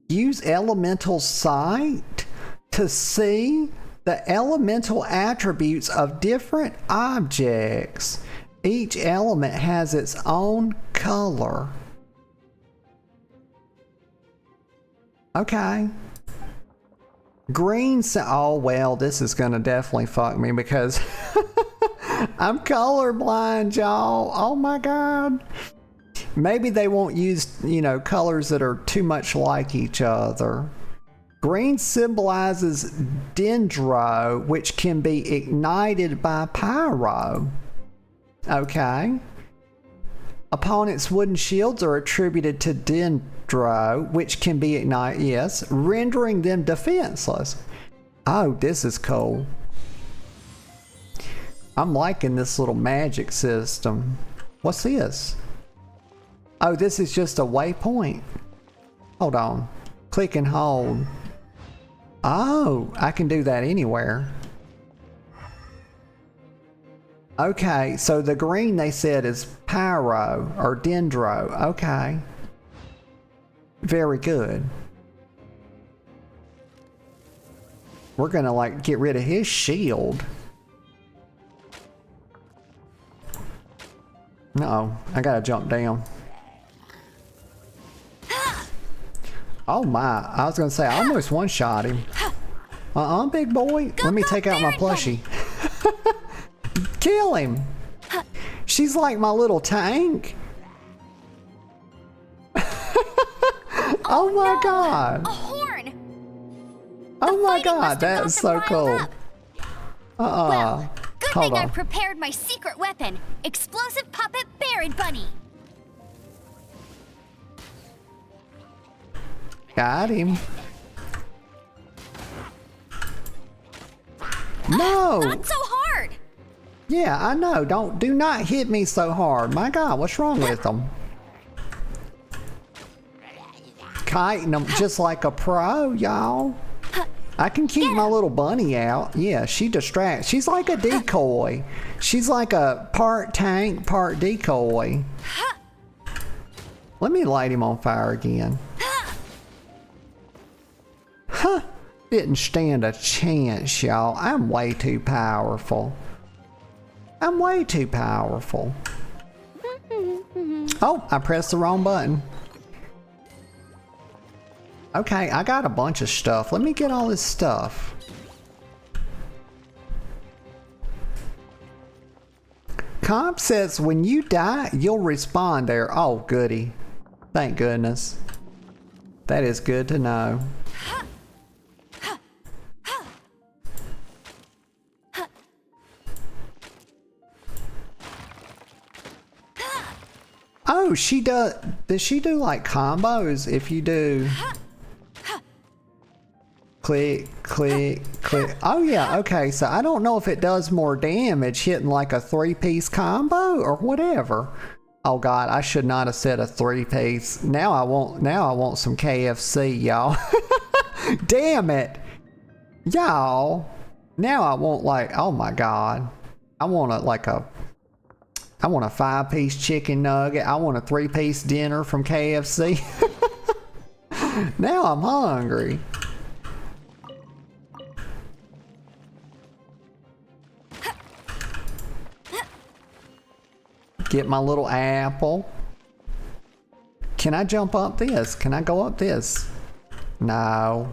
Use elemental sight to see the elemental attributes of different objects. Each element has its own color. Okay. Green, oh well, this is gonna definitely fuck me because I'm colorblind, y'all. Oh my God. Maybe they won't use, colors that are too much like each other. Green symbolizes dendro, which can be ignited by pyro. Okay. Opponents' wooden shields are attributed to dendro, which can be ignited, yes, rendering them defenseless. Oh, this is cool. I'm liking this little magic system. What's this? Oh, this is just a waypoint. Hold on. Click and hold. Oh, I can do that anywhere. Okay, so the green they said is pyro or dendro. Okay. Very good. We're gonna like get rid of his shield. Uh-oh, I gotta jump down. Oh my, I was gonna say I almost one-shot him. Big boy. Let me take out my plushie. Kill him. She's like my little tank. Oh my God. A horn. Oh my God, that is so cool. Well, good Hold thing I on. prepared my secret weapon, explosive puppet Barrett Bunny. Got him. No. Not so hard. Yeah, I know. Do not hit me so hard. My God, what's wrong with them? Kiting them just like a pro, y'all. I can keep my little bunny out. Yeah, she distracts. She's like a decoy. She's like a part tank, part decoy. Let me light him on fire again. Didn't stand a chance, y'all. I'm way too powerful. I'm way too powerful. Oh, I pressed the wrong button. Okay, I got a bunch of stuff. Let me get all this stuff. Comp says when you die, you'll respawn there. Oh, goody. Thank goodness. That is good to know. Oh, she does. Does she do like combos if you do? Click, click, click. Oh yeah, okay, so I don't know if it does more damage hitting like a 3-piece combo or whatever. Oh god, I should not have said a 3-piece. Now I want some KFC, y'all. Damn it. Y'all. Now I want like, oh my god. I want a 5-piece chicken nugget. I want a 3-piece dinner from KFC. Now I'm hungry. Get my little apple. Can I jump up this? Can I go up this? No.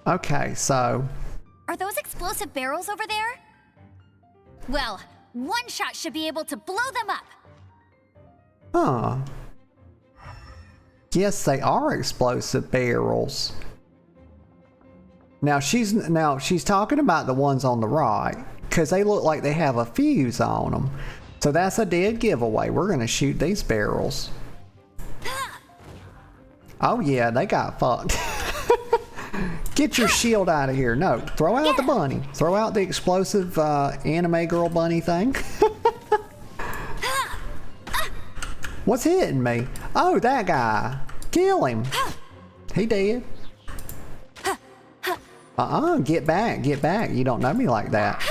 Okay, so. Are those explosive barrels over there? Well, one shot should be able to blow them up. Huh. Yes, they are explosive barrels. Now she's talking about the ones on the right, because they look like they have a fuse on them. So that's a dead giveaway. We're gonna shoot these barrels. Oh yeah, they got fucked. Get your shield out of here. No, throw out the bunny. Throw out the explosive anime girl bunny thing. What's hitting me? Oh, that guy. Kill him. He dead. Get back, get back. You don't know me like that.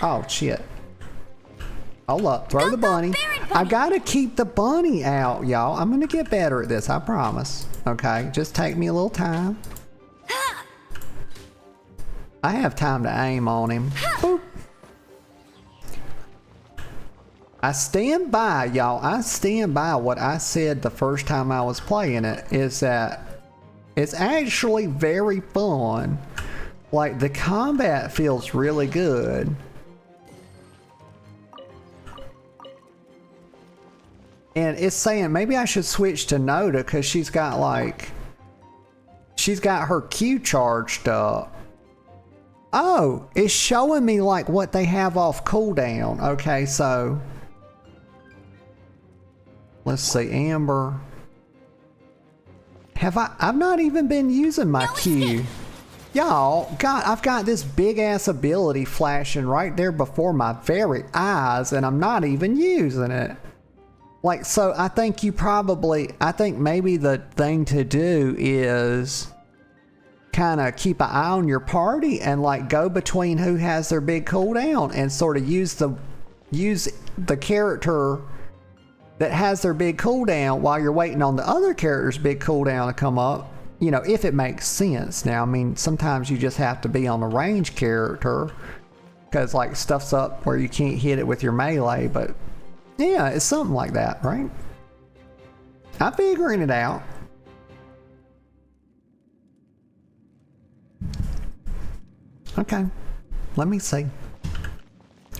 Oh, shit. Hold up, throw the bunny. I gotta keep the bunny out, y'all. I'm gonna get better at this, I promise. Okay, just take me a little time. I have time to aim on him. Boop. I stand by, y'all. I stand by what I said the first time I was playing it, is that it's actually very fun. Like, the combat feels really good. And it's saying maybe I should switch to Noda because she's got her Q charged up. Oh, it's showing me like what they have off cooldown. Okay, so let's see, Amber. I've not even been using my Q. Y'all, God, I've got this big ass ability flashing right there before my very eyes and I'm not even using it. Like, so I think maybe the thing to do is kind of keep an eye on your party and like go between who has their big cooldown and sort of use the character that has their big cooldown while you're waiting on the other character's big cooldown to come up. You know, if it makes sense. Now, I mean, sometimes you just have to be on the range character because like stuff's up where you can't hit it with your melee, but yeah, it's something like that, right? I'm figuring it out. Okay, let me see.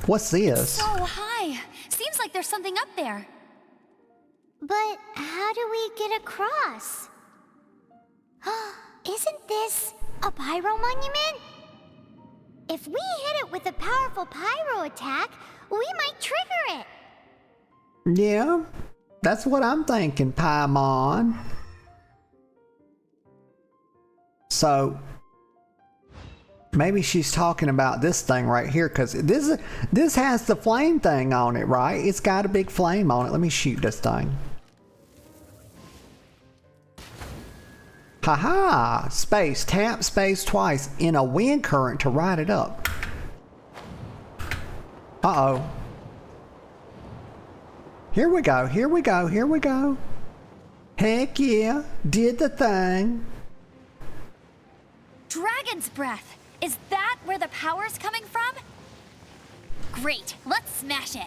What's this? So high. Seems like there's something up there. But how do we get across? Isn't this a pyro monument? If we hit it with a powerful pyro attack, we might trigger it. Yeah, that's what I'm thinking, Paimon. So maybe she's talking about this thing right here because this has the flame thing on it, right? It's got a big flame on it. Let me shoot this thing. Haha! Space. Tap space twice in a wind current to ride it up. Uh-oh. Here we go. Here we go. Here we go. Heck yeah, did the thing. Dragon's breath! Is that where the power's coming from? Great, let's smash it!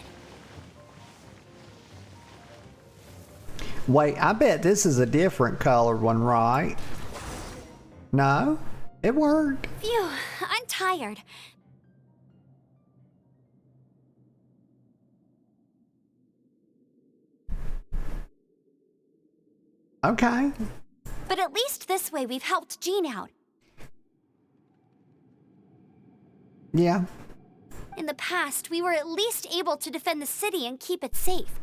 Wait, I bet this is a different colored one, right? No? It worked. Phew, I'm tired. Okay. But at least this way we've helped Jean out. Yeah. In the past, we were at least able to defend the city and keep it safe.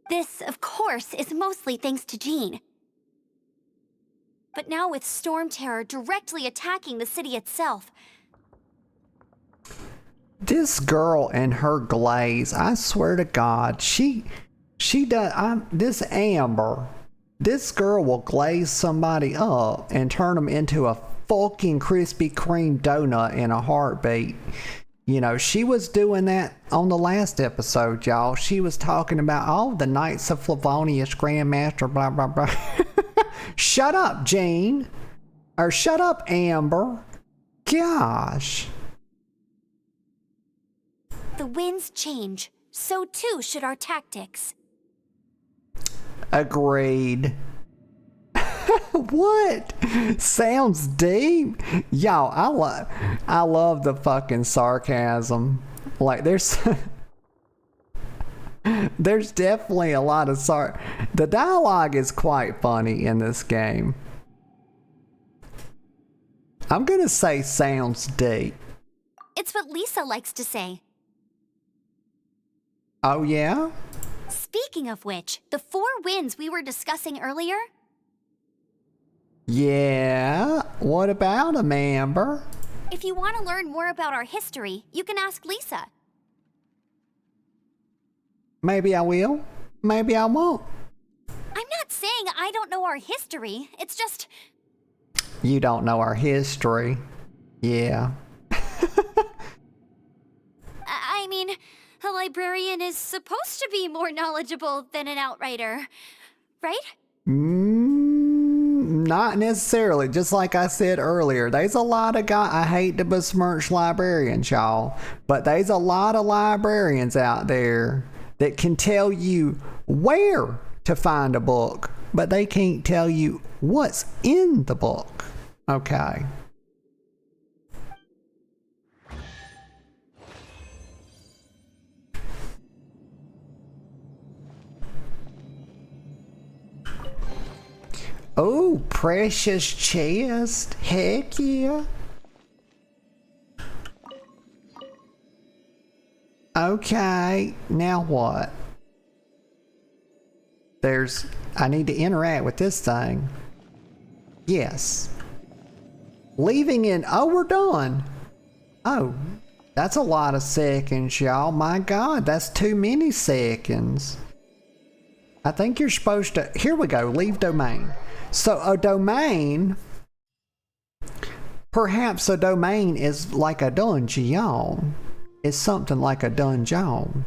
This, of course, is mostly thanks to Jean. But now with Storm Terror directly attacking the city itself... This girl and her glaze, I swear to God, she does, this Amber, this girl will glaze somebody up and turn them into a fucking Krispy Kreme donut in a heartbeat. You know, she was doing that on the last episode, y'all. She was talking about, oh, the Knights of Flirtiest Grandmaster, blah, blah, blah. Shut up, Jean. Or shut up, Amber. Gosh. The winds change, so too should our tactics. Agreed. What? Sounds deep. Y'all, I love the fucking sarcasm. Like, there's definitely a lot of the dialogue is quite funny in this game. I'm gonna say sounds deep. It's what Lisa likes to say. Oh, yeah? Speaking of which, the 4 winds we were discussing earlier... Yeah? What about 'em, Amber? If you want to learn more about our history, you can ask Lisa. Maybe I will. Maybe I won't. I'm not saying I don't know our history. It's just... You don't know our history. Yeah. I mean, a librarian is supposed to be more knowledgeable than an outrider, right? Not necessarily. Just like I said earlier, there's a lot of I hate to besmirch librarians, y'all, but there's a lot of librarians out there that can tell you where to find a book, but they can't tell you what's in the book. Okay. Oh, precious chest. Heck yeah. Okay, now what? I need to interact with this thing. Yes. Leaving in, oh, we're done. Oh, that's a lot of seconds, y'all. My God, that's too many seconds. I think you're supposed to, here we go, leave domain. So a domain, perhaps a domain is like a dungeon. It's something like a dungeon.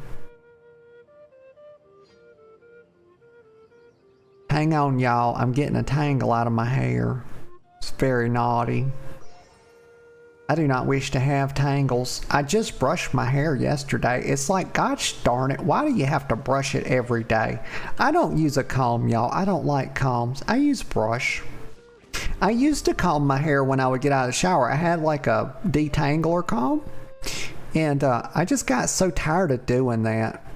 Hang on, y'all. I'm getting a tangle out of my hair. It's very naughty. I do not wish to have tangles. I just brushed my hair yesterday. It's like, gosh darn it, why do you have to brush it every day? I don't use a comb, y'all. I don't like combs. I use brush. I used to comb my hair when I would get out of the shower. I had like a detangler comb. And I just got so tired of doing that.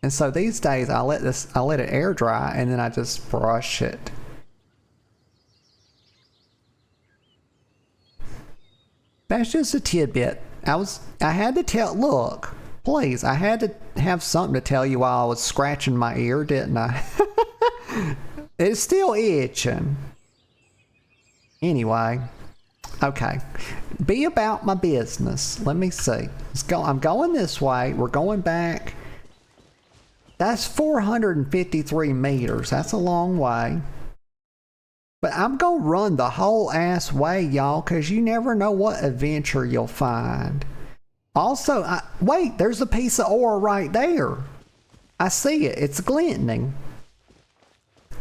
And so these days I let it air dry and then I just brush it. That's just a tidbit. I had to tell, look, please, I had to have something to tell you while I was scratching my ear, didn't I? It's still itching. Anyway, okay. Be about my business. Let me see. I'm going this way. We're going back. That's 453 meters. That's a long way. But I'm going to run the whole ass way, y'all, because you never know what adventure you'll find. Also, wait, there's a piece of ore right there. I see it. It's glinting.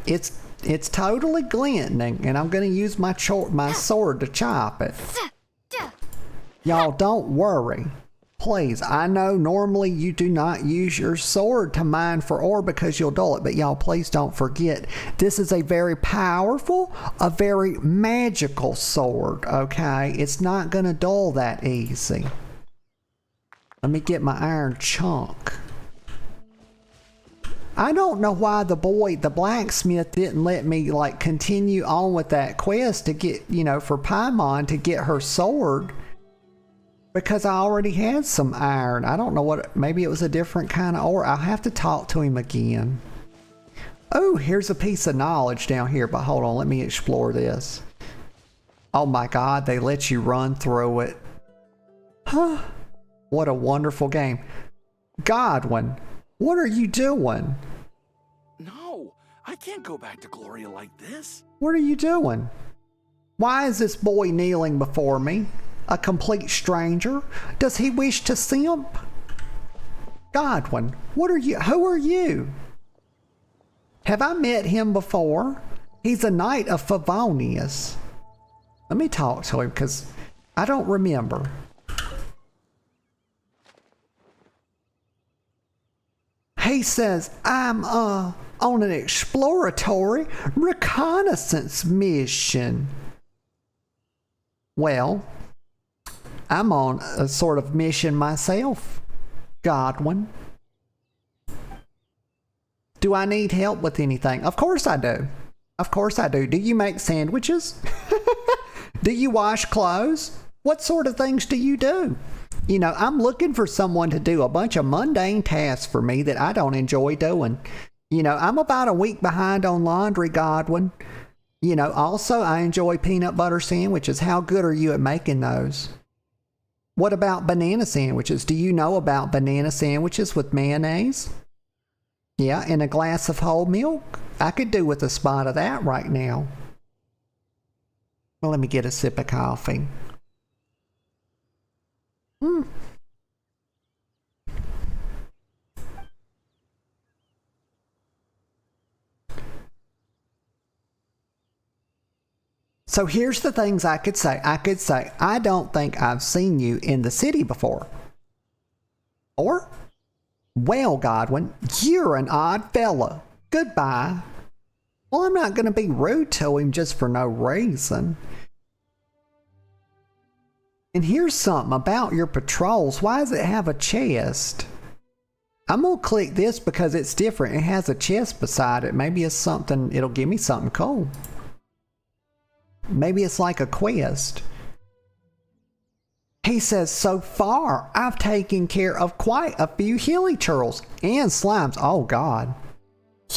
It's totally glinting, and I'm gonna use my sword to chop it. Y'all don't worry. Please, I know normally you do not use your sword to mine for ore because you'll dull it, but y'all please don't forget, this is a very powerful, a very magical sword, okay? It's not gonna dull that easy. Let me get my iron chunk. I don't know why the blacksmith didn't let me like continue on with that quest to get, you know, for Paimon to get her sword. Because I already had some iron. I don't know what, maybe it was a different kind of ore. I'll have to talk to him again. Oh, here's a piece of knowledge down here, but hold on, let me explore this. Oh my God, they let you run through it. Huh, what a wonderful game. Godwin, what are you doing? No, I can't go back to Gloria like this. What are you doing? Why is this boy kneeling before me? A complete stranger? Does he wish to simp? Godwin, what are you? Who are you? Have I met him before? He's a knight of Favonius. Let me talk to him because I don't remember. He says, I'm on an exploratory reconnaissance mission. Well, I'm on a sort of mission myself, Godwin. Do I need help with anything? Of course I do. Of course I do. Do you make sandwiches? Do you wash clothes? What sort of things do you do? You know, I'm looking for someone to do a bunch of mundane tasks for me that I don't enjoy doing. You know, I'm about a week behind on laundry, Godwin. You know, also I enjoy peanut butter sandwiches. How good are you at making those? What about banana sandwiches? Do you know about banana sandwiches with mayonnaise? Yeah, and a glass of whole milk? I could do with a spot of that right now. Well, let me get a sip of coffee. So here's the things I could say. I could say, I don't think I've seen you in the city before. Or, well, Godwin, you're an odd fella. Goodbye. Well, I'm not going to be rude to him just for no reason. And here's something about your patrols. Why does it have a chest? I'm going to click this because it's different. It has a chest beside it. Maybe it's something, it'll give me something cool. Maybe it's like a quest. He says, so far, I've taken care of quite a few hilly turtles and slimes. Oh, God.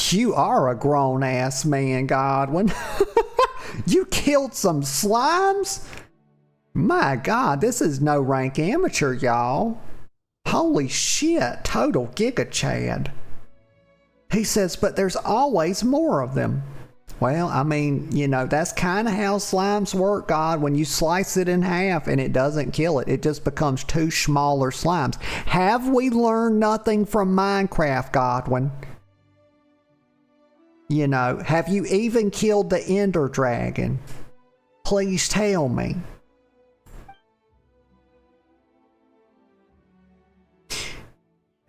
You are a grown-ass man, Godwin. You killed some slimes? My God, this is no rank amateur, y'all. Holy shit, total Giga Chad. He says, but there's always more of them. Well, I mean, you know, that's kind of how slimes work, God. When you slice it in half and it doesn't kill it, it just becomes two smaller slimes. Have we learned nothing from Minecraft, Godwin? You know, have you even killed the Ender Dragon? Please tell me.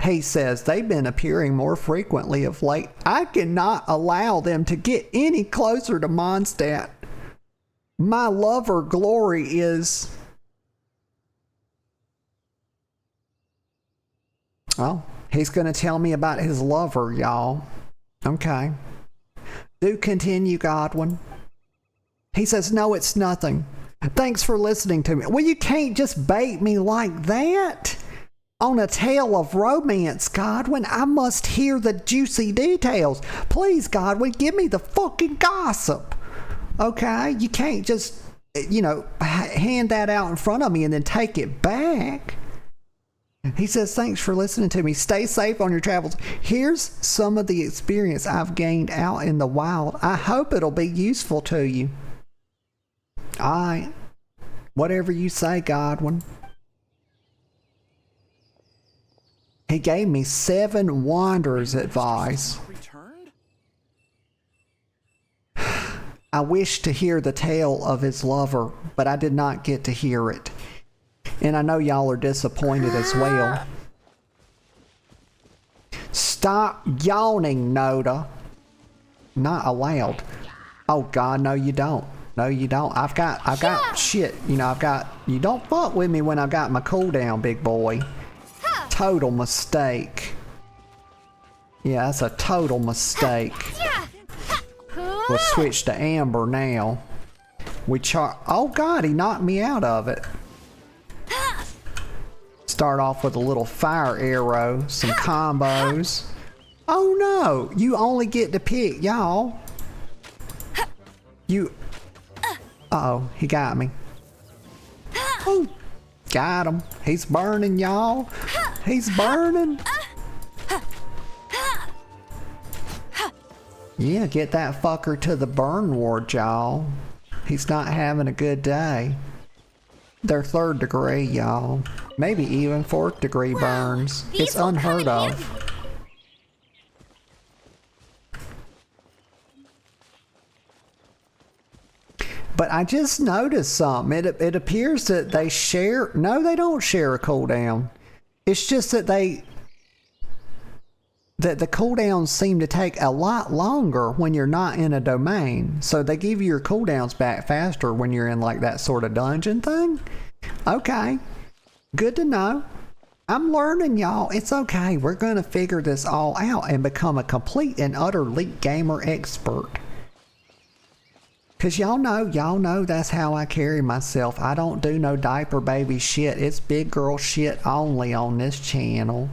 He says they've been appearing more frequently of late. I cannot allow them to get any closer to Mondstadt. My lover Glory is... Oh, he's going to tell me about his lover, y'all. Okay. Do continue, Godwin. He says, no, it's nothing. Thanks for listening to me. Well, you can't just bait me like that. On a tale of romance, Godwin, I must hear the juicy details. Please, Godwin, give me the fucking gossip. Okay? You can't just, you know, hand that out in front of me and then take it back. He says, thanks for listening to me. Stay safe on your travels. Here's some of the experience I've gained out in the wild. I hope it'll be useful to you. All right. Whatever you say, Godwin. He gave me 7 Wanderers advice. Returned? I wished to hear the tale of his lover, but I did not get to hear it. And I know y'all are disappointed as well. Stop yawning, Noda. Not allowed. Oh God, no you don't. No you don't. I've got shit. You know, you don't fuck with me when I got my cooldown, big boy. Total mistake. Yeah, that's a total mistake. We'll switch to Amber now. Oh God, he knocked me out of it. Start off with a little fire arrow, some combos. Oh no, you only get to pick, y'all. Uh-oh, he got me. Oh, got him. He's burning, y'all. He's burning. Yeah, get that fucker to the burn ward, y'all. He's not having a good day. They're 3rd degree, y'all. Maybe even 4th degree burns. It's unheard of. But I just noticed something. It appears that they share... No, they don't share a cooldown. It's just that the cooldowns seem to take a lot longer when you're not in a domain. So they give you your cooldowns back faster when you're in like that sort of dungeon thing. Okay. Good to know. I'm learning, y'all. It's okay. We're going to figure this all out and become a complete and utter League Gamer expert. Cause y'all know that's how I carry myself. I don't do no diaper baby shit. It's big girl shit only on this channel.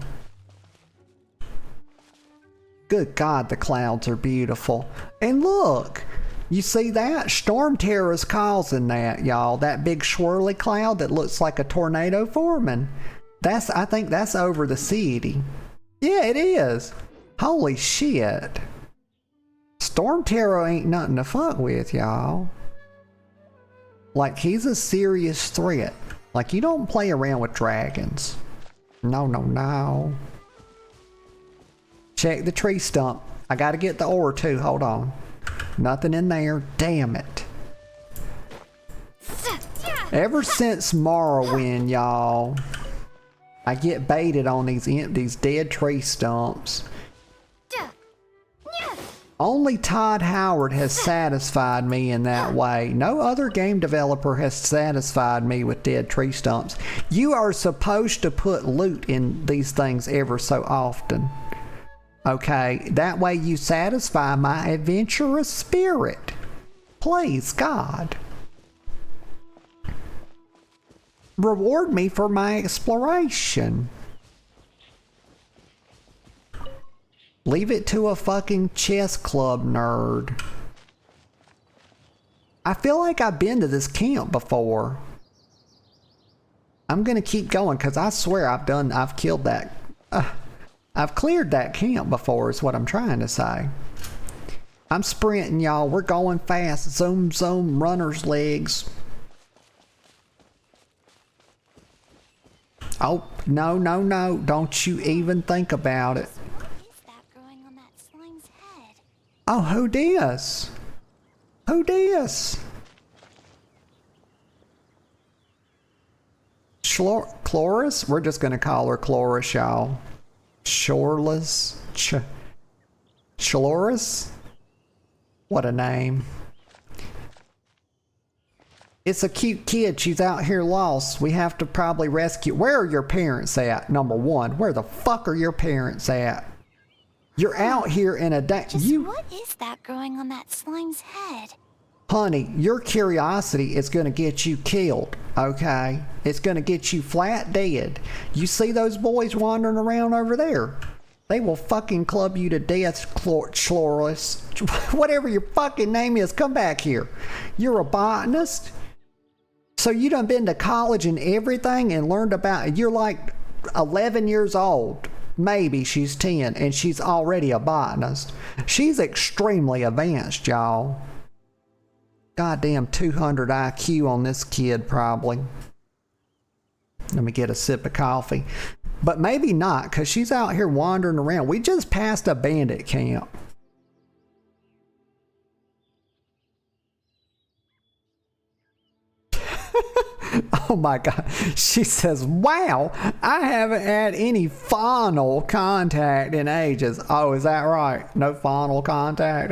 Good God, the clouds are beautiful. And look, you see that? Storm Terror's causing that, y'all. That big swirly cloud that looks like a tornado forming. I think that's over the city. Yeah, it is. Holy shit. Storm Terror ain't nothing to fuck with, y'all. Like, he's a serious threat. Like, you don't play around with dragons. No, no, no. Check the tree stump. I gotta get the ore too, hold on. Nothing in there, damn it. Ever since Morrowind, y'all, I get baited on these dead tree stumps. Only Todd Howard has satisfied me in that way. No other game developer has satisfied me with dead tree stumps. You are supposed to put loot in these things ever so often. Okay, that way you satisfy my adventurous spirit. Please, God. Reward me for my exploration. Leave it to a fucking chess club nerd. I feel like I've been to this camp before. I'm gonna keep going because I swear I've killed that. I've cleared that camp before is what I'm trying to say. I'm sprinting, y'all. We're going fast. Zoom, zoom, runner's legs. Oh, no, no, no. Don't you even think about it. Oh, who dis? Who dis? Chloris? We're just gonna call her Chloris, y'all. Shoreless? Chloris? What a name. It's a cute kid. She's out here lost. We have to probably rescue. Where are your parents at? Number one. Where the fuck are your parents at? You're out here in a day. What is that growing on that slime's head? Honey, your curiosity is going to get you killed, okay? It's going to get you flat dead. You see those boys wandering around over there? They will fucking club you to death, Chloris. Whatever your fucking name is, come back here. You're a botanist? So you done been to college and everything and learned about... You're like 11 years old. Maybe she's 10 and she's already a botanist. She's extremely advanced, y'all. Goddamn 200 IQ on this kid, probably. Let me get a sip of coffee. But maybe not, because she's out here wandering around. We just passed a bandit camp. Oh my God. She says, wow, I haven't had any faunal contact in ages. Oh, is that right? No faunal contact?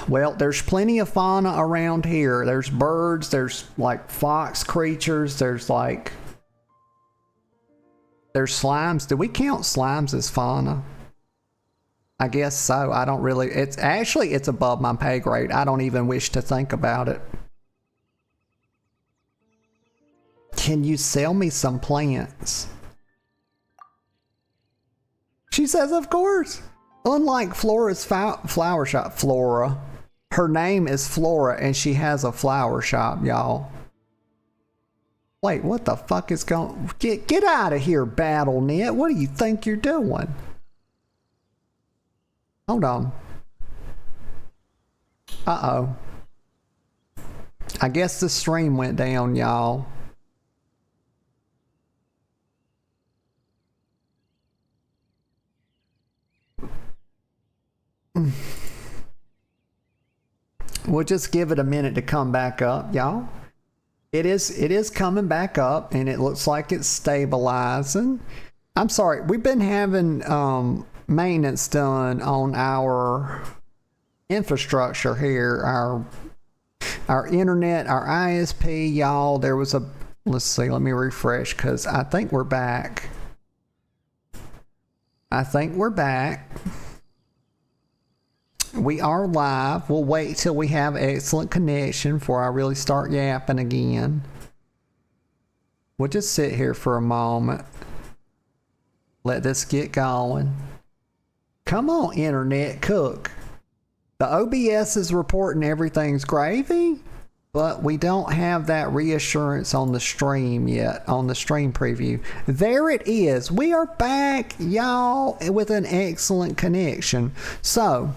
Well, there's plenty of fauna around here. There's birds, there's like fox creatures, there's slimes. Do we count slimes as fauna? I guess so. I don't really, it's above my pay grade. I don't even wish to think about it. Can you sell me some plants? She says, of course. Unlike Flora's flower shop, Flora, her name is Flora and she has a flower shop, y'all. Wait, what the fuck is going? Get out of here, BattleNet. What do you think you're doing? Hold on. Uh-oh. I guess the stream went down, y'all. We'll just give it a minute to come back up, y'all. It is coming back up, and it looks like it's stabilizing. I'm sorry, we've been having maintenance done on our infrastructure here, our internet, our ISP, y'all. There was let's see, let me refresh, because I think we're back. We are live. We'll wait till we have excellent connection before I really start yapping again. We'll just sit here for a moment. Let this get going. Come on, internet, cook. The OBS is reporting everything's gravy, but we don't have that reassurance on the stream yet, on the stream preview. There it is. We are back, y'all, with an excellent connection. So,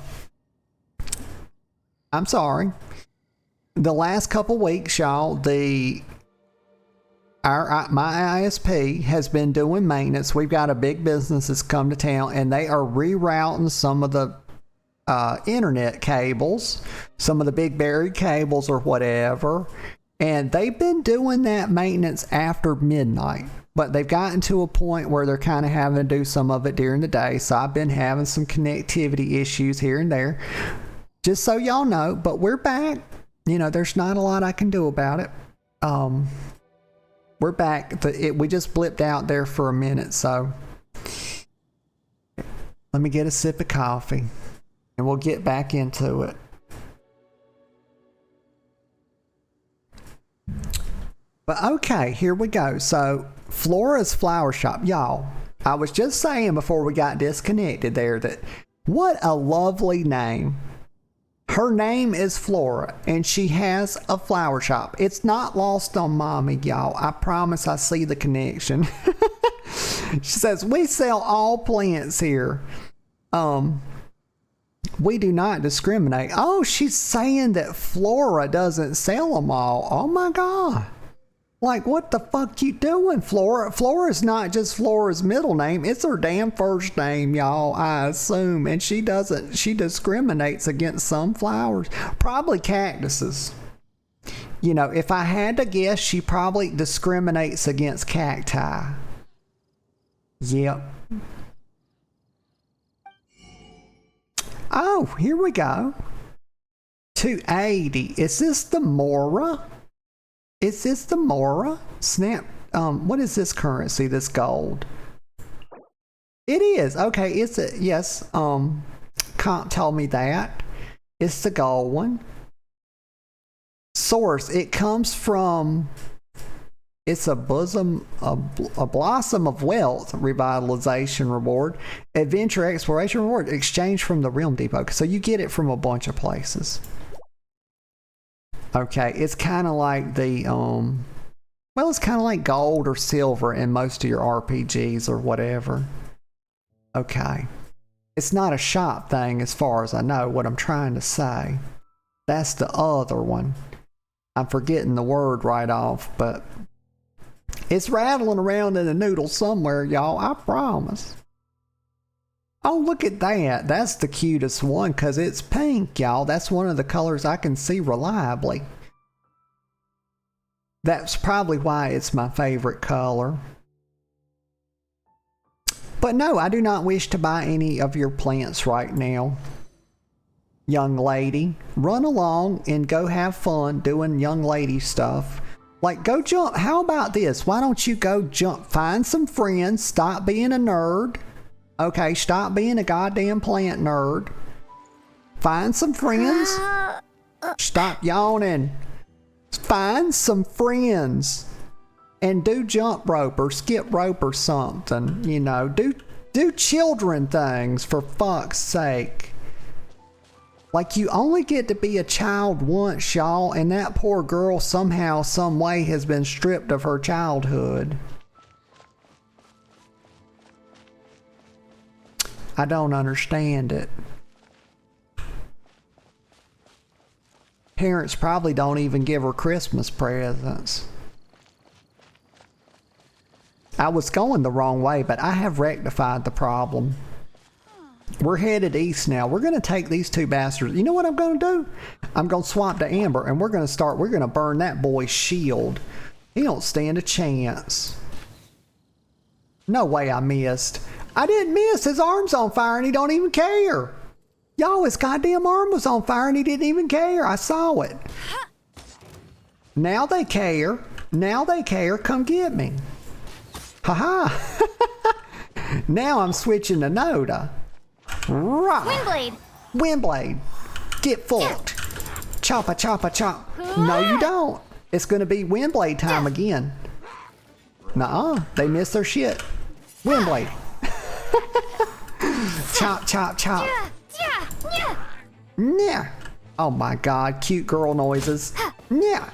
I'm sorry. The last couple weeks, y'all, my ISP has been doing maintenance. We've got a big business that's come to town, and they are rerouting some of the internet cables, some of the big buried cables or whatever. And they've been doing that maintenance after midnight. But they've gotten to a point where they're kind of having to do some of it during the day. So I've been having some connectivity issues here and there. Just so y'all know, but we're back. You know, there's not a lot I can do about it. We're back. We just blipped out there for a minute, so let me get a sip of coffee and we'll get back into it. But okay, here we go. So Flora's Flower Shop, y'all. I was just saying before we got disconnected there that what a lovely name. Her name is Flora, and she has a flower shop. It's not lost on mommy, y'all. I promise I see the connection. She says, we sell all plants here. We do not discriminate. Oh, she's saying that Flora doesn't sell them all. Oh my God. Like, what the fuck you doing, Flora? Flora's not just Flora's middle name. It's her damn first name, y'all, I assume. And she discriminates against some flowers. Probably cactuses. You know, if I had to guess, she probably discriminates against cacti. Yep. Oh, here we go. 280. Is this the Mora? Is this the Mora? Snap. What is this currency? This gold? It is. Okay, it's a, yes. Comp told me that. It's the gold one. Source. It comes from, it's a blossom of wealth revitalization reward, adventure exploration reward, exchange from the Realm Depot. So you get it from a bunch of places. Okay, it's kind of like the, well, it's kind of like gold or silver in most of your RPGs or whatever. Okay. It's not a shop thing as far as I know what I'm trying to say. That's the other one. I'm forgetting the word right off, but it's rattling around in a noodle somewhere, y'all. I promise. Oh, look at that. That's the cutest one because it's pink, y'all. That's one of the colors I can see reliably. That's probably why it's my favorite color. But no, I do not wish to buy any of your plants right now. Young lady, run along and go have fun doing young lady stuff. Like, go jump. How about this? Why don't you go jump? Find some friends. Stop being a nerd. Okay, stop being a goddamn plant nerd. Find some friends. Stop yawning. Find some friends. And do jump rope or skip rope or something. You know, do children things for fuck's sake. Like, you only get to be a child once, y'all, and that poor girl somehow, some way has been stripped of her childhood. I don't understand it. Parents probably don't even give her Christmas presents. I was going the wrong way, but I have rectified the problem. We're headed east now. We're going to take these two bastards. You know what I'm going to do? I'm going to swap to Amber, and we're going to burn that boy's shield. He don't stand a chance. No way I missed. I didn't miss. His arm's on fire, and he don't even care. Y'all, his goddamn arm was on fire, and he didn't even care. I saw it. Now they care. Now they care. Come get me. Haha. Now I'm switching to Noda. Right. Windblade. Windblade. Get fucked. Choppa, choppa, chop. No, you don't. It's going to be Windblade time again. Nuh-uh. They missed their shit. Windblade. Chop, chop, chop. Yeah. Oh my god. Cute girl noises. Yeah.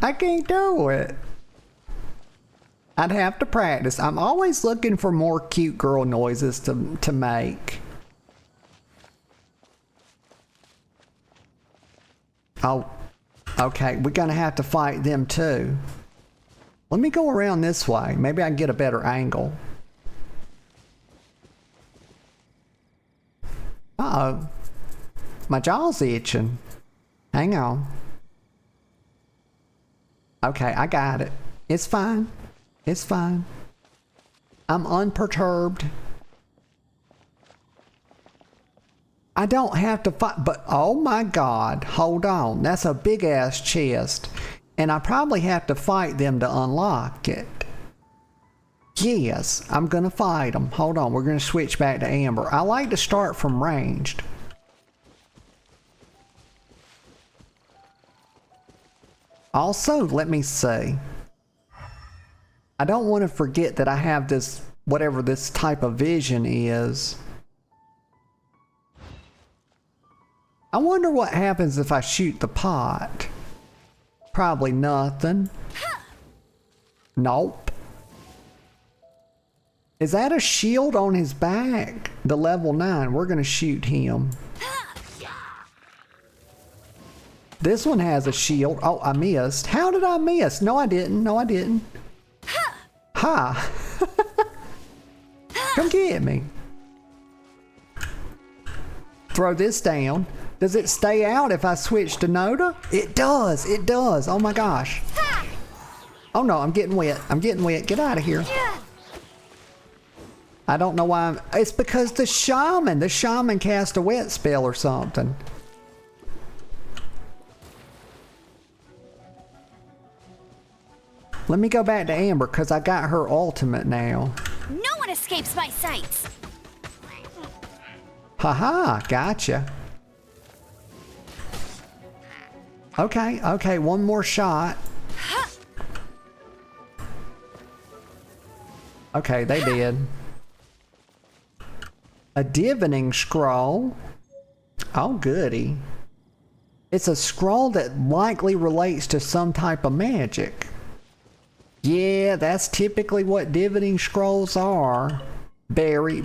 I can't do it. I'd have to practice. I'm always looking for more cute girl noises to make. Oh, okay. We're going to have to fight them too. Let me go around this way. Maybe I can get a better angle. Uh-oh. My jaw's itching. Hang on. Okay, I got it. It's fine. It's fine. I'm unperturbed. I don't have to fight, but oh my god, hold on. That's a big ass chest. And I probably have to fight them to unlock it. Yes, I'm gonna fight them. Hold on, we're gonna switch back to Amber. I like to start from ranged. Also, let me see. I don't want to forget that I have this, whatever this type of vision is. I wonder what happens if I shoot the pot. Probably nothing. Nope. Is that a shield on his back? The level 9. We're going to shoot him. This one has a shield. Oh, I missed. How did I miss? No, I didn't. No, I didn't. Ha! Come get me. Throw this down. Does it stay out if I switch to Noda? It does. It does. Oh my gosh. Oh no, I'm getting wet. I'm getting wet. Get out of here. I don't know why it's because the shaman cast a wet spell or something. Let me go back to Amber because I got her ultimate now. No one escapes my sights. Haha, gotcha. Okay, one more shot. Okay, they did. A divining scroll. Oh, goody. It's a scroll that likely relates to some type of magic. Yeah, that's typically what divining scrolls are. Very.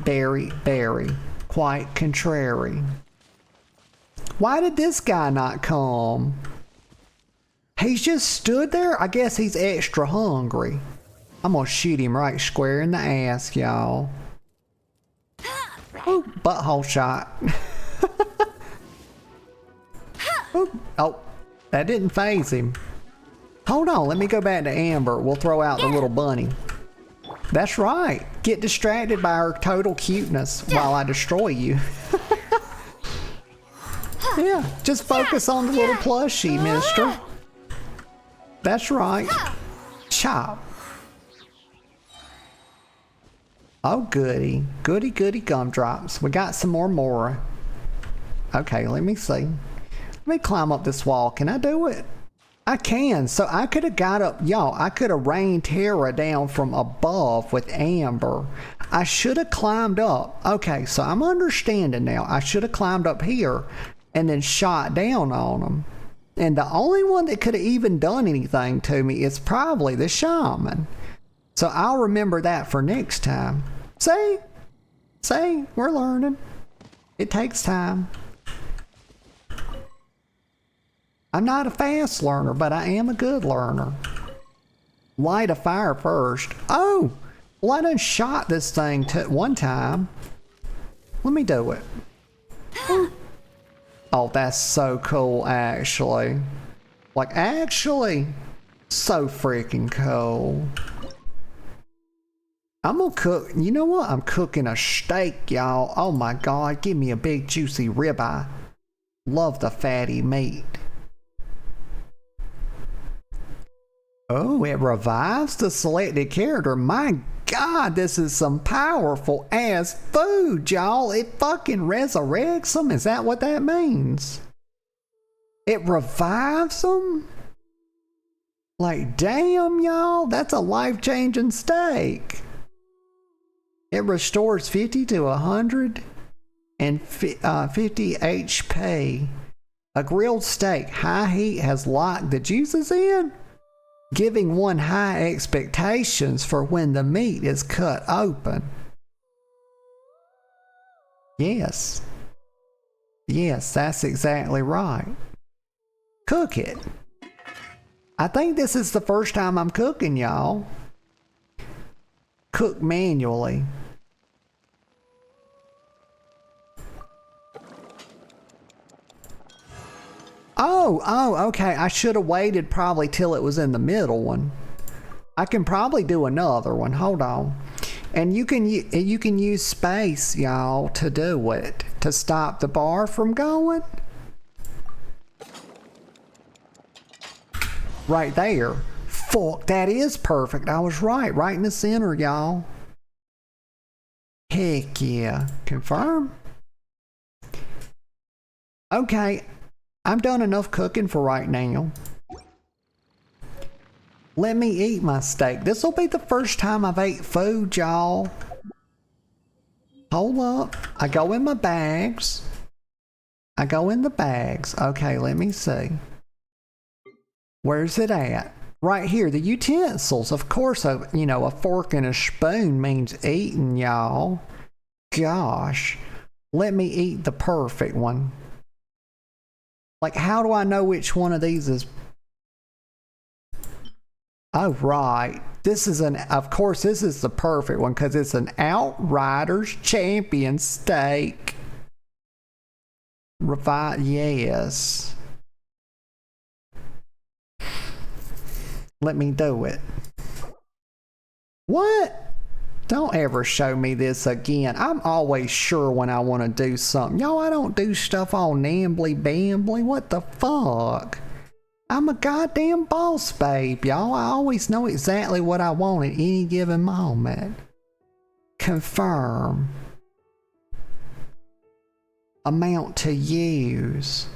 Quite contrary. Why did this guy not come? He's just stood there. I guess he's extra hungry. I'm gonna shoot him right square in the ass, y'all. Ooh, butthole shot. Ooh, oh, that didn't phase him. Hold on, let me go back to Amber. We'll throw out the little bunny. That's right. Get distracted by her total cuteness while I destroy you. Yeah, just focus on the little plushie, mister. That's right. Chop. Oh, goody. Goody, goody gumdrops. We got some more Mora. Okay, let me see. Let me climb up this wall. Can I do it? I can. So I could have got up, y'all. I could have rained Terra down from above with Amber. I should have climbed up. Okay, so I'm understanding now. I should have climbed up here and then shot down on them. And the only one that could have even done anything to me is probably the shaman. So I'll remember that for next time. See? See? We're learning. It takes time. I'm not a fast learner, but I am a good learner. Light a fire first. Oh! Well, I done shot this thing one time. Let me do it. Oh, that's so cool, actually. Like, actually, so freaking cool. I'm gonna cook, you know what? I'm cooking a steak, y'all. Oh my God, give me a big juicy ribeye. Love the fatty meat. Oh, it revives the selected character. My God, this is some powerful ass food, y'all. It fucking resurrects them. Is that what that means? It revives them? Like, damn, y'all. That's a life-changing steak. It restores 50 to 100 and 50 HP. A grilled steak, high heat has locked the juices in, giving one high expectations for when the meat is cut open. Yes. Yes, that's exactly right. Cook it. I think this is the first time I'm cooking, y'all. Cook manually. Oh, okay. I should have waited probably till it was in the middle one. I can probably do another one. Hold on. And you can use space, y'all, to do it. To stop the bar from going. Right there. Fuck, that is perfect. I was right. Right in the center, y'all. Heck yeah. Confirm. Okay. I'm done enough cooking for right now. Let me eat my steak. This will be the first time I've ate food, y'all. Hold up. I go in my bags. I go in the bags. Okay, let me see. Where's it at? Right here, the utensils. Of course, a fork and a spoon means eating, y'all. Gosh. Let me eat the perfect one. Like, how do I know which one of these is... Oh, right. This is of course, this is the perfect one because it's an Outriders Champion steak. Yes. Let me do it. What? Don't ever show me this again. I'm always sure when I want to do something. Y'all, I don't do stuff all nambly-bambly. What the fuck? I'm a goddamn boss babe, y'all. I always know exactly what I want at any given moment. Confirm. Amount to use.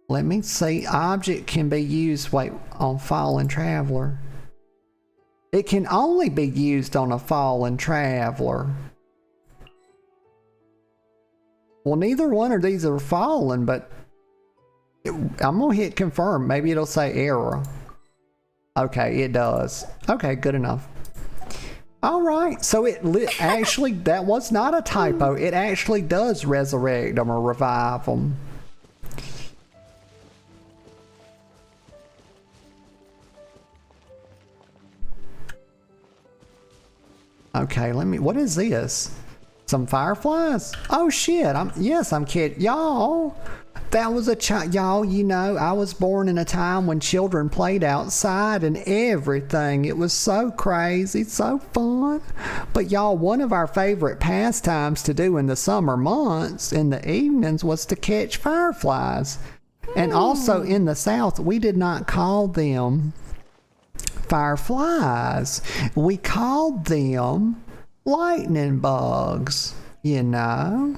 Let me see. Object can be used, on Fallen Traveler. It can only be used on a Fallen Traveler. Well, neither one of these are fallen, but I'm gonna hit confirm. Maybe it'll say error. Okay, it does. Okay, good enough. All right, so actually, that was not a typo. It actually does resurrect them or revive them. Okay, what is this? Some fireflies? Oh shit, I'm kidding. Y'all, that was y'all, you know, I was born in a time when children played outside and everything. It was so crazy, so fun. But y'all, one of our favorite pastimes to do in the summer months in the evenings was to catch fireflies. And also in the South, we did not call them fireflies. We called them lightning bugs, you know.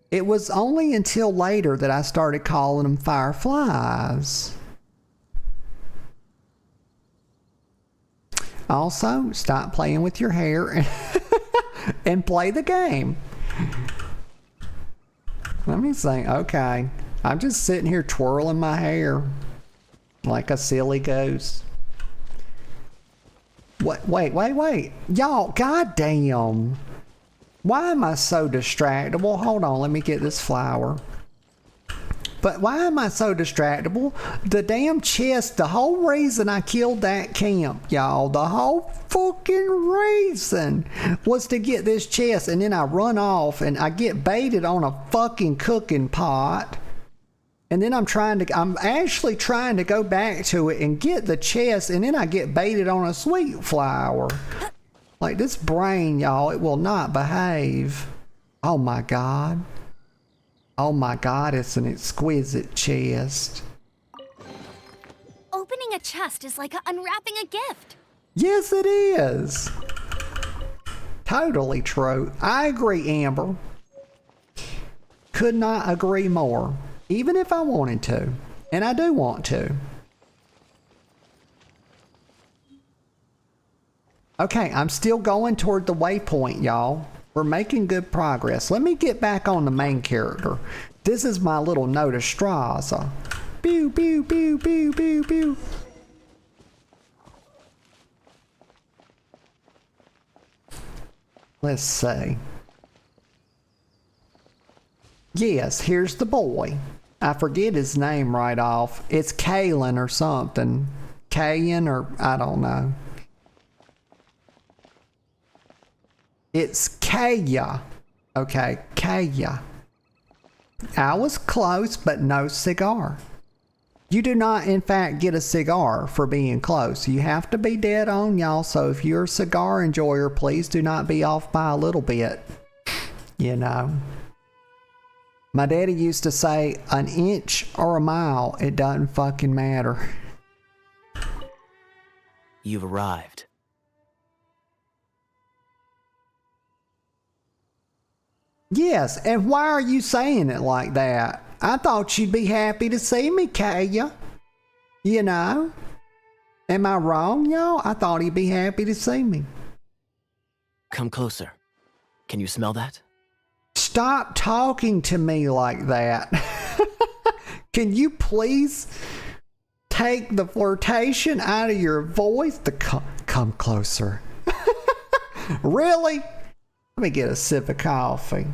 It was only until later that I started calling them fireflies. Also, stop playing with your hair and play the game. Let me think. Okay, I'm just sitting here twirling my hair like a silly ghost. What? Wait. Y'all, goddamn. Why am I so distractible? Hold on, let me get this flower. But why am I so distractible? The damn chest, the whole reason I killed that camp, y'all, the whole fucking reason was to get this chest, and then I run off and I get baited on a fucking cooking pot. And then I'm actually trying to go back to it and get the chest, and then I get baited on a sweet flower. Like, this brain, y'all, it will not behave. Oh my God. Oh my God, it's an exquisite chest. Opening a chest is like unwrapping a gift. Yes, it is. Totally true. I agree, Amber. Could not agree more. Even if I wanted to. And I do want to. Okay, I'm still going toward the waypoint, y'all. We're making good progress. Let me get back on the main character. This is my little note of straws. Pew, pew, pew, pew, pew, pew. Let's see. Yes, here's the boy. I forget his name right off. It's Kalen or something. Kayan or I don't know. It's Kaeya. Okay, Kaeya. I was close, but no cigar. You do not, in fact, get a cigar for being close. You have to be dead on, y'all. So if you're a cigar enjoyer, please do not be off by a little bit. You know. My daddy used to say, an inch or a mile, it doesn't fucking matter. You've arrived. Yes, and why are you saying it like that? I thought you'd be happy to see me, Kaeya. You know? Am I wrong, y'all? I thought he'd be happy to see me. Come closer. Can you smell that? Stop talking to me like that. Can you please take the flirtation out of your voice? Come closer. Really? Let me get a sip of coffee.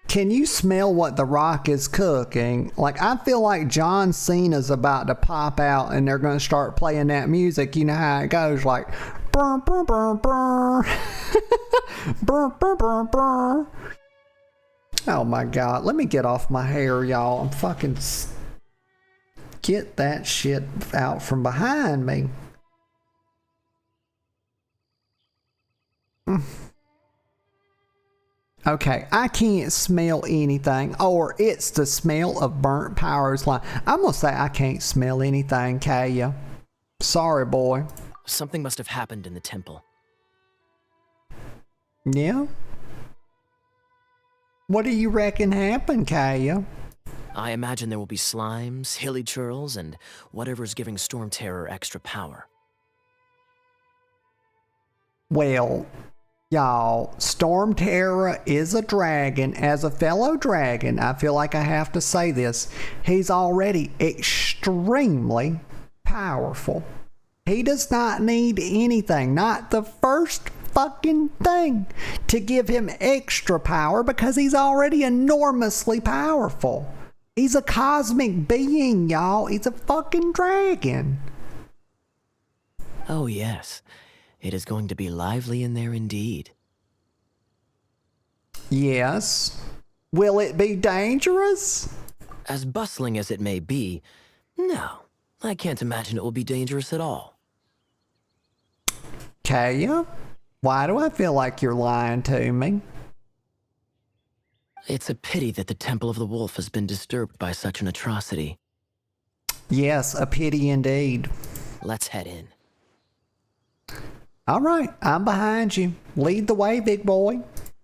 Can you smell what The Rock is cooking? Like, I feel like John Cena's about to pop out and they're going to start playing that music. You know how it goes, like, brr, brr, brr, brr. Brr, brr, brr, brr. Oh my God. Let me get off my hair, y'all. I'm fucking... Get that shit out from behind me. Okay, I can't smell anything, or it's the smell of burnt power line. I'm gonna say I can't smell anything, Kaeya. Sorry, boy. Something must have happened in the temple. Yeah? What do you reckon happened, Kaeya? I imagine there will be slimes, hilly churls, and whatever's giving Storm Terror extra power. Well, y'all, Storm Terror is a dragon. As a fellow dragon, I feel like I have to say this. He's already extremely powerful. He does not need anything, not the first fucking thing, to give him extra power because he's already enormously powerful. He's a cosmic being, y'all. He's a fucking dragon. Oh, yes. It is going to be lively in there indeed. Yes. Will it be dangerous? As bustling as it may be, no. I can't imagine it will be dangerous at all. Kaeya? Why do I feel like you're lying to me? It's a pity that the Temple of the Wolf has been disturbed by such an atrocity. Yes, a pity indeed. Let's head in. All right, I'm behind you. Lead the way, big boy.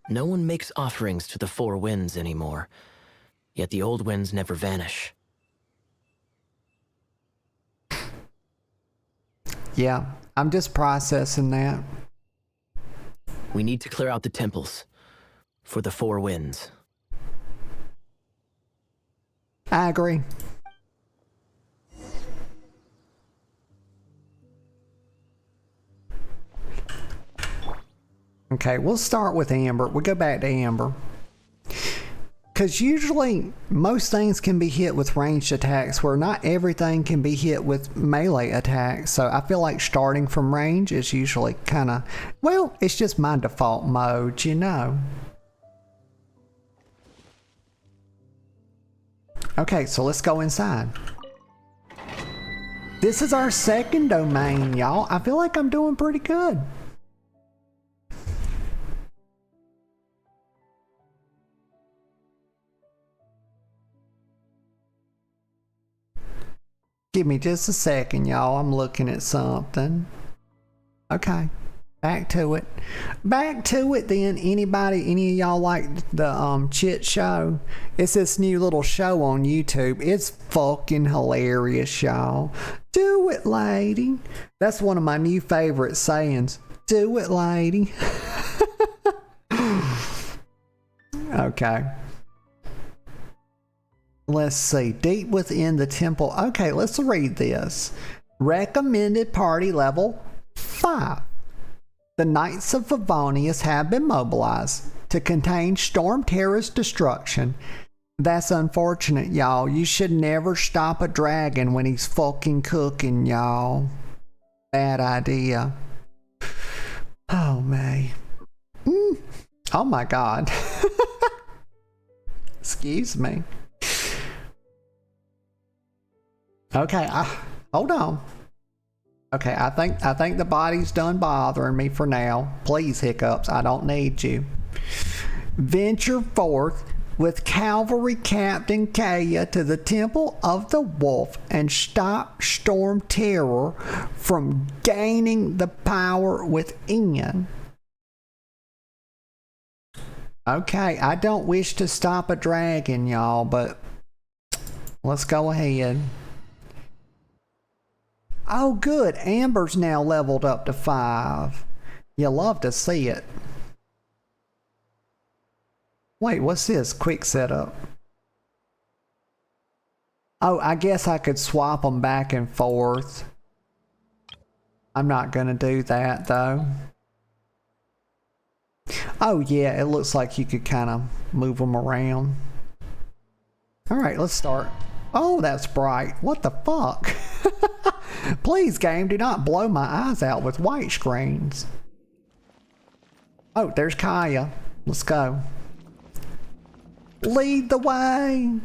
No one makes offerings to the four winds anymore, yet the old winds never vanish. Yeah, I'm just processing that. We need to clear out the temples for the four winds. I agree. Okay, we'll start with Amber. We'll go back to Amber. Because usually most things can be hit with ranged attacks, where not everything can be hit with melee attacks. So I feel like starting from range is usually kind of, well, it's just my default mode, you know. Okay, so let's go inside. This is our second domain, y'all. I feel like I'm doing pretty good. Give me just a second, y'all. I'm looking at something. Okay. Back to it. Back to it then. Any of y'all like the Chit Show? It's this new little show on YouTube. It's fucking hilarious, y'all. Do it, lady. That's one of my new favorite sayings. Do it, lady. Okay. Let's see. Deep within the temple. Okay, let's read this. Recommended party level 5. The Knights of Favonius have been mobilized to contain Storm Terra's destruction. That's unfortunate, y'all. You should never stop a dragon when he's fucking cooking, y'all. Bad idea. Oh, man. Oh, my God. Excuse me. Okay, hold on. Okay, I think the body's done bothering me for now. Please, Hiccups, I don't need you. Venture forth with Cavalry Captain Kaeya to the Temple of the Wolf and stop Storm Terror from gaining the power within. Okay, I don't wish to stop a dragon, y'all, but let's go ahead. Oh, good. Amber's now leveled up to 5. You love to see it. Wait, what's this? Quick setup. Oh, I guess I could swap them back and forth. I'm not going to do that, though. Oh, yeah, it looks like you could kind of move them around. All right, let's start. Oh, that's bright. What the fuck? Please, game, do not blow my eyes out with white screens. Oh, there's Kaeya. Let's go. Lead the way.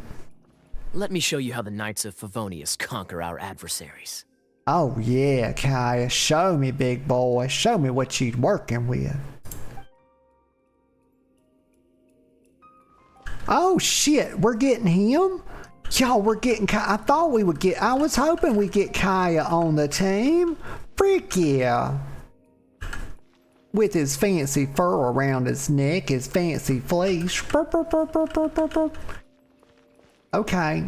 Let me show you how the Knights of Favonius conquer our adversaries. Oh, yeah, Kaeya. Show me, big boy. Show me what you're working with. Oh, shit. We're getting him? Y'all, we're getting Kaeya. I was hoping we'd get Kaeya on the team. Frick yeah. With his fancy fur around his neck, his fancy fleece. Okay.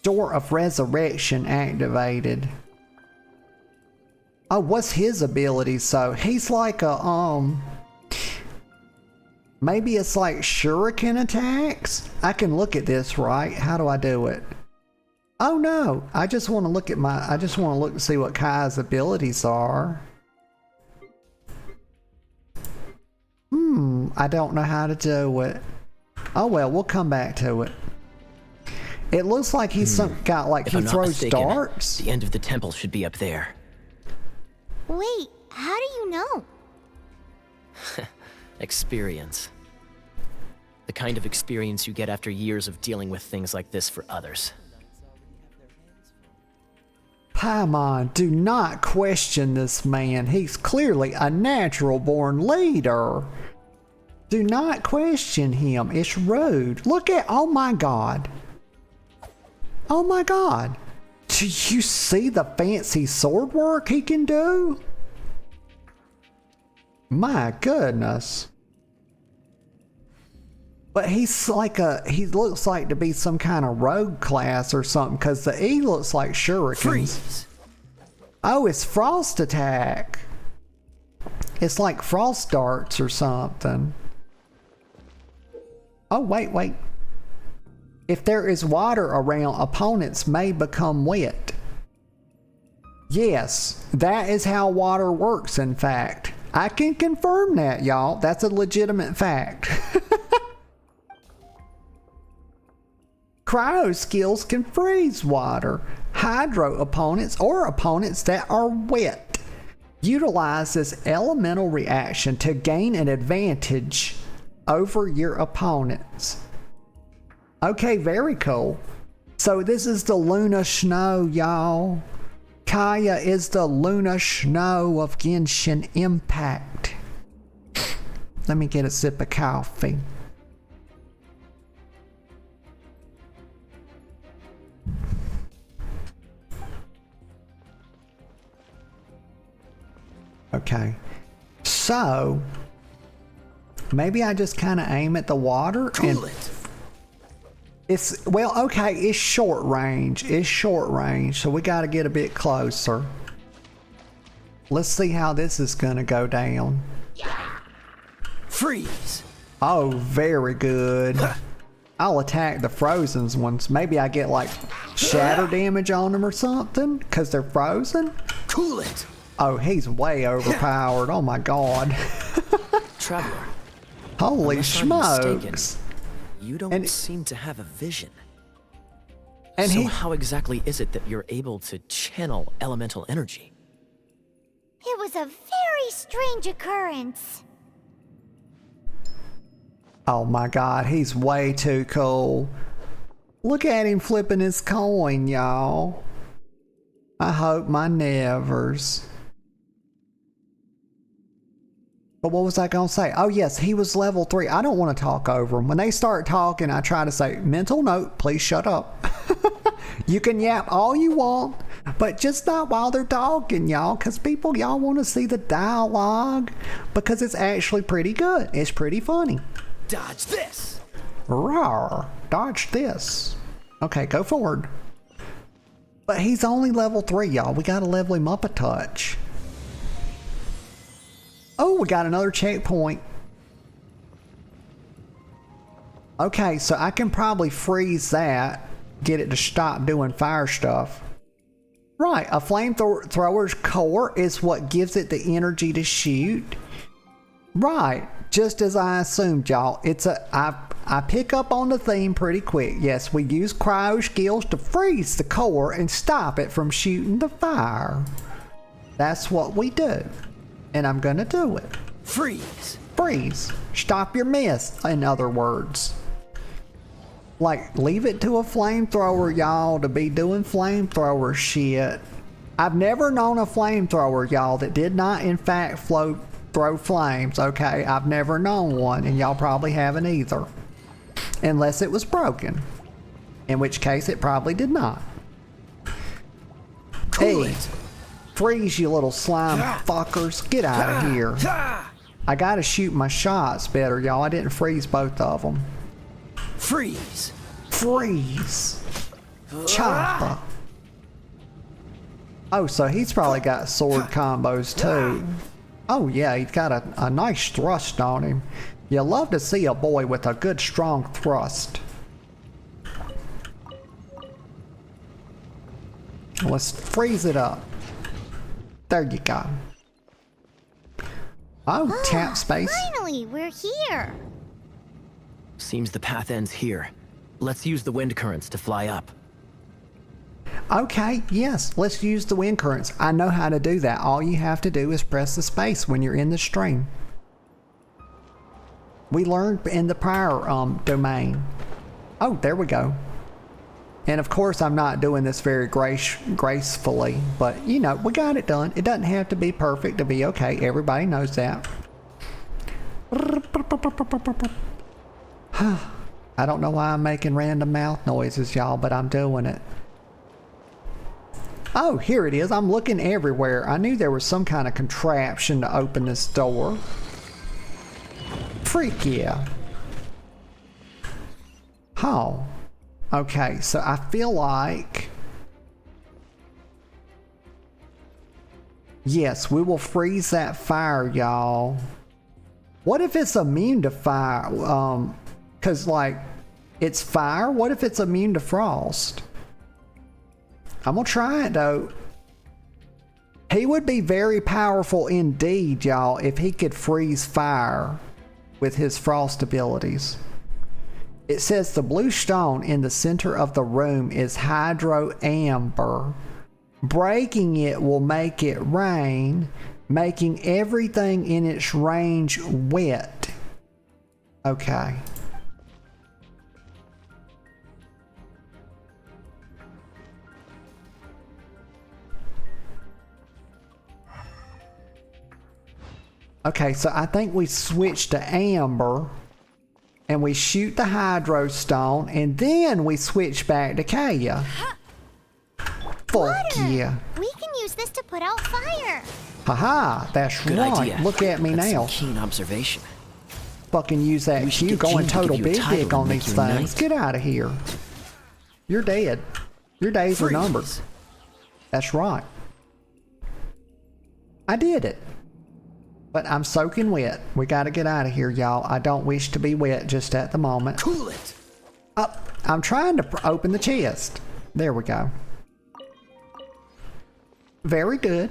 Door of Resurrection activated. Oh, what's his ability? So he's like a maybe it's like shuriken attacks? I can look at this, right? How do I do it? Oh no, I just want to look at I just want to look and see what Kaeya's abilities are. I don't know how to do it. Oh well, we'll come back to it. It looks like he's got like If he I'm not throws mistaken, darts. the end of the temple should be up there. Wait, how do you know? Experience. The kind of experience you get after years of dealing with things like this for others. Paimon, do not question this man. He's clearly a natural-born leader. Do not question him. It's rude. Look at, oh my god. Oh my god. Do you see the fancy sword work he can do? My goodness. But he's like he looks like to be some kind of rogue class or something, because the E looks like shurikens. Freeze! Oh, it's frost attack. It's like frost darts or something. Oh, wait. If there is water around, opponents may become wet. Yes, that is how water works, in fact. I can confirm that, y'all. That's a legitimate fact. Cryo skills can freeze water. Hydro opponents or opponents that are wet utilize this elemental reaction to gain an advantage over your opponents. Okay, very cool. So this is the Luna Snow, y'all. Kaeya is the Luna Snow of Genshin Impact. Let me get a sip of coffee. Okay, so maybe I just kind of aim at the water and it's, well, okay, it's short range. It's short range, so we got to get a bit closer. Let's see how this is going to go down. Freeze! Oh, very good. I'll attack the frozen ones. Maybe I get like shatter damage on them or something because they're frozen. Cool it! Oh, he's way overpowered. Oh my god. Traveler. Holy Unless I'm mistaken, smokes. You don't seem to have a vision. And so he, how exactly is it that you're able to channel elemental energy? It was a very strange occurrence. oh my god, he's way too cool. Look at him flipping his coin, y'all. I hope my nevers. But what was I gonna say? Oh yes, he was level 3. I don't want to talk over him. When they start talking, I try to say, mental note, please shut up. You can yap all you want, but just not while they're talking, y'all, because people, y'all want to see the dialogue, because it's actually pretty good. It's pretty funny. Dodge this! Rawr, dodge this. Okay, go forward. But he's only level 3, y'all. We gotta level him up a touch. Oh, we got another checkpoint. Okay, so I can probably freeze that, get it to stop doing fire stuff. Right, a flamethrower's core is what gives it the energy to shoot. Right, just as I assumed, y'all. I pick up on the theme pretty quick. Yes, we use cryo skills to freeze the core and stop it from shooting the fire. That's what we do. And I'm gonna do it. Freeze! Freeze. Stop your mess, in other words. Like, leave it to a flamethrower, y'all, to be doing flamethrower shit. I've never known a flamethrower, y'all, that did not, in fact, throw flames, okay? I've never known one, and y'all probably haven't either. Unless it was broken. In which case, it probably did not. Cool Hey, it. freeze, you little slime fuckers. Get out of here. I gotta shoot my shots better, y'all. I didn't freeze both of them. Freeze! Freeze. Chopper. Oh, so he's probably got sword combos too. Oh yeah, he's got a nice thrust on him. You love to see a boy with a good strong thrust. Let's freeze it up. There you go. Oh, tap space. Finally, we're here. Seems the path ends here. Let's use the wind currents to fly up. Okay, yes, let's use the wind currents. I know how to do that. All you have to do is press the space when you're in the stream. We learned in the prior domain. Oh, there we go. And of course, I'm not doing this very gracefully, but you know, we got it done. It doesn't have to be perfect to be okay. Everybody knows that. I don't know why I'm making random mouth noises, y'all, but I'm doing it. Oh, here it is. I'm looking everywhere. I knew there was some kind of contraption to open this door. Freak yeah. Oh. Okay, so I feel like... Yes, we will freeze that fire, y'all. What if it's immune to fire? Cause like, it's fire? What if it's immune to frost? I'm gonna try it though. He would be very powerful indeed, y'all, if he could freeze fire with his frost abilities. It says the blue stone in the center of the room is hydro amber. Breaking it will make it rain, making everything in its range wet. Okay. Okay, so I think we switch to amber and we shoot the hydro stone and then we switch back to Kaeya. Fuck yeah. We can use this to put out fire. Haha, that's Good right. idea. Look at me That's now. some keen observation. Fucking use that We should Q get going Jean to total give you a big title dick on and make these you a things. knight. Get out of here. You're dead. Your days are numbered. Freeze. That's right. I did it. But I'm soaking wet. We gotta get out of here, y'all. I don't wish to be wet just at the moment. Cool it. Oh, I'm trying to open the chest. There we go. Very good.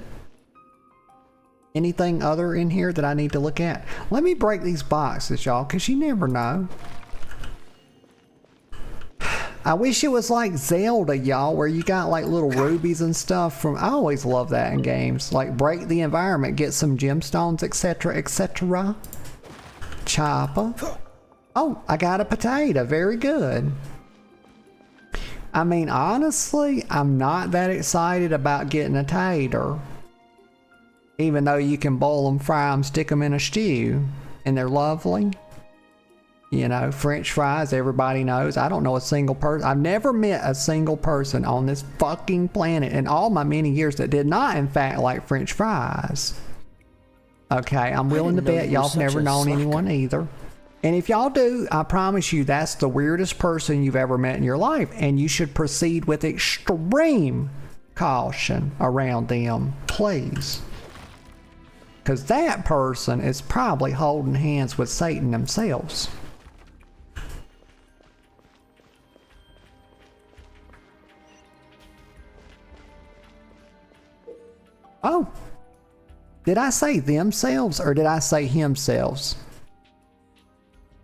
Anything other in here that I need to look at? Let me break these boxes, y'all, because you never know. I wish it was like Zelda, y'all, where you got like little rubies and stuff from... I always love that in games. Like break the environment, get some gemstones, etc., etc. Chopper. Oh, I got a potato. Very good. I mean, honestly, I'm not that excited about getting a tater. Even though you can boil them, fry them, stick them in a stew. And they're lovely. You know, French fries, everybody knows. I don't know a single person. I've never met a single person on this fucking planet in all my many years that did not, in fact, like French fries. Okay, I'm willing to bet y'all have never known anyone either. And if y'all do, I promise you that's the weirdest person you've ever met in your life. And you should proceed with extreme caution around them, please. Because that person is probably holding hands with Satan themselves. Oh, did I say themselves or did I say himselves?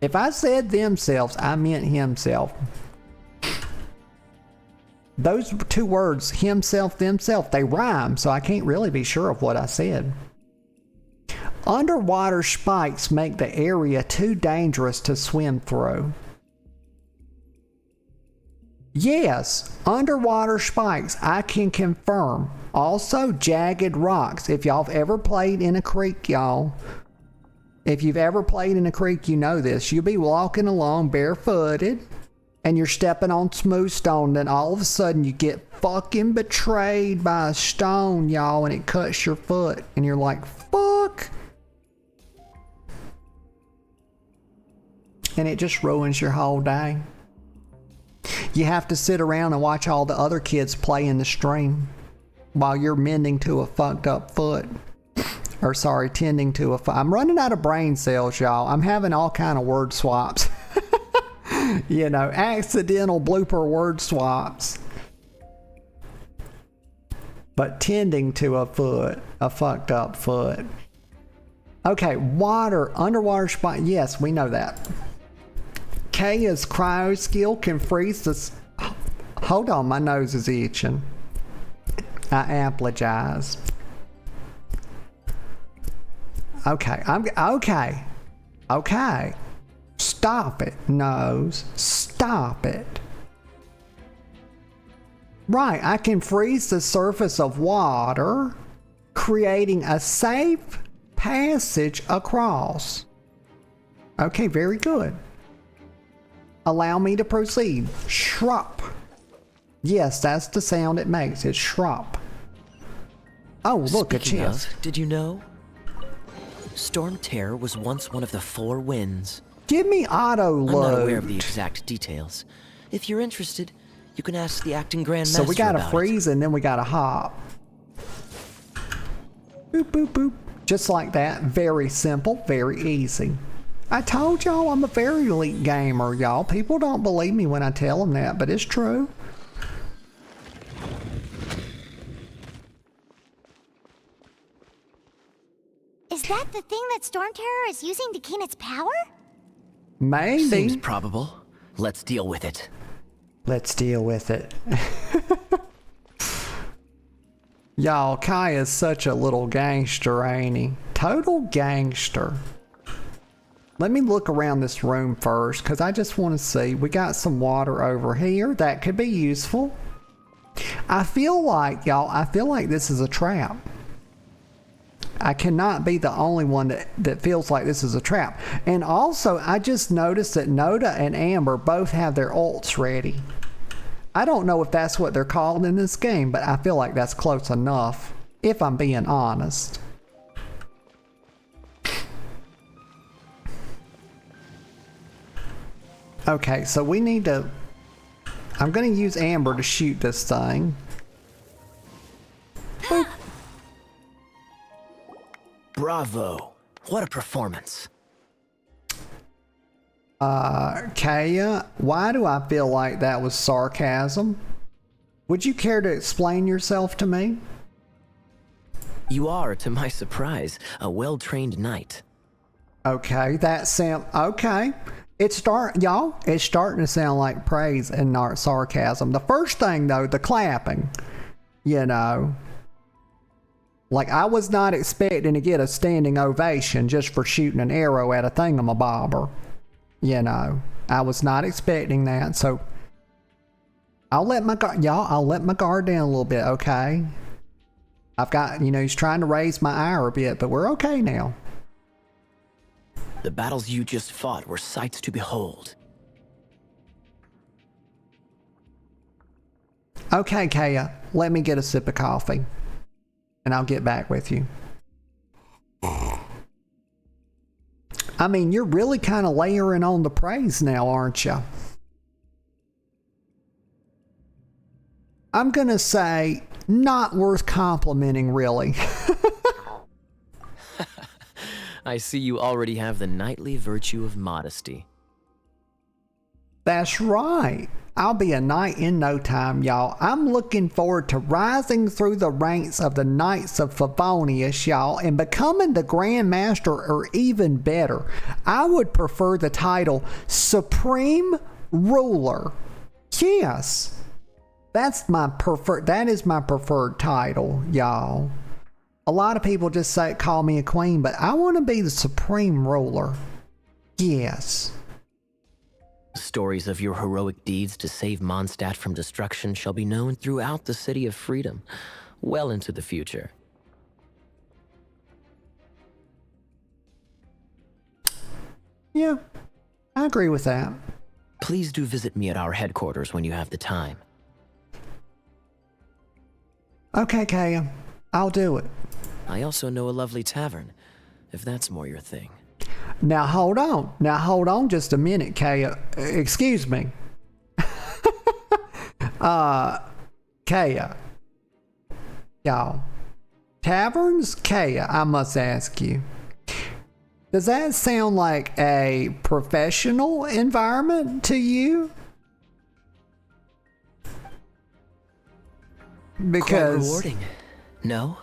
If I said themselves, I meant himself. Those two words, himself, themself, they rhyme, so I can't really be sure of what I said. Underwater spikes make the area too dangerous to swim through. Yes, underwater spikes, I can confirm. Also, jagged rocks. If y'all have ever played in a creek, y'all, if you've ever played in a creek, you know this. You'll be walking along barefooted, and you're stepping on smooth stone, then all of a sudden you get fucking betrayed by a stone, y'all, and it cuts your foot, and you're like, fuck. And it just ruins your whole day. You have to sit around and watch all the other kids play in the stream while you're mending to a fucked up foot. Or sorry, tending to a foot. I'm running out of brain cells, y'all. I'm having all kind of word swaps. You know, accidental blooper word swaps. But tending to a foot, a fucked up foot. Okay, water, underwater spot. Yes, we know that. Kaeya's cryo skill can freeze the... Hold on, my nose is itching. I apologize. Okay, okay. Stop it, nose. Stop it. Right, I can freeze the surface of water, creating a safe passage across. Okay, very good. Allow me to proceed. Shrop. Yes, that's the sound it makes. It's shrop. Oh, look, a Speaking chest. of, did you know? Storm Terror was once one of the 4 winds. Give me auto load. I'm not aware of the exact details. If you're interested, you can ask the acting Grand Master So we gotta about freeze and then we gotta hop. Boop, boop, boop. Just like that. Very simple, very easy. I told y'all I'm a very elite gamer, y'all. People don't believe me when I tell them that, but it's true. Is that the thing that Storm Terror is using to gain its power? Maybe. Seems probable. Let's deal with it. Let's deal with it. Y'all, Kaeya's such a little gangster, ain't he? Total gangster. Let me look around this room first, because I just want to see. We got some water over here. That could be useful. I feel like, y'all, this is a trap. I cannot be the only one that feels like this is a trap. And also, I just noticed that Noda and Amber both have their ults ready. I don't know if that's what they're called in this game, but I feel like that's close enough, if I'm being honest. Okay, so we need to... I'm going to use Amber to shoot this thing. Boop. Bravo. What a performance. Kaeya, why do I feel like that was sarcasm? Would you care to explain yourself to me? You are, to my surprise, a well-trained knight. Okay, that sound... Okay. It's starting to sound like praise and not sarcasm. The first thing, though, the clapping. You know. Like, I was not expecting to get a standing ovation just for shooting an arrow at a thingamabobber. You know. I was not expecting that, so... I'll let my guard down a little bit, okay? I've got, he's trying to raise my ire a bit, but we're okay now. The battles you just fought were sights to behold. Okay, Kaeya, let me get a sip of coffee. And I'll get back with you. I mean, you're really kind of layering on the praise now, aren't you? I'm gonna say, not worth complimenting, really. I see you already have the knightly virtue of modesty. That's right. I'll be a knight in no time, y'all. I'm looking forward to rising through the ranks of the Knights of Favonius, y'all, and becoming the Grand Master, or even better. I would prefer the title Supreme Ruler. Yes. That is my preferred title, y'all. A lot of people just call me a queen, but I want to be the supreme ruler. Yes. Stories of your heroic deeds to save Mondstadt from destruction shall be known throughout the City of Freedom, well into the future. Yeah, I agree with that. Please do visit me at our headquarters when you have the time. Okay, Kaeya. I'll do it. I also know a lovely tavern, if that's more your thing. Now hold on just a minute, Kaeya. Excuse me. Kaeya. Y'all. Taverns? Kaeya, I must ask you. Does that sound like a professional environment to you? Because... Quite rewarding. No?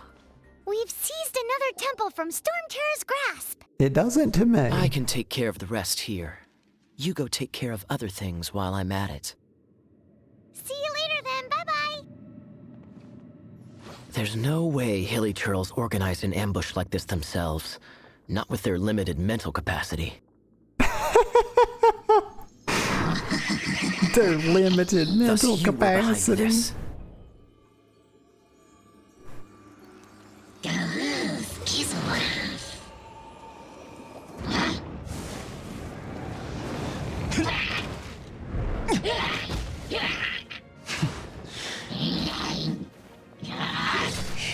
We've seized another temple from Storm Terror's grasp. It doesn't to me. I can take care of the rest here. You go take care of other things while I'm at it. See you later then. Bye-bye. There's no way hilly turtles organize an ambush like this themselves. Not with their limited mental capacity. Their limited mental Thus you were behind capacity. this.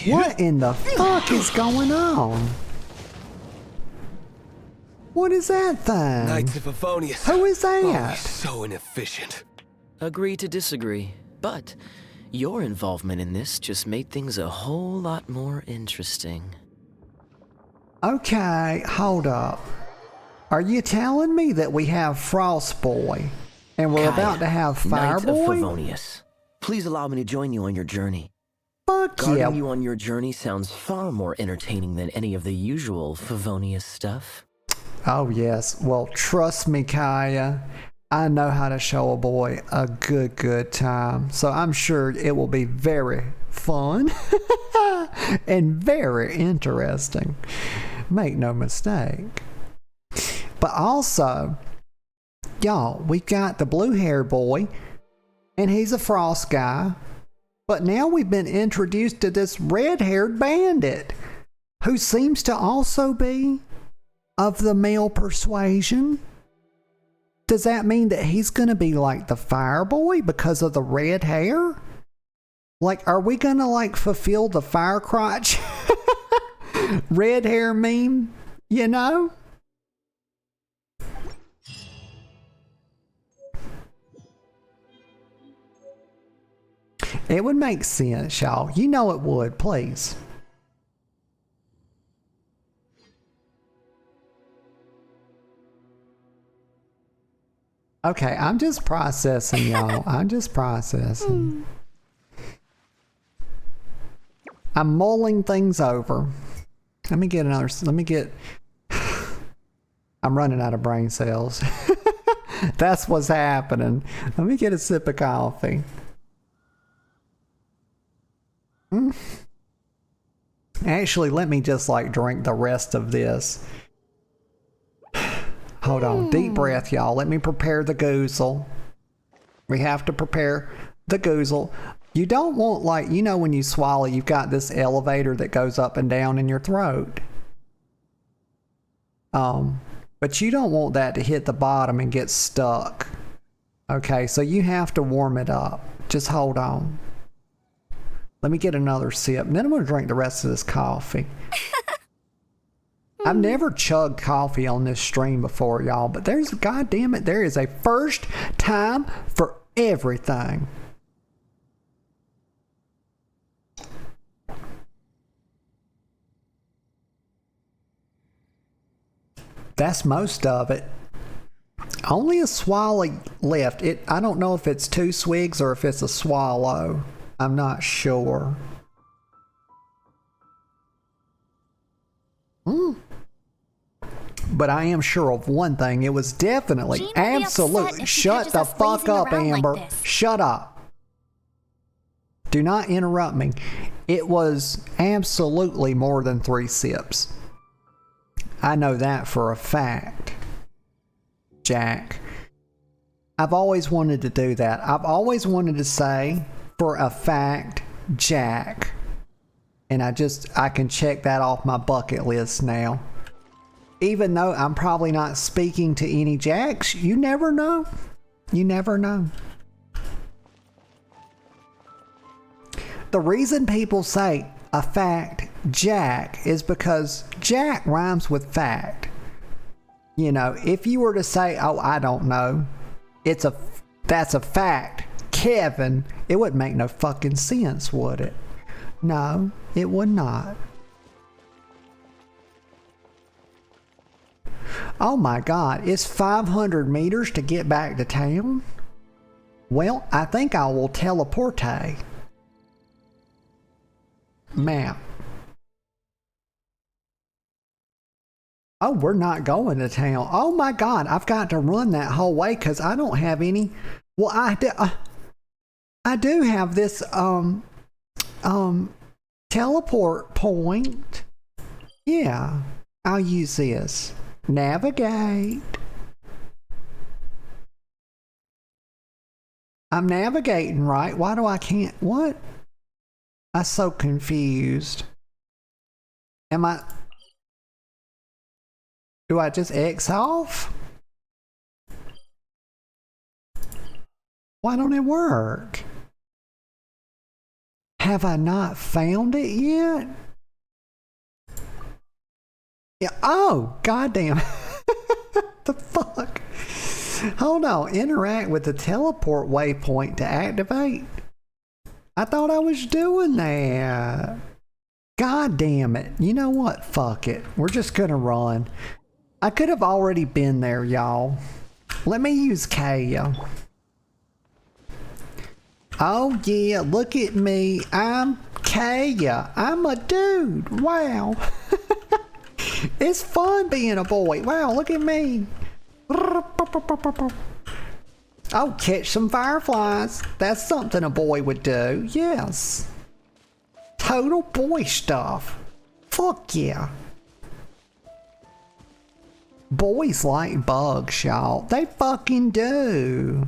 What in the fuck is going on? What is that thing? Knights of Favonius. Who is Oh, that? so inefficient. Agree to disagree, but your involvement in this just made things a whole lot more interesting. Okay, hold up. Are you telling me that we have Frost Boy and we're Kaeya, about to have Fire Knight of Boy? Favonius. Please allow me to join you on your journey. Fuck Guarding yeah. you on your journey sounds far more entertaining than any of the usual Favonius stuff. Oh yes. Well, trust me, Kaeya. I know how to show a boy a good time. So I'm sure it will be very fun and very interesting. Make no mistake. But also, y'all, we've got the blue hair boy, and he's a frost guy. But now we've been introduced to this red-haired bandit, who seems to also be of the male persuasion. Does that mean that he's gonna be like the fire boy because of the red hair? Like, are we gonna like fulfill the fire crotch red hair meme, you know? It would make sense, y'all. You know it would, please. Okay, I'm just processing, y'all. I'm just processing. I'm mulling things over. Let me get I'm running out of brain cells. That's what's happening. Let me get a sip of coffee. Actually, let me just like drink the rest of this. Hold on. Deep breath, y'all. Let me prepare the goozle. We have to prepare the goozle. You don't want, like, you know, when you swallow, you've got this elevator that goes up and down in your throat. But you don't want that to hit the bottom and get stuck. Okay, so you have to warm it up. Just hold on. Let me get another sip, and then I'm going to drink the rest of this coffee. I've never chugged coffee on this stream before, y'all, but there's, goddamn it, there is a first time for everything. That's most of it. Only a swallow left. I don't know if it's 2 swigs or if it's a swallow. I'm not sure. But I am sure of one thing. It was definitely, Jean would be upset absolutely. if she Shut catches the us fuck lazing up, around like Amber. this. Shut up. Do not interrupt me. It was absolutely more than 3 sips. I know that for a fact, Jack. I've always wanted to do that. I've always wanted to say, for a fact, Jack. And I can check that off my bucket list now. Even though I'm probably not speaking to any Jacks, you never know. You never know. The reason people say a fact Jack is because Jack rhymes with fact. You know, if you were to say, oh, I don't know, that's a fact, Kevin, it wouldn't make no fucking sense, would it? No, it would not. Oh my God, it's 500 meters to get back to town? Well, I think I will teleport. Map. Oh, we're not going to town. Oh my God, I've got to run that whole way because I don't have any. Well, I do have this teleport point. Yeah, I'll use this. Navigate. I'm navigating, right? Why do I can't? What? I'm so confused. Am I? Do I just X off? Why don't it work? Have I not found it yet? Yeah. Oh, goddamn. The fuck? Hold on. Interact with the teleport waypoint to activate. I thought I was doing that. God damn it. You know what? Fuck it. We're just gonna run. I could have already been there, y'all. Let me use Kaeya. Oh yeah, look at me. I'm Kaeya. I'm a dude. Wow. It's fun being a boy. Wow, look at me. Oh, catch some fireflies. That's something a boy would do. Yes. Total boy stuff. Fuck yeah. Boys like bugs, y'all. They fucking do.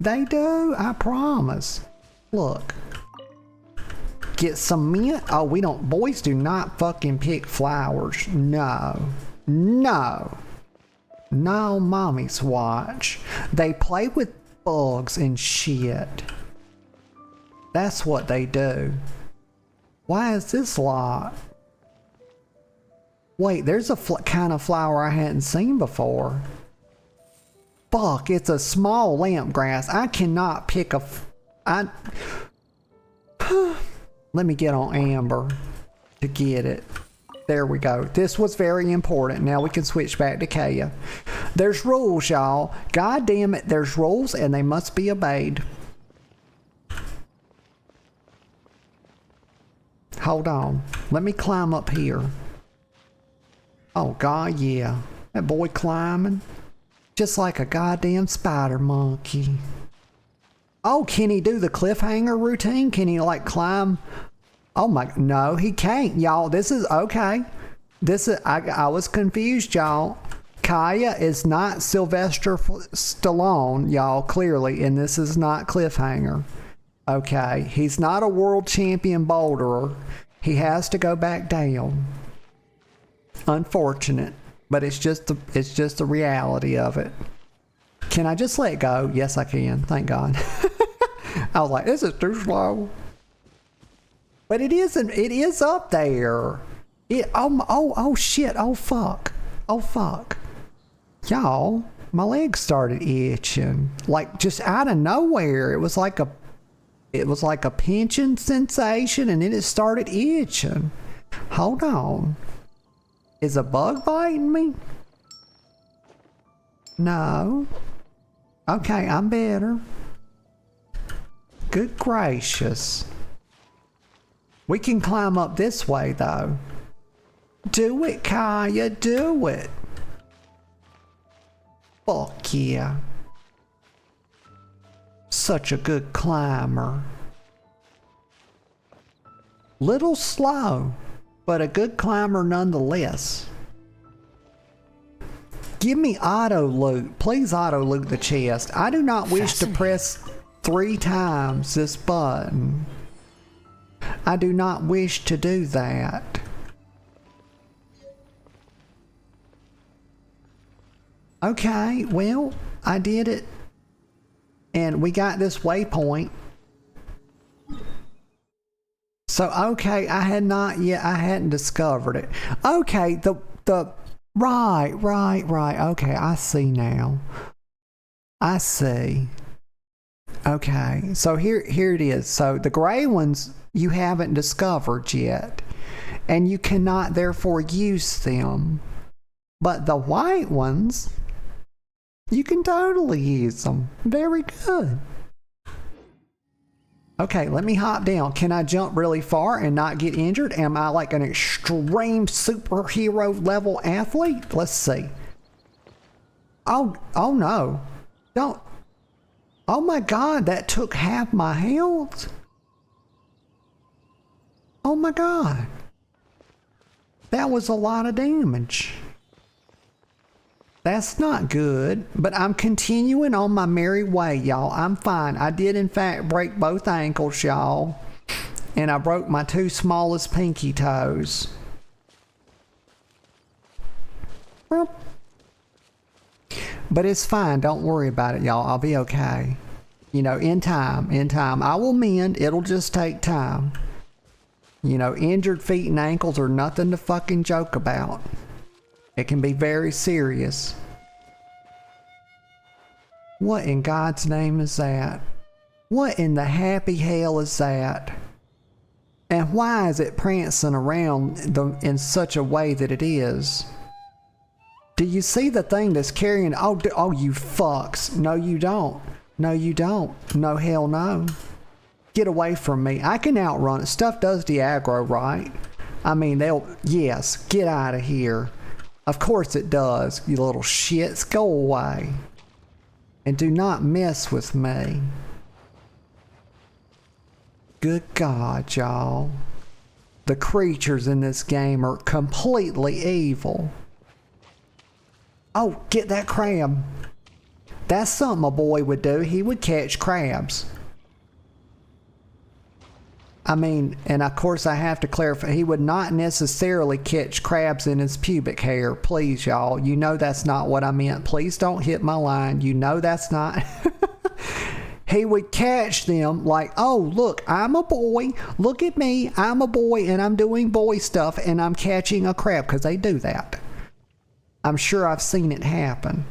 They do, I promise. Look. Get some mint. Oh, we don't. Boys do not fucking pick flowers. No. No. No, mommy's watch. They play with bugs and shit. That's what they do. Why is this locked? Wait, there's a kind of flower I hadn't seen before. Fuck, it's a small lamp grass. I cannot pick a... Let me get on Amber to get it. There we go. This was very important. Now we can switch back to Kaeya. There's rules, y'all. God damn it, there's rules and they must be obeyed. Hold on. Let me climb up here. Oh, God, yeah. That boy climbing. Just like a goddamn spider monkey. Oh, can he do the cliffhanger routine? Can he, like, climb? Oh, my... No, he can't, y'all. This is... Okay. This is... I was confused, y'all. Kaeya is not Sylvester Stallone, y'all, clearly. And this is not cliffhanger. Okay. He's not a world champion boulderer. He has to go back down. Unfortunate. But it's just the reality of it. Can I just let go? Yes, I can. Thank God. I was like, this is too slow. But it isn't. It is up there. Oh shit. Oh fuck. Oh fuck. Y'all, my legs started itching. Like just out of nowhere. It was like a pinching sensation and then it started itching. Hold on. Is a bug biting me? No. Okay, I'm better. Good gracious. We can climb up this way, though. Do it, Kaeya, do it. Fuck yeah. Such a good climber. Little slow, but a good climber nonetheless. Give me auto loot. Please auto loot the chest. I do not wish to press 3 times this button. I do not wish to do that. Okay, well, I did it. And we got this waypoint. So, okay, I hadn't discovered it. Okay, right. Okay, I see now. I see. Okay, so here it is. So the gray ones you haven't discovered yet, and you cannot therefore use them. But the white ones, you can totally use them. Very good. Okay, let me hop down. Can I jump really far and not get injured? Am I like an extreme superhero level athlete? Let's see. Oh no. Don't. Oh my God, that took half my health. Oh my God. That was a lot of damage. That's not good, but I'm continuing on my merry way, y'all. I'm fine. I did, in fact, break both ankles, y'all. And I broke my 2 smallest pinky toes. Well, but it's fine. Don't worry about it, y'all. I'll be okay. You know, in time. I will mend. It'll just take time. You know, injured feet and ankles are nothing to fucking joke about. It can be very serious. What in God's name is that? What in the happy hell is that? And why is it prancing around in such a way that it is? Do you see the thing that's carrying? Oh, you fucks. No, you don't. No, you don't. No, hell no. Get away from me. I can outrun it. Stuff does the aggro, right? I mean, yes, get out of here. Of course it does, you little shits. Go away. And do not mess with me. Good God, y'all. The creatures in this game are completely evil. Oh, get that crab. That's something a boy would do. He would catch crabs. I mean, and of course I have to clarify, he would not necessarily catch crabs in his pubic hair. Please, y'all. You know that's not what I meant. Please don't hit my line. You know that's not. He would catch them like, oh, look, I'm a boy. Look at me. I'm a boy and I'm doing boy stuff and I'm catching a crab, because they do that. I'm sure I've seen it happen.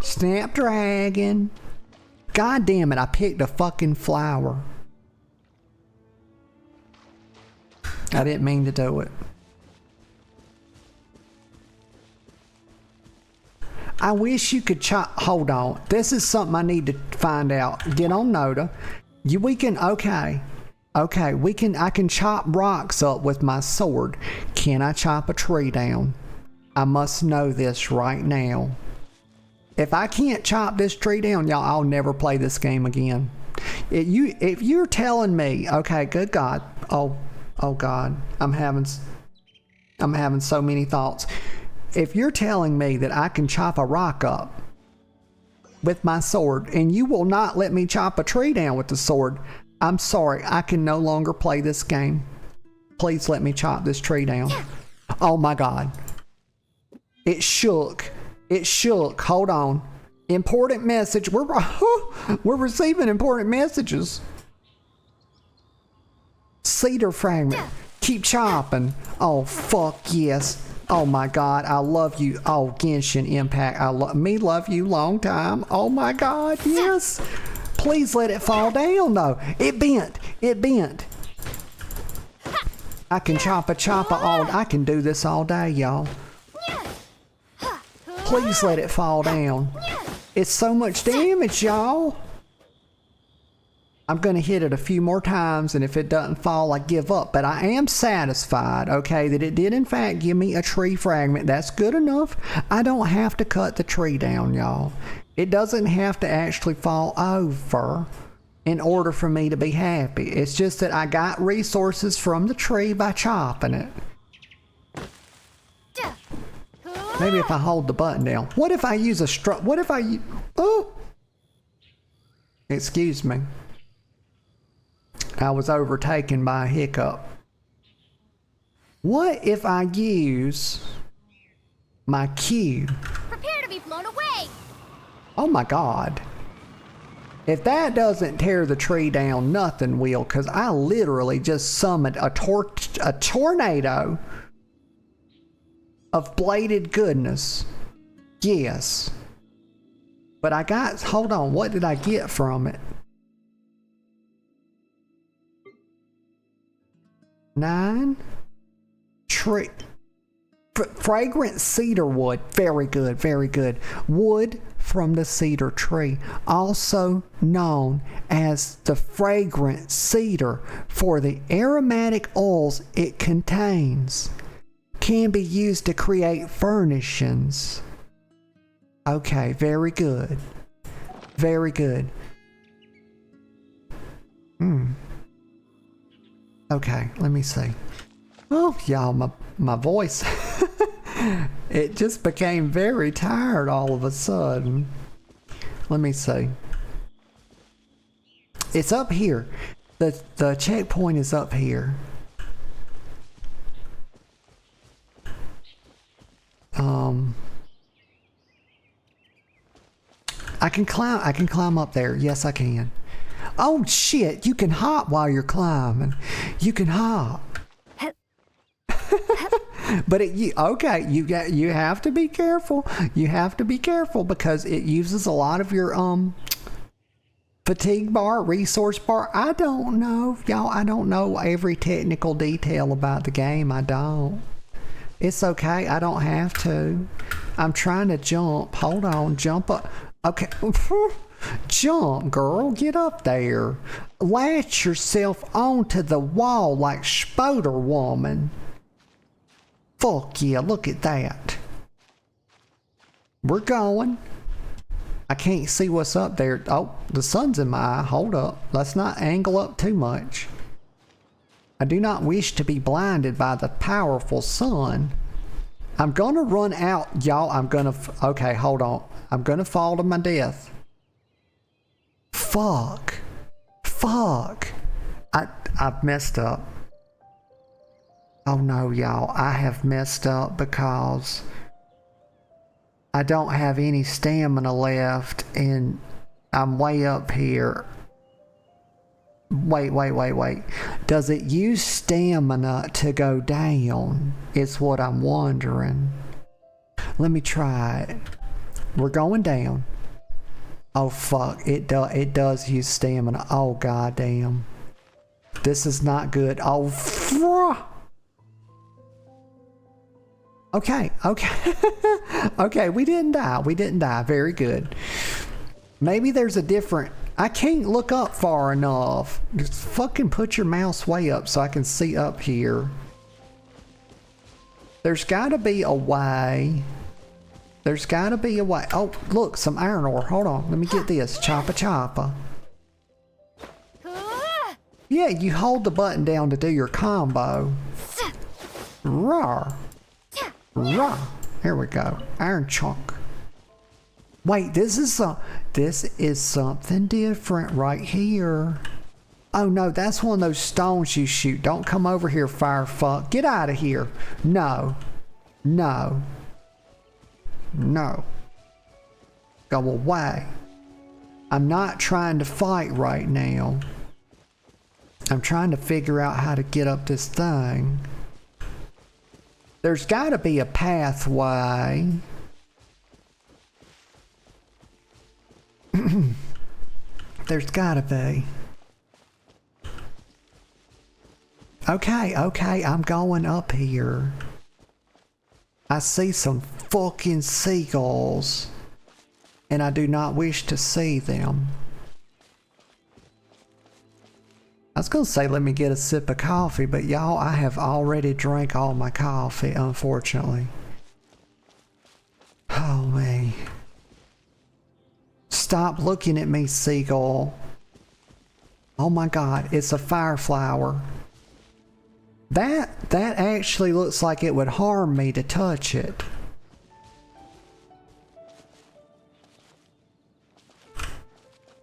Snapdragon. God damn it, I picked a fucking flower. I didn't mean to do it. I wish you could chop. Hold on. This is something I need to find out. Get on Noda. We can, okay. Okay, I can chop rocks up with my sword. Can I chop a tree down? I must know this right now. If I can't chop this tree down, y'all, I'll never play this game again. If you're telling me, okay, good God, oh God, I'm having so many thoughts. If you're telling me that I can chop a rock up with my sword and you will not let me chop a tree down with the sword, I'm sorry, I can no longer play this game. Please let me chop this tree down. Oh my God. It shook. It shook. Hold on. Important message. We're receiving important messages. Cedar fragment. Keep chopping. Oh, fuck yes. Oh my God. I love you. Oh, Genshin Impact. Love you long time. Oh my God. Yes. Please let it fall down though. It bent. It bent. I can chop all. I can do this all day, y'all. Please let it fall down. It's so much damage, y'all. I'm going to hit it a few more times, and if it doesn't fall, I give up. But I am satisfied, okay, that it did in fact give me a tree fragment. That's good enough. I don't have to cut the tree down, y'all. It doesn't have to actually fall over in order for me to be happy. It's just that I got resources from the tree by chopping it. Maybe if I hold the button down. What if I use a what if I... Oh! Excuse me. I was overtaken by a hiccup. What if I use my Q? Prepare to be blown away! Oh my God. If that doesn't tear the tree down, nothing will, because I literally just summoned a tornado of bladed goodness. Yes. But I got, hold on, what did I get from it? 9 tree Fragrant cedar wood. Very good, very good. Wood from the cedar tree, also known as the fragrant cedar for the aromatic oils it contains, can be used to create furnishings. Okay, very good. Very good. Okay, let me see. Oh, y'all, my voice, it just became very tired all of a sudden. Let me see. It's up here. The checkpoint is up here. I can climb up there. Yes, I can. Oh shit, you can hop while you're climbing. You can hop. But you have to be careful. You have to be careful because it uses a lot of your fatigue bar, resource bar. I don't know, y'all. I don't know every technical detail about the game. I don't. It's okay. I don't have to. I'm trying to jump. Hold on. Jump up. Okay. Jump, girl. Get up there. Latch yourself onto the wall like Spoder Woman. Fuck yeah, look at that. We're going. I can't see what's up there. Oh, the sun's in my eye. Hold up. Let's not angle up too much. I do not wish to be blinded by the powerful sun. I'm gonna run out, y'all. Okay, hold on. I'm gonna fall to my death. Fuck. I've messed up. Oh no, y'all, I have messed up because I don't have any stamina left and I'm way up here. Wait. Does it use stamina to go down? It's what I'm wondering. Let me try it. We're going down. Oh fuck, it does use stamina. Oh goddamn. This is not good. Oh, Okay. Okay, we didn't die. Very good. Maybe there's a different... I can't look up far enough. Just fucking put your mouse way up so I can see up here. There's gotta be a way. Oh, look, some iron ore. Hold on, let me get this. Choppa. Yeah, you hold the button down to do your combo. Rawr. Here we go. Iron chunk. Wait, this is something different right here. Oh no, that's one of those stones you shoot. Don't come over here, firefuck. Get out of here. No. Go away. I'm not trying to fight right now. I'm trying to figure out how to get up this thing. There's got to be a pathway. There's got to be. Okay, I'm going up here. I see some fucking seagulls, and I do not wish to see them. I was gonna say let me get a sip of coffee, but y'all, I have already drank all my coffee, unfortunately. Oh man. Stop looking at me, seagull. Oh my god, it's a fire flower. That actually looks like it would harm me to touch it.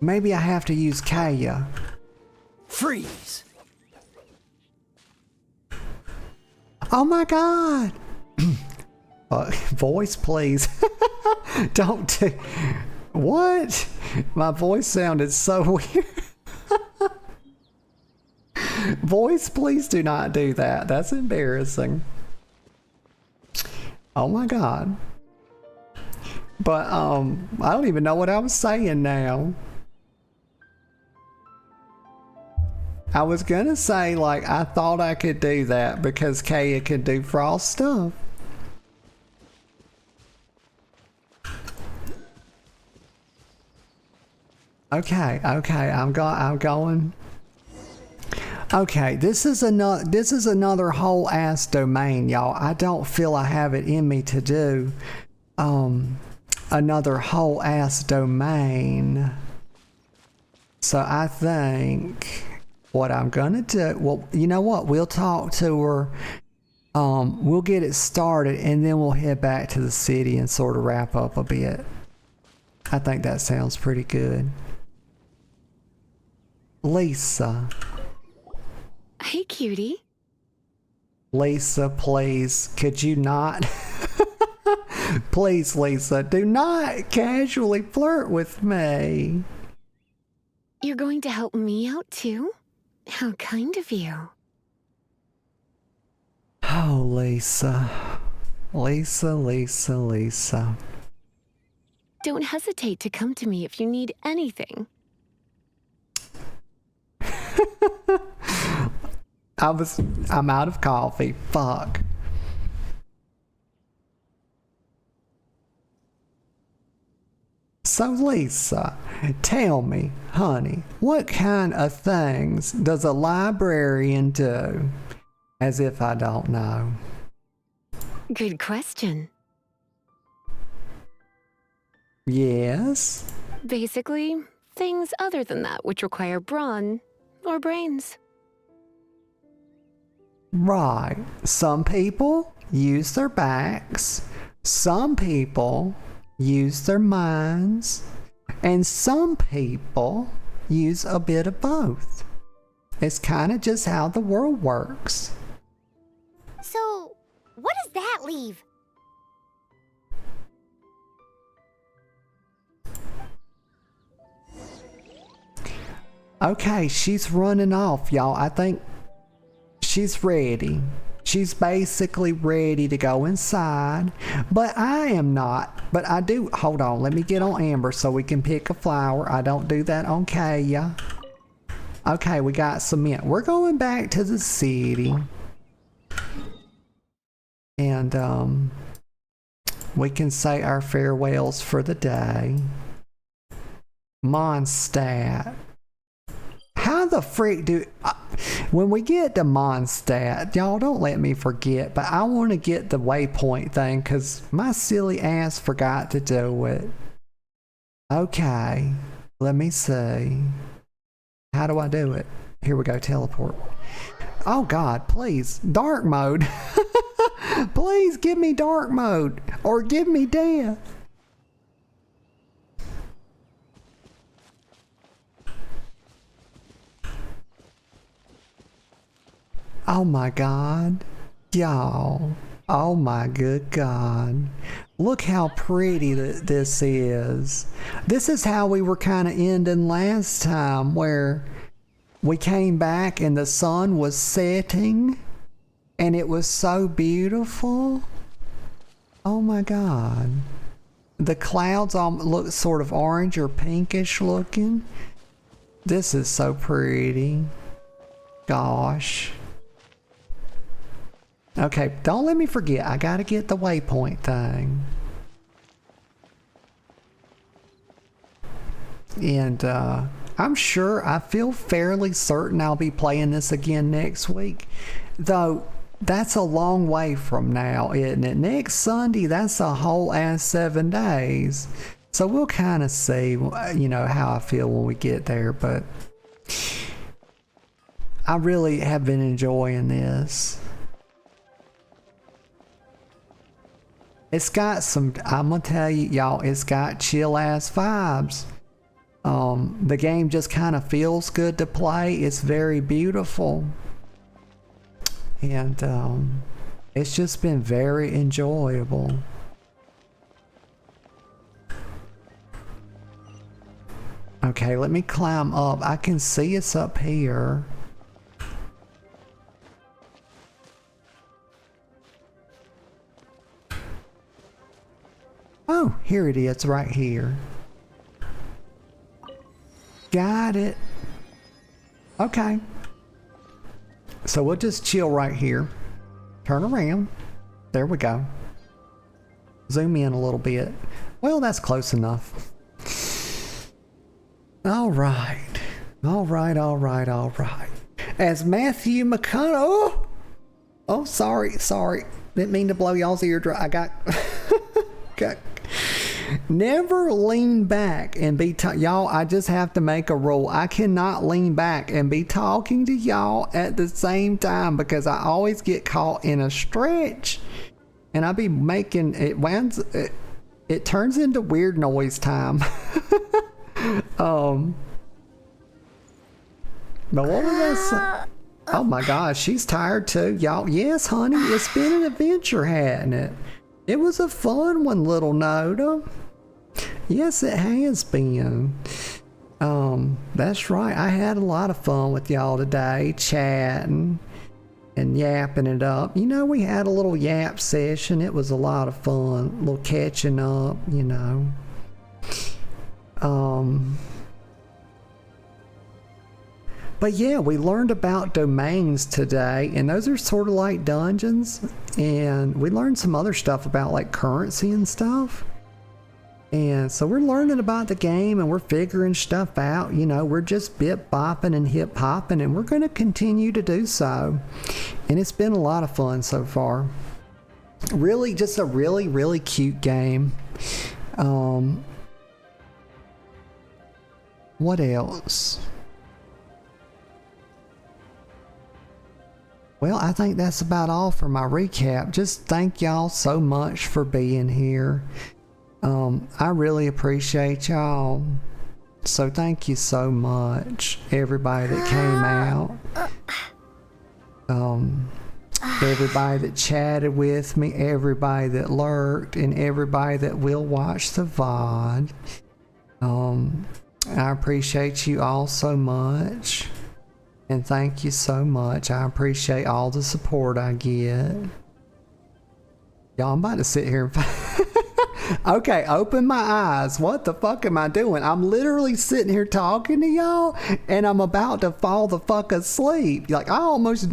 Maybe I have to use Kaeya. Freeze! Oh my god! Voice, please. Don't do... What? My voice sounded so weird. Voice, please do not do that. That's embarrassing. Oh my god. But, I don't even know what I was saying now. I was gonna say, like, I thought I could do that because Kaeya could do frost stuff. Okay, I'm going. Okay, this is another whole ass domain, y'all. I don't feel I have it in me to do another whole ass domain. So I think what I'm gonna do, well, you know what? We'll talk to her. We'll get it started and then we'll head back to the city and sort of wrap up a bit. I think that sounds pretty good. Lisa. Hey, cutie. Lisa, please, could you not? Please, Lisa, do not casually flirt with me. You're going to help me out too? How kind of you. Oh, Lisa. Lisa. Don't hesitate to come to me if you need anything. I'm out of coffee. Fuck. So Lisa, tell me, honey, what kind of things does a librarian do? As if I don't know. Good question. Yes? Basically, things other than that which require brawn or brains. Right. Some people use their backs. Some people use their minds. And some people use a bit of both. It's kind of just how the world works. So, what does that leave? Okay, she's running off, y'all. I think she's ready. She's basically ready to go inside, but I am not. But I do. Hold on, let me get on Amber so we can pick a flower. I don't do that on Kaeya. Okay, we got cement. We're going back to the city. And we can say our farewells for the day. Mondstadt. How the freak do... when we get to Mondstadt, y'all don't let me forget, but I want to get the waypoint thing because my silly ass forgot to do it. Okay, let me see. How do I do it? Here we go, teleport. Oh God, please, dark mode. Please give me dark mode or give me death. Oh my God, y'all. Oh my good God. Look how pretty this is. This is how we were kind of ending last time, where we came back and the sun was setting and it was so beautiful. Oh my God. The clouds all look sort of orange or pinkish looking. This is so pretty. Gosh. Okay, don't let me forget. I gotta get the waypoint thing. And I'm sure, I feel fairly certain I'll be playing this again next week. Though, that's a long way from now, isn't it? Next Sunday, that's a whole ass 7 days. So we'll kind of see, you know, how I feel when we get there. But I really have been enjoying this. It's got some, I'm gonna tell you, y'all, it's got chill ass vibes. The game just kind of feels good to play. It's very beautiful. And it's just been very enjoyable. Okay, let me climb up. I can see it's up here. Oh, here it is, right here. Got it. Okay. So we'll just chill right here. Turn around. There we go. Zoom in a little bit. Well, that's close enough. All right. All right, all right, all right. As Matthew McConaughey... Oh, sorry. Didn't mean to blow y'all's ear dry. I got... Never lean back and be... Y'all, I just have to make a rule. I cannot lean back and be talking to y'all at the same time because I always get caught in a stretch. And I be making... It turns into weird noise time. But what was I saying? Oh my gosh, she's tired too, y'all. Yes, honey, it's been an adventure, hadn't it? It was a fun one, little Noda. Yes, it has been. That's right. I had a lot of fun with y'all today, chatting and yapping it up. You know, we had a little yap session. It was a lot of fun. A little catching up, you know. But yeah, we learned about domains today, and those are sort of like dungeons, and we learned some other stuff about like currency and stuff. And so we're learning about the game and we're figuring stuff out. You know, we're just bit bopping and hip hopping, and we're going to continue to do so. And it's been a lot of fun so far. Really, just a really, really cute game. What else? Well, I think that's about all for my recap. Just thank y'all so much for being here. I really appreciate y'all. So thank you so much, everybody that came out. Everybody that chatted with me, everybody that lurked, and everybody that will watch the VOD. I appreciate you all so much. And thank you so much. I appreciate all the support I get. Y'all, I'm about to sit here and... Okay, open my eyes. What the fuck am I doing? I'm literally sitting here talking to y'all, and I'm about to fall the fuck asleep. Like, I almost...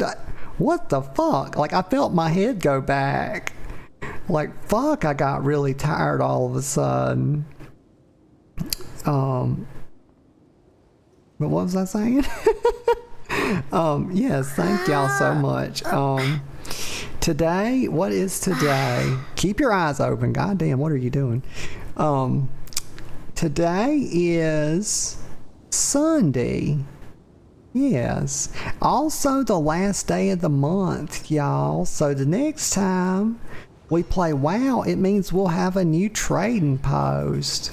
What the fuck? Like, I felt my head go back. Like, fuck, I got really tired all of a sudden. But what was I saying? Yes, thank y'all so much. Today, what is today? Keep your eyes open. Goddamn, what are you doing? Today is Sunday. Yes. Also the last day of the month, y'all. So the next time we play WoW, it means we'll have a new trading post.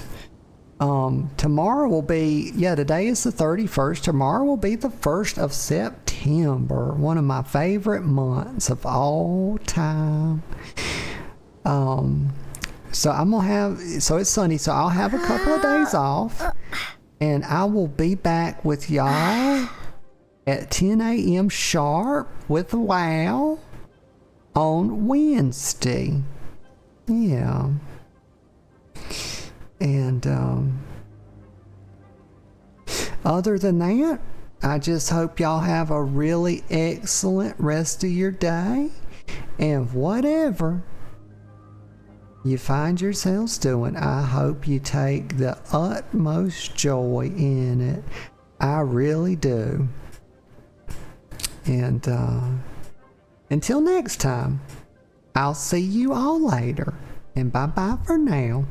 Tomorrow will be, today is the 31st. Tomorrow will be the 1st of September. One of my favorite months of all time. So I'm going to have, so it's Sunday, so I'll have a couple of days off. And I will be back with y'all at 10 a.m. sharp with WoW on Wednesday. Yeah. And other than that, I just hope y'all have a really excellent rest of your day. And whatever you find yourselves doing, I hope you take the utmost joy in it. I really do. And until next time, I'll see you all later. And bye-bye for now.